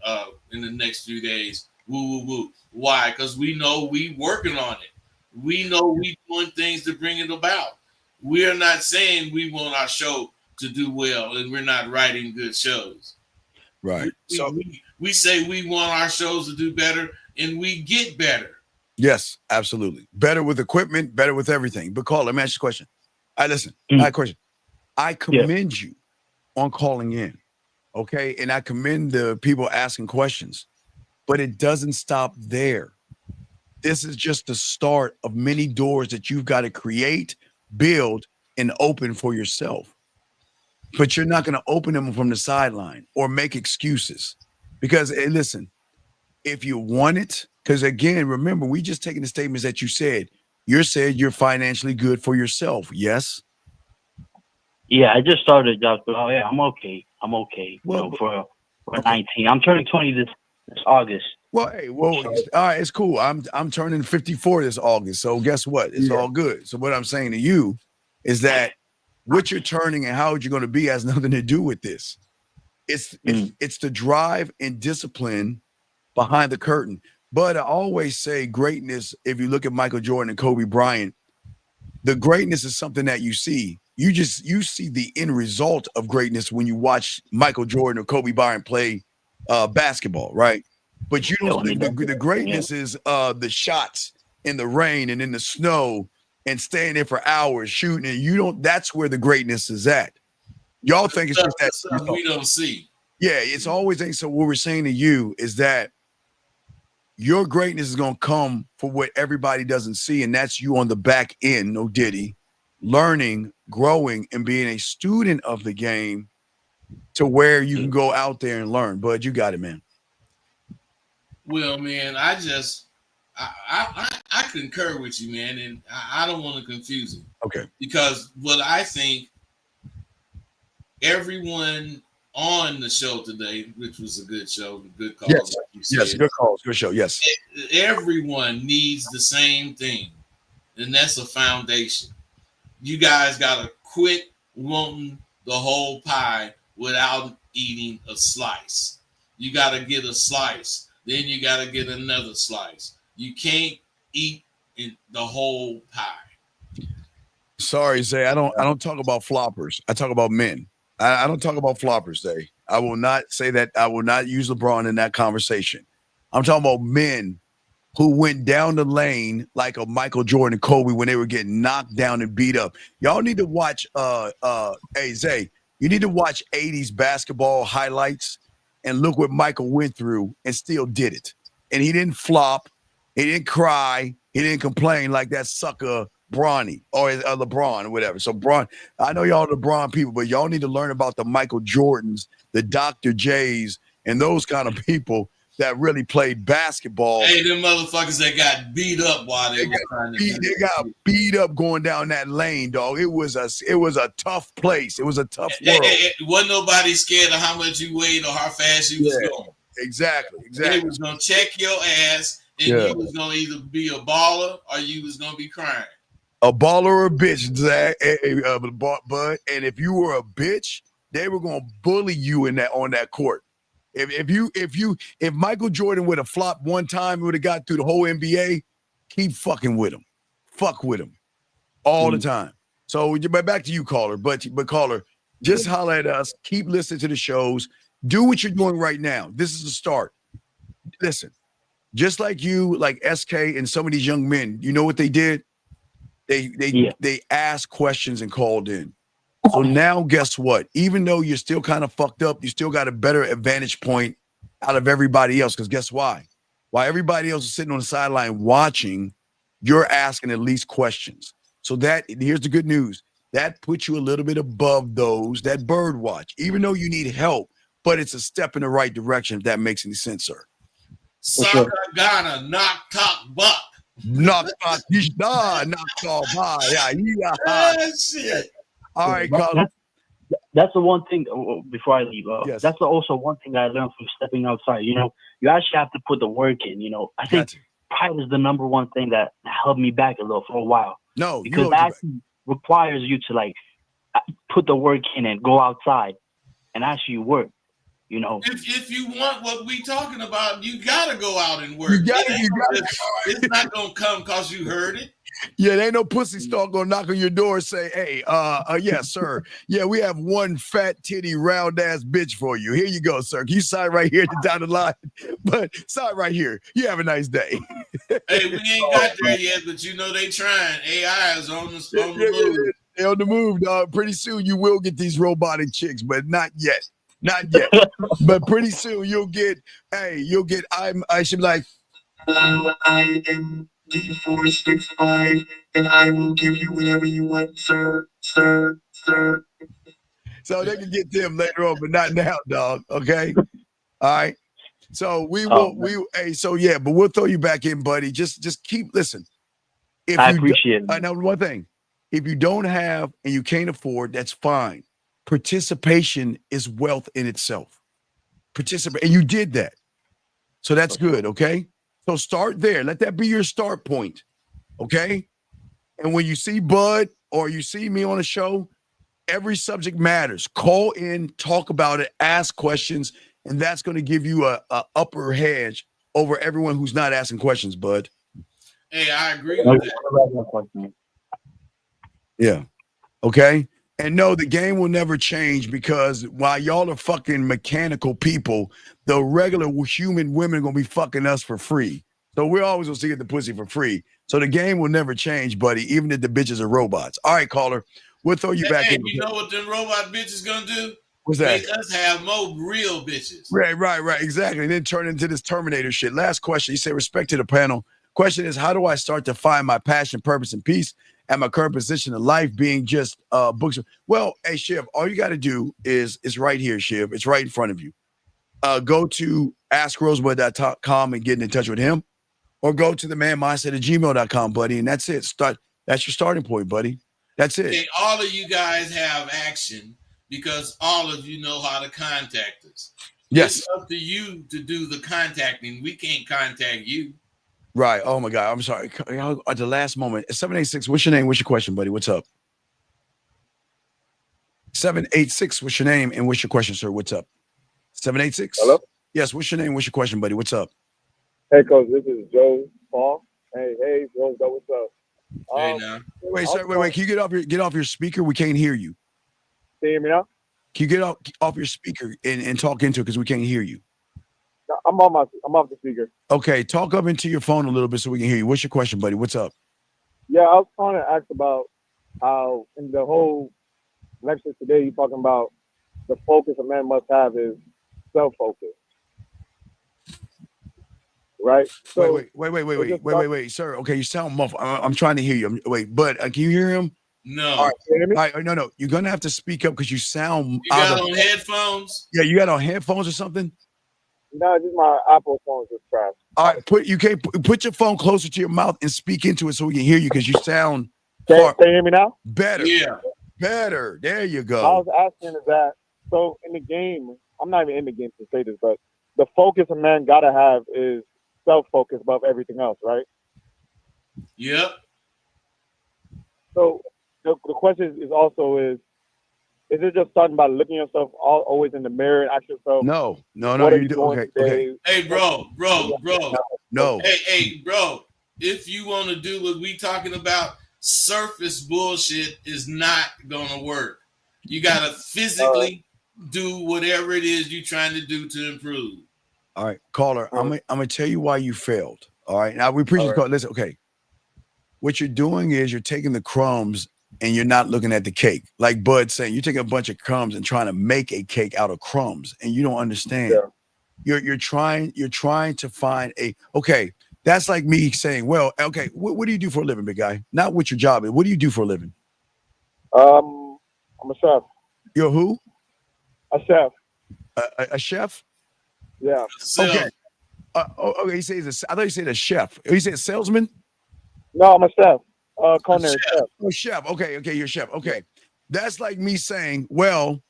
in the next few days. Woo, woo, woo. Why? Because we know we working on it. We know we doing things to bring it about. We are not saying we want our show to do well and we're not writing good shows. Right. We say we want our shows to do better and we get better. Yes, absolutely. Better with equipment, better with everything. But Carl, let me ask you a question. Listen, I have a question. I commend you on calling in. Okay. And I commend the people asking questions, but it doesn't stop there. This is just the start of many doors that you've got to create, build, and open for yourself. But you're not going to open them from the sideline or make excuses. Because, hey, listen, if you want it, because again, remember, we just taking the statements that you said. You said you're financially good for yourself. Yes? Yeah, I just started a job, but I'm okay. I'm okay. Well, for 19. I'm turning 20 this August. Well, hey, all right, it's cool. I'm turning 54 this August. So guess what? It's all good. So what I'm saying to you is that what you're turning and how you're going to be has nothing to do with this. It's the drive and discipline behind the curtain. But I always say greatness, if you look at Michael Jordan and Kobe Bryant, the greatness is something that you see. You see the end result of greatness when you watch Michael Jordan or Kobe Bryant play basketball, right? But you don't think the greatness is the shots in the rain and in the snow and staying there for hours shooting. And you don't, that's where the greatness is at. Y'all think it's just that we don't see. Yeah, it's always so what we're saying to you is that your greatness is going to come for what everybody doesn't see, and that's you on the back end, no Diddy, learning, growing, and being a student of the game to where you can go out there and learn. Bud, you got it, man. Well, man, I concur with you, man, and I don't want to confuse him. Okay. Because what I think everyone on the show today, which was a good show, good call. Yes, yes, good calls, good show. Yes. Everyone needs the same thing, and that's a foundation. You guys got to quit wanting the whole pie without eating a slice. You got to get a slice. Then you got to get another slice. You can't eat the whole pie. Sorry, Zay. I don't talk about floppers. I talk about men. I don't talk about floppers, Zay. I will not say that. I will not use LeBron in that conversation. I'm talking about men who went down the lane like a Michael Jordan and Kobe when they were getting knocked down and beat up. Y'all need to watch hey Zay, you need to watch 80s basketball highlights and look what Michael went through and still did it. And he didn't flop, he didn't cry, he didn't complain like that sucker Bronny or LeBron or whatever. So Bron, I know y'all LeBron people, but y'all need to learn about the Michael Jordans, the Dr. J's, and those kind of people that really played basketball. Hey, them motherfuckers that got beat up while they got beat up going down that lane, dog. It was a tough place. It was a tough world. Wasn't nobody scared of how much you weighed or how fast you was going. Exactly. They was gonna check your ass, and you was gonna either be a baller or you was gonna be crying. A baller or a bitch, Zach, Bud. And if you were a bitch, they were gonna bully you on that court. If Michael Jordan would have flopped one time, he would have got through the whole NBA. Keep fucking with him, fuck with him, all the time. So, but back to you, caller. But caller, just holler at us. Keep listening to the shows. Do what you're doing right now. This is the start. Listen, just like you, like SK and some of these young men, you know what they did? They asked questions and called in. So now guess what? Even though you're still kind of fucked up, you still got a better advantage point out of everybody else. Because guess why? While everybody else is sitting on the sideline watching, you're asking at least questions. So here's the good news. That puts you a little bit above those that bird watch, even though you need help, but it's a step in the right direction, if that makes any sense, sir. Soccer Ghana, knock top buck. Knock top shit. All right, Colin. That's the one thing, before I leave, yes. That's also one thing I learned from stepping outside. You know, you actually have to put the work in. You know, I think pride is the number one thing that held me back a little for a while. No, because it actually requires you to like put the work in and go outside and actually work. You know, if you want what we talking about, you gotta go out and work. It's not gonna come because you heard it. Yeah, there ain't no pussy stalk gonna knock on your door and say, hey, yes, sir. Yeah, we have one fat titty round ass bitch for you. Here you go, sir. Can you sign right here down the line? But sign right here. You have a nice day. Hey, we ain't got there yet, but you know they trying. AI is on the move. Yeah, they're on the move, dog. Pretty soon you will get these robotic chicks, but not yet. Not yet. But pretty soon you'll get, I should be like, I am 465, and I will give you whatever you want, sir. So they can get them later on, but not now, dog. Okay. All right. So but we'll throw you back in, buddy. Just keep listen. I appreciate it. I know one thing. If you don't have and you can't afford, that's fine. Participation is wealth in itself. Participate, and you did that. So that's good, okay? So start there. Let that be your start point, okay? And when you see Bud or you see me on a show, every subject matters. Call in, talk about it, ask questions, and that's going to give you a upper hedge over everyone who's not asking questions, Bud. Hey, I agree with that. Yeah. Okay. And no, the game will never change because while y'all are fucking mechanical people, the regular human women are going to be fucking us for free. So we're always going to get the pussy for free. So the game will never change, buddy, even if the bitches are robots. All right, caller. We'll throw you back in. You know what them robot bitches going to do? What's that? Make us have more real bitches. Right. Exactly. And then turn into this Terminator shit. Last question. You say respect to the panel. Question is, how do I start to find my passion, purpose, and peace at my current position in life being just books? Well, hey, Shiv, all you got to do is right here, Shiv. It's right in front of you. Go to askrosebud.com and get in touch with him, or go to the manmindset@gmail.com, buddy. And that's it. That's your starting point, buddy. That's it. Okay, all of you guys have action because all of you know how to contact us. Yes. It's up to you to do the contacting. We can't contact you. Right. Oh my God. I'm sorry. At the last moment. 786. What's your name? What's your question, buddy? What's up? 786. What's your name and what's your question, sir? What's up? 786. Hello. Yes. What's your name? What's your question, buddy? What's up? Hey, coach. This is Joe Paul. Hey, Joe. What's up? Hey, now. Wait, sir. Wait. Can you get off your speaker? We can't hear you. Can you hear me now? Can you get off your speaker and talk into it because we can't hear you? I'm off the speaker. Okay, talk up into your phone a little bit so we can hear you. What's your question, buddy? What's up? Yeah, I was trying to ask about how in the whole lecture today you're talking about the focus a man must have is self-focus. Right? So wait, sir. Okay, you sound muffled. I'm trying to hear you. Bud, can you hear him? No. All right, no. You're gonna have to speak up because you sound. You got on headphones? Yeah, you got on headphones or something? No, just my Apple phone just crashed. All right, you can't put your phone closer to your mouth and speak into it so we can hear you because you sound. Can you hear me now? Better. Yeah. Better. There you go. I was asking is that so in the game, I'm not even in the game to say this, but the focus a man gotta have is self-focus above everything else, right? Yep. So the question is also is it just starting by looking yourself always in the mirror and ask yourself? No. You do. Okay. Hey, bro. No. Hey, bro. If you want to do what we talking about, surface bullshit is not gonna work. You gotta physically do whatever it is you're trying to do to improve. All right, caller. I'm gonna tell you why you failed. All right. Now we appreciate the call. Listen, okay. What you're doing is you're taking the crumbs and you're not looking at the cake. Like Bud saying, you're taking a bunch of crumbs and trying to make a cake out of crumbs, and you don't understand. Yeah. You're trying to find that's like me saying, well, okay, what do you do for a living, big guy? Not what your job is. What do you do for a living? I'm a chef. You're who? A chef. A chef? Yeah. Okay. Okay. I thought you said a chef. You said a salesman? No, I'm a chef. Culinary chef. Oh, chef. Okay, you're a chef. Okay. That's like me saying, well,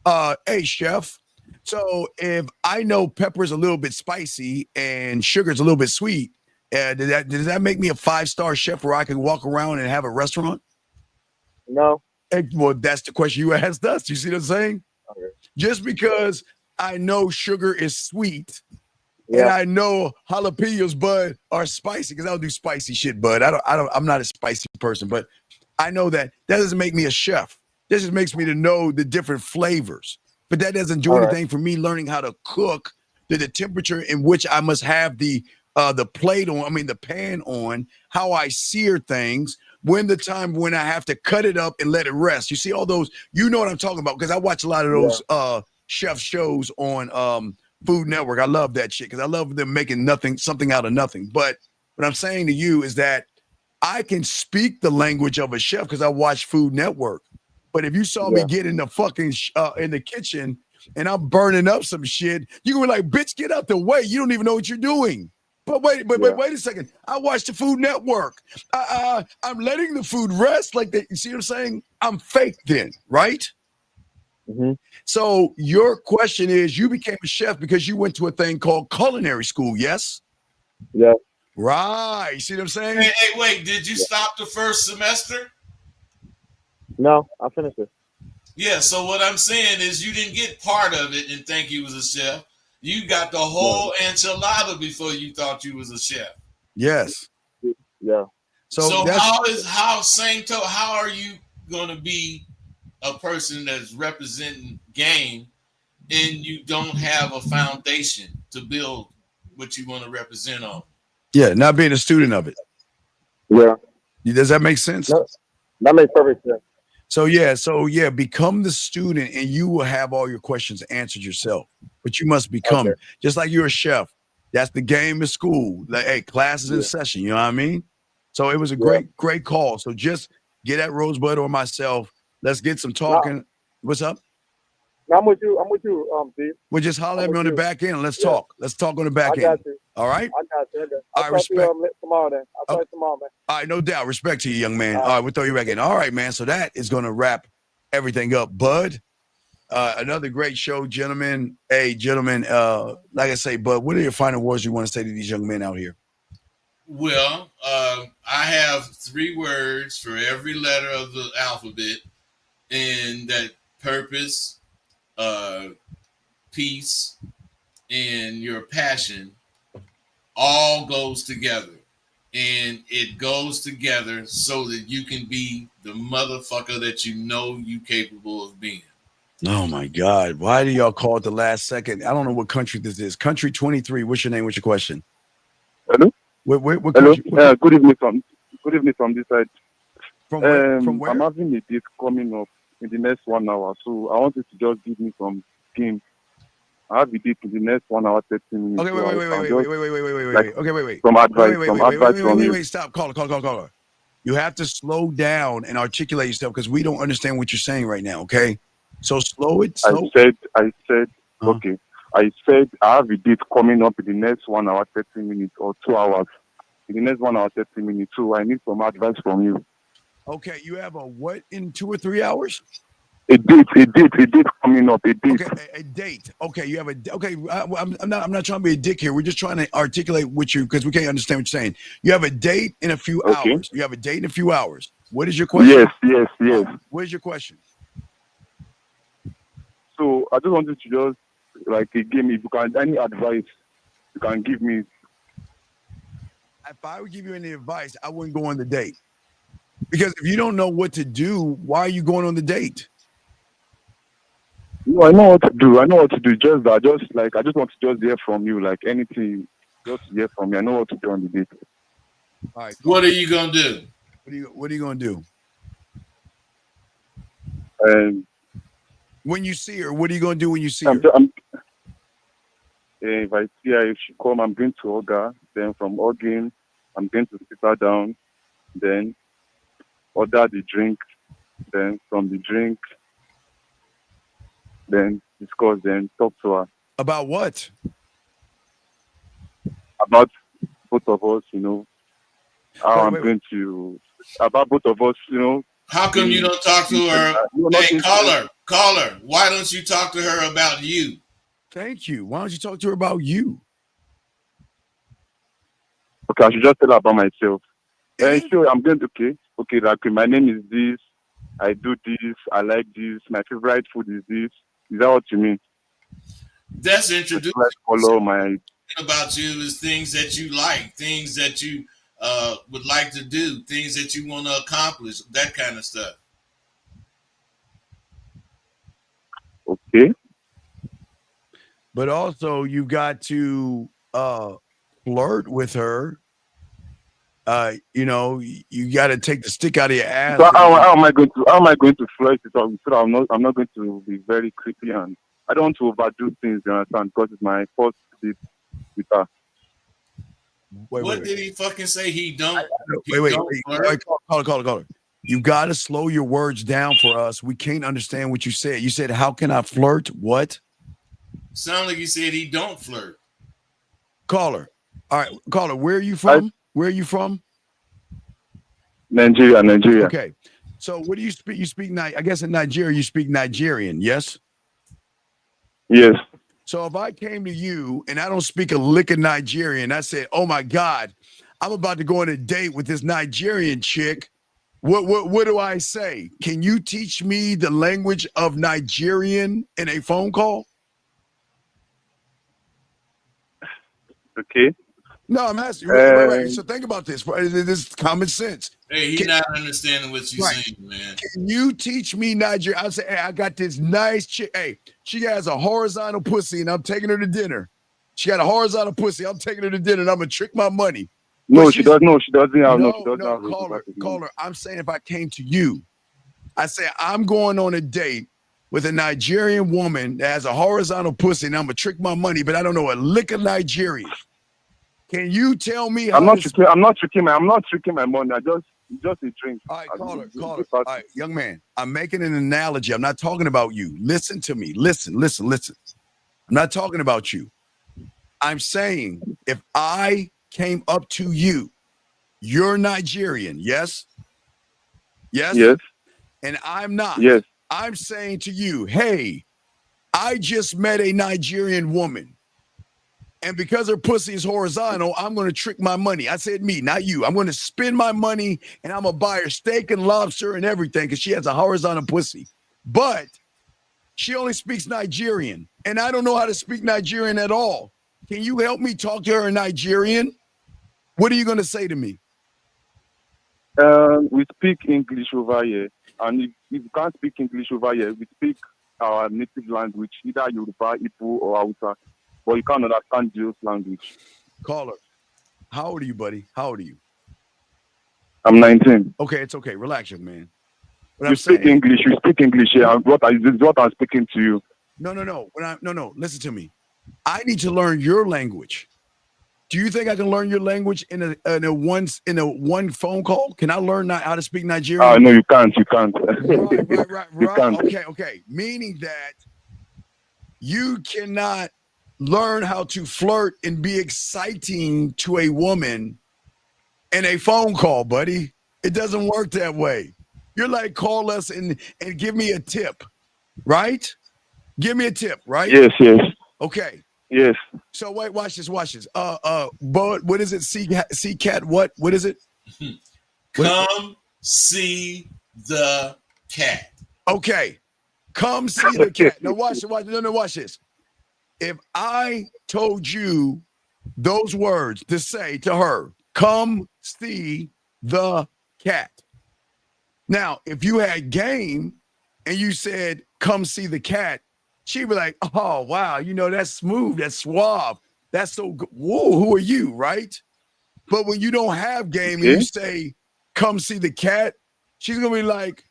hey, chef. So if I know pepper's a little bit spicy and sugar's a little bit sweet, does that make me a 5-star chef where I can walk around and have a restaurant? No. Well, that's the question you asked us. You see what I'm saying? Okay. Just because I know sugar is sweet. Yeah. And I know jalapenos, bud, are spicy because I don't do spicy shit, bud. I'm not a spicy person, but I know that doesn't make me a chef. This just makes me to know the different flavors. But that doesn't do anything for me learning how to cook to the temperature in which I must have the plate on, the pan on, how I sear things, when I have to cut it up and let it rest. You see all those, you know what I'm talking about, because I watch a lot of those chef shows on Food Network. I love that shit because I love them making something out of nothing. But what I'm saying to you is that I can speak the language of a chef because I watch Food Network. But if you saw me get in the fucking in the kitchen and I'm burning up some shit, you can be like, bitch, get out the way. You don't even know what you're doing. But wait a second. I watch the Food Network. I'm letting the food rest. You see what I'm saying? I'm fake then, right? Mm-hmm. So your question is, you became a chef because you went to a thing called culinary school, yes? Yeah. Right. You see what I'm saying? Hey, wait, did you stop the first semester? No, I finished it. Yeah, so what I'm saying is you didn't get part of it and think you was a chef. You got the whole enchilada before you thought you was a chef. Yes. Yeah. So how are you going to be a person that's representing game and you don't have a foundation to build what you want to represent on? Yeah, not being a student of it. Yeah. Does that make sense? No, that makes perfect sense. So become the student and you will have all your questions answered yourself. But you must become, just like you're a chef. That's the game in school. Like, hey, class is in session. You know what I mean? So it was a great call. So just get at Rosebud or myself. Let's get some talking. What's up? No, I'm with you, Steve. Well, just holler at me on the back end and let's talk. Let's talk on the back end. You. All right? I got you. All right, respect. Tomorrow then. I'll talk to you tomorrow, man. All right, no doubt. Respect to you, young man. All right, we'll throw you back in. All right, man. So that is going to wrap everything up. Bud, another great show, gentlemen. Hey, gentlemen, like I say, Bud, what are your final words you want to say to these young men out here? Well, I have 3 words for every letter of the alphabet, and that purpose, peace, and your passion all goes together. And it goes together so that you can be the motherfucker that you know you capable of being. Oh, my God. Why do y'all call it the last second? I don't know what country this is. Country 23. What's your name? What's your question? Hello? What Hello? Good evening from this side. From where? I'm having a date coming up in the next 1 hour. So I want you to just give me some game. I have a date in the next 1 hour, 30 minutes. Okay, wait. Okay, wait. Some advice from you. Wait, stop. Caller. You have to slow down and articulate yourself because we don't understand what you're saying right now, okay? So slow it. I said, okay. I said I have a date coming up in the next 1 hour, 30 minutes or 2 hours. In the next 1 hour, 30 minutes. So I need some advice from you. Okay, you have a what in 2 or 3 hours? A date coming up. A date. Okay, a date. Okay, you have I'm not trying to be a dick here. We're just trying to articulate with you because we can't understand what you're saying. You have a date in a few hours. You have a date in a few hours. What is your question? Yes. What is your question? So I just wanted to just give me any advice you can give me. If I would give you any advice, I wouldn't go on the date. Because if you don't know what to do, why are you going on the date? No, I know what to do. I want to just hear from you, like anything, just hear from me. I know what to do on the date. All right. What are you gonna do? What are you gonna do? When you see her, what are you gonna do when you see her? If I see her, if she come, I'm going to hug her. Then from hugging, I'm going to sit her down. Then order the drink. Then from the drink, then discuss, then talk to her. About what? About both of us, about both of us, How come you don't talk to her? Hey, caller, why don't you talk to her about you? Thank you. Why don't you talk to her about you? Okay, I should just tell her about myself. Sure, I'm going to, okay, my name is this, I do this, I like this, my favorite food is this. Is that what you mean? That's introducing color, my about you is things that you like, things that you would like to do, things that you want to accomplish, that kind of stuff. Okay. But also you got to flirt with her. You know, you got to take the stick out of your ass. So how am I going to flirt it up? So I'm not going to be very creepy, and I don't want to overdo things, you understand, because it's my first date with her. What did he fucking say? He don't. Wait. Caller. You got to slow your words down for us. We can't understand what you said. You said, "How can I flirt?" What? Sound like you said he don't flirt. Caller. All right, caller. Where are you from? Where are you from? Nigeria. Okay. So what do you speak? You speak I guess in Nigeria you speak Nigerian, yes? Yes. So if I came to you and I don't speak a lick of Nigerian, I said, "Oh my God, I'm about to go on a date with this Nigerian chick." What do I say? Can you teach me the language of Nigerian in a phone call? Okay. No, I'm asking. Right. So think about this. This is common sense. Hey, he's not understanding what you're saying, man. Can you teach me Nigerian? I say, hey, I got this nice chick. Hey, she has a horizontal pussy, and I'm taking her to dinner. She got a horizontal pussy. I'm taking her to dinner, and I'm gonna trick my money. No, she doesn't. No, she doesn't have. No, she doesn't have. Call her. I'm saying if I came to you, I say I'm going on a date with a Nigerian woman that has a horizontal pussy, and I'm gonna trick my money, but I don't know a lick of Nigerian. Can you tell me how? I'm not tricking my money. I just a drink. All right, caller. All right, young man, I'm making an analogy. I'm not talking about you. Listen to me. Listen. I'm not talking about you. I'm saying if I came up to you, you're Nigerian, yes? Yes? Yes. And I'm not. Yes. I'm saying to you, hey, I just met a Nigerian woman. And because her pussy is horizontal, I'm going to trick my money. I said me, not you. I'm going to spend my money and I'm going to buy her steak and lobster and everything because she has a horizontal pussy. But she only speaks Nigerian. And I don't know how to speak Nigerian at all. Can you help me talk to her in Nigerian? What are you going to say to me? We speak English over here. And if you can't speak English over here, we speak our native language, either Yoruba, Igbo, or Hausa. But you can't understand Joe's language. Caller, how old are you, buddy? How old are you? I'm 19. Okay, it's okay. Relax, young man. You speak English. You speak English here. This is what I'm speaking to you. No. No. Listen to me. I need to learn your language. Do you think I can learn your language in a one phone call? Can I learn how to speak Nigerian? No, you can't. You can't. Right. You can't. Okay. Meaning that you cannot learn how to flirt and be exciting to a woman in a phone call, buddy. It doesn't work that way. You're like, call us and give me a tip, right? Give me a tip, right? Yes. Okay. Yes. So wait, watch this. But what is it? See cat. What is it? Come see the cat. Okay. Come see the cat. Now watch this. If I told you those words to say to her, come see the cat. Now, if you had game and you said, come see the cat, she'd be like, oh, wow, that's smooth, that's suave, that's so good. Whoa, who are you, right? But when you don't have game and you say, come see the cat, she's going to be like,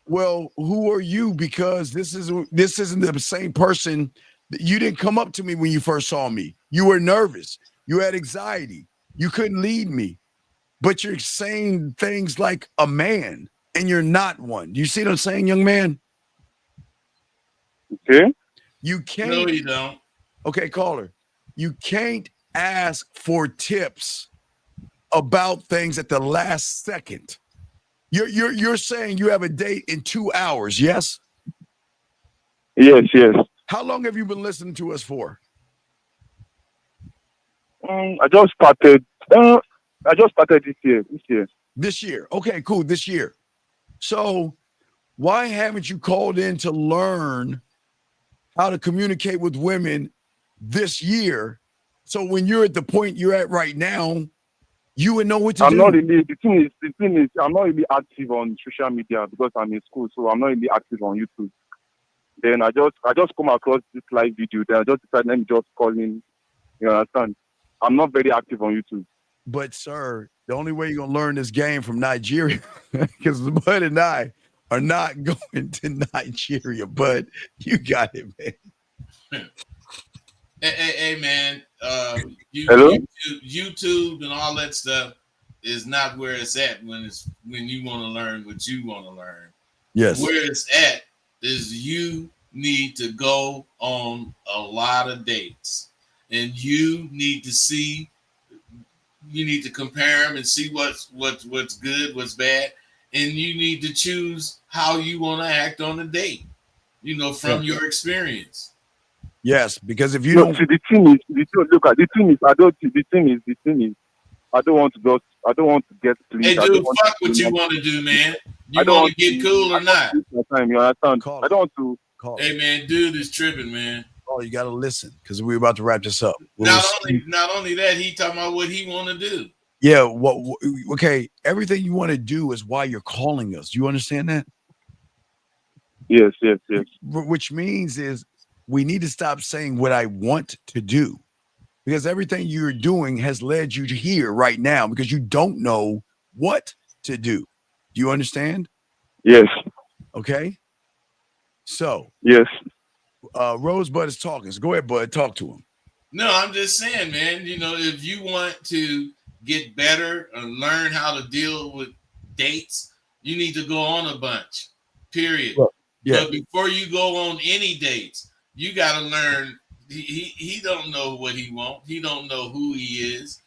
well, who are you? Because this isn't the same person. You didn't come up to me when you first saw me. You were nervous. You had anxiety. You couldn't lead me. But you're saying things like a man, and you're not one. You see what I'm saying, young man? Okay. You can't. No, you don't. Okay, caller. You can't ask for tips about things at the last second. You're saying you have a date in 2 hours, yes? Yes. How long have you been listening to us for? I just started this year. This year. Okay, cool. This year. So why haven't you called in to learn how to communicate with women this year. So when you're at the point you're at right now, you would know what to do. The thing is, I'm not really active on social media because I'm in school, so I'm not really active on YouTube. Then I just come across this live video. Then I just decided, let me just call in. You understand? I'm not very active on YouTube. But sir, the only way you're gonna learn this game from Nigeria, because Bud and I are not going to Nigeria. But you got it, man. Hey, man. Hello? YouTube and all that stuff is not where it's at when you want to learn what you want to learn. Yes. Where it's at is you need to go on a lot of dates, and you need to compare them and see what's good, what's bad, and you need to choose how you want to act on a date. From your experience. Yes, because if you don't, see, the thing is, I don't want to get clean. Hey, dude, fuck what you want to do, man. You want to get cool or not? I don't want to. Hey, man, dude is tripping, man. Oh, you got to listen because we're about to wrap this up. Not only that, he talking about what he want to do. Yeah. Okay. Everything you want to do is why you're calling us. Do you understand that? Yes. Which means is we need to stop saying what I want to do, because everything you're doing has led you to here right now because you don't know what to do. Do you understand? Yes. Okay. So. Yes. Rosebud is talking. So go ahead, Bud. Talk to him. No, I'm just saying, man, if you want to get better and learn how to deal with dates, you need to go on a bunch, period. Well, yeah. But before you go on any dates, you got to learn. He don't know what he wants. He don't know who he is.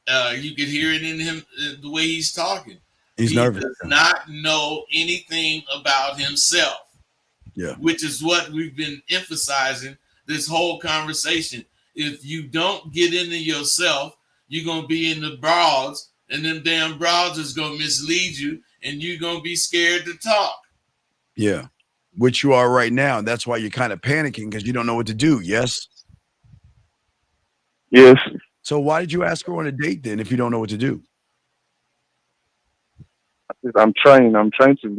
You could hear it in him, the way he's talking. He's nervous. He does not know anything about himself. Yeah. Which is what we've been emphasizing this whole conversation. If you don't get into yourself, you're going to be in the broads, and them damn broads is going to mislead you, and you're going to be scared to talk. Yeah. Which you are right now. And that's why you're kind of panicking because you don't know what to do. Yes? Yes. So why did you ask her on a date then if you don't know what to do? I'm trying to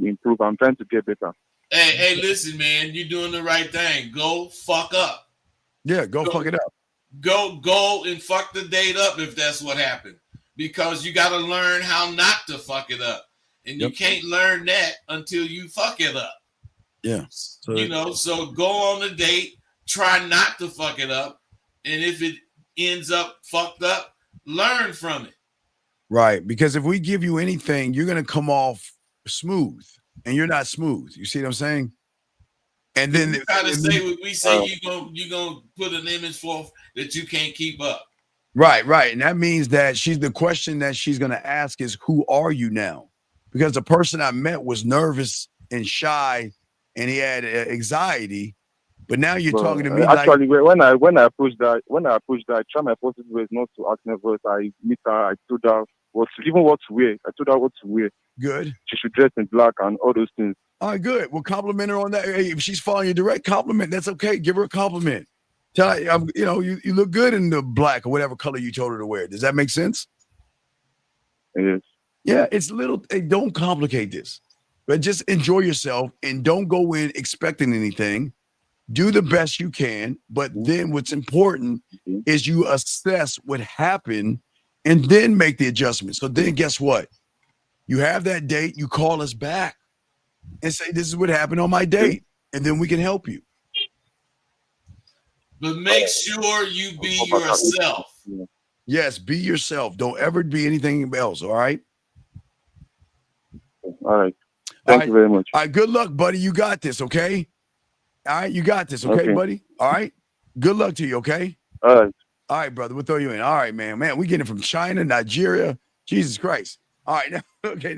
improve. I'm trying to get better. Hey, listen, man, you're doing the right thing. Go fuck up. Yeah, go fuck it up. Go and fuck the date up if that's what happened. Because you got to learn how not to fuck it up. And you can't learn that until you fuck it up. Yeah. So go on the date, try not to fuck it up. And if it ends up fucked up, learn from it. Right. Because if we give you anything, you're going to come off smooth. And you're not smooth. You see what I'm saying? And then you gotta say what we say. You gonna put an image forth that you can't keep up. Right. And that means that the question that she's gonna ask is, who are you now? Because the person I met was nervous and shy, and he had anxiety. But now you're talking to me. Actually, when I approached that, I tried my possible ways not to act nervous. I meet her. I told her what to wear. I told her what to wear. Good. She should dress in black and all those things. All right, good. We'll compliment her on that. Hey, if she's following your direct compliment, that's okay. Give her a compliment. Tell her, you look good in the black or whatever color you told her to wear. Does that make sense? Yes. Yeah, it's little. Hey, don't complicate this, but just enjoy yourself and don't go in expecting anything. Do the best you can, but then what's important is you assess what happened and then make the adjustment. So then guess what? You have that date, you call us back and say, this is what happened on my date. And then we can help you. But make sure you be yourself. Yes, be yourself. Don't ever be anything else. All right. All right. Thank you very much. All right. Good luck, buddy. You got this. Okay. All right. You got this. Okay, buddy. All right. Good luck to you. Okay. All right. All right, brother. We'll throw you in. All right, man. We getting it from China, Nigeria. Jesus Christ. All right. Now, okay.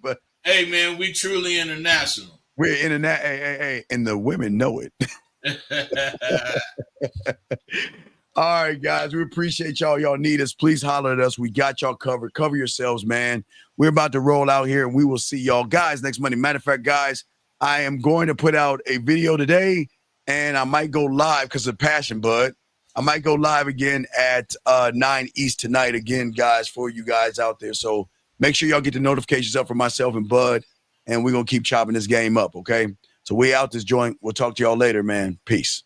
But hey, man, we truly international. We're internet. Hey, and the women know it. All right, guys. We appreciate y'all. Y'all need us. Please holler at us. We got y'all covered. Cover yourselves, man. We're about to roll out here, and we will see y'all guys next Monday. Matter of fact, guys, I am going to put out a video today, and I might go live because of passion, Bud. I might go live again at 9 East tonight again, guys, for you guys out there. So make sure y'all get the notifications up for myself and Bud, and we're going to keep chopping this game up, okay? So we out this joint. We'll talk to y'all later, man. Peace.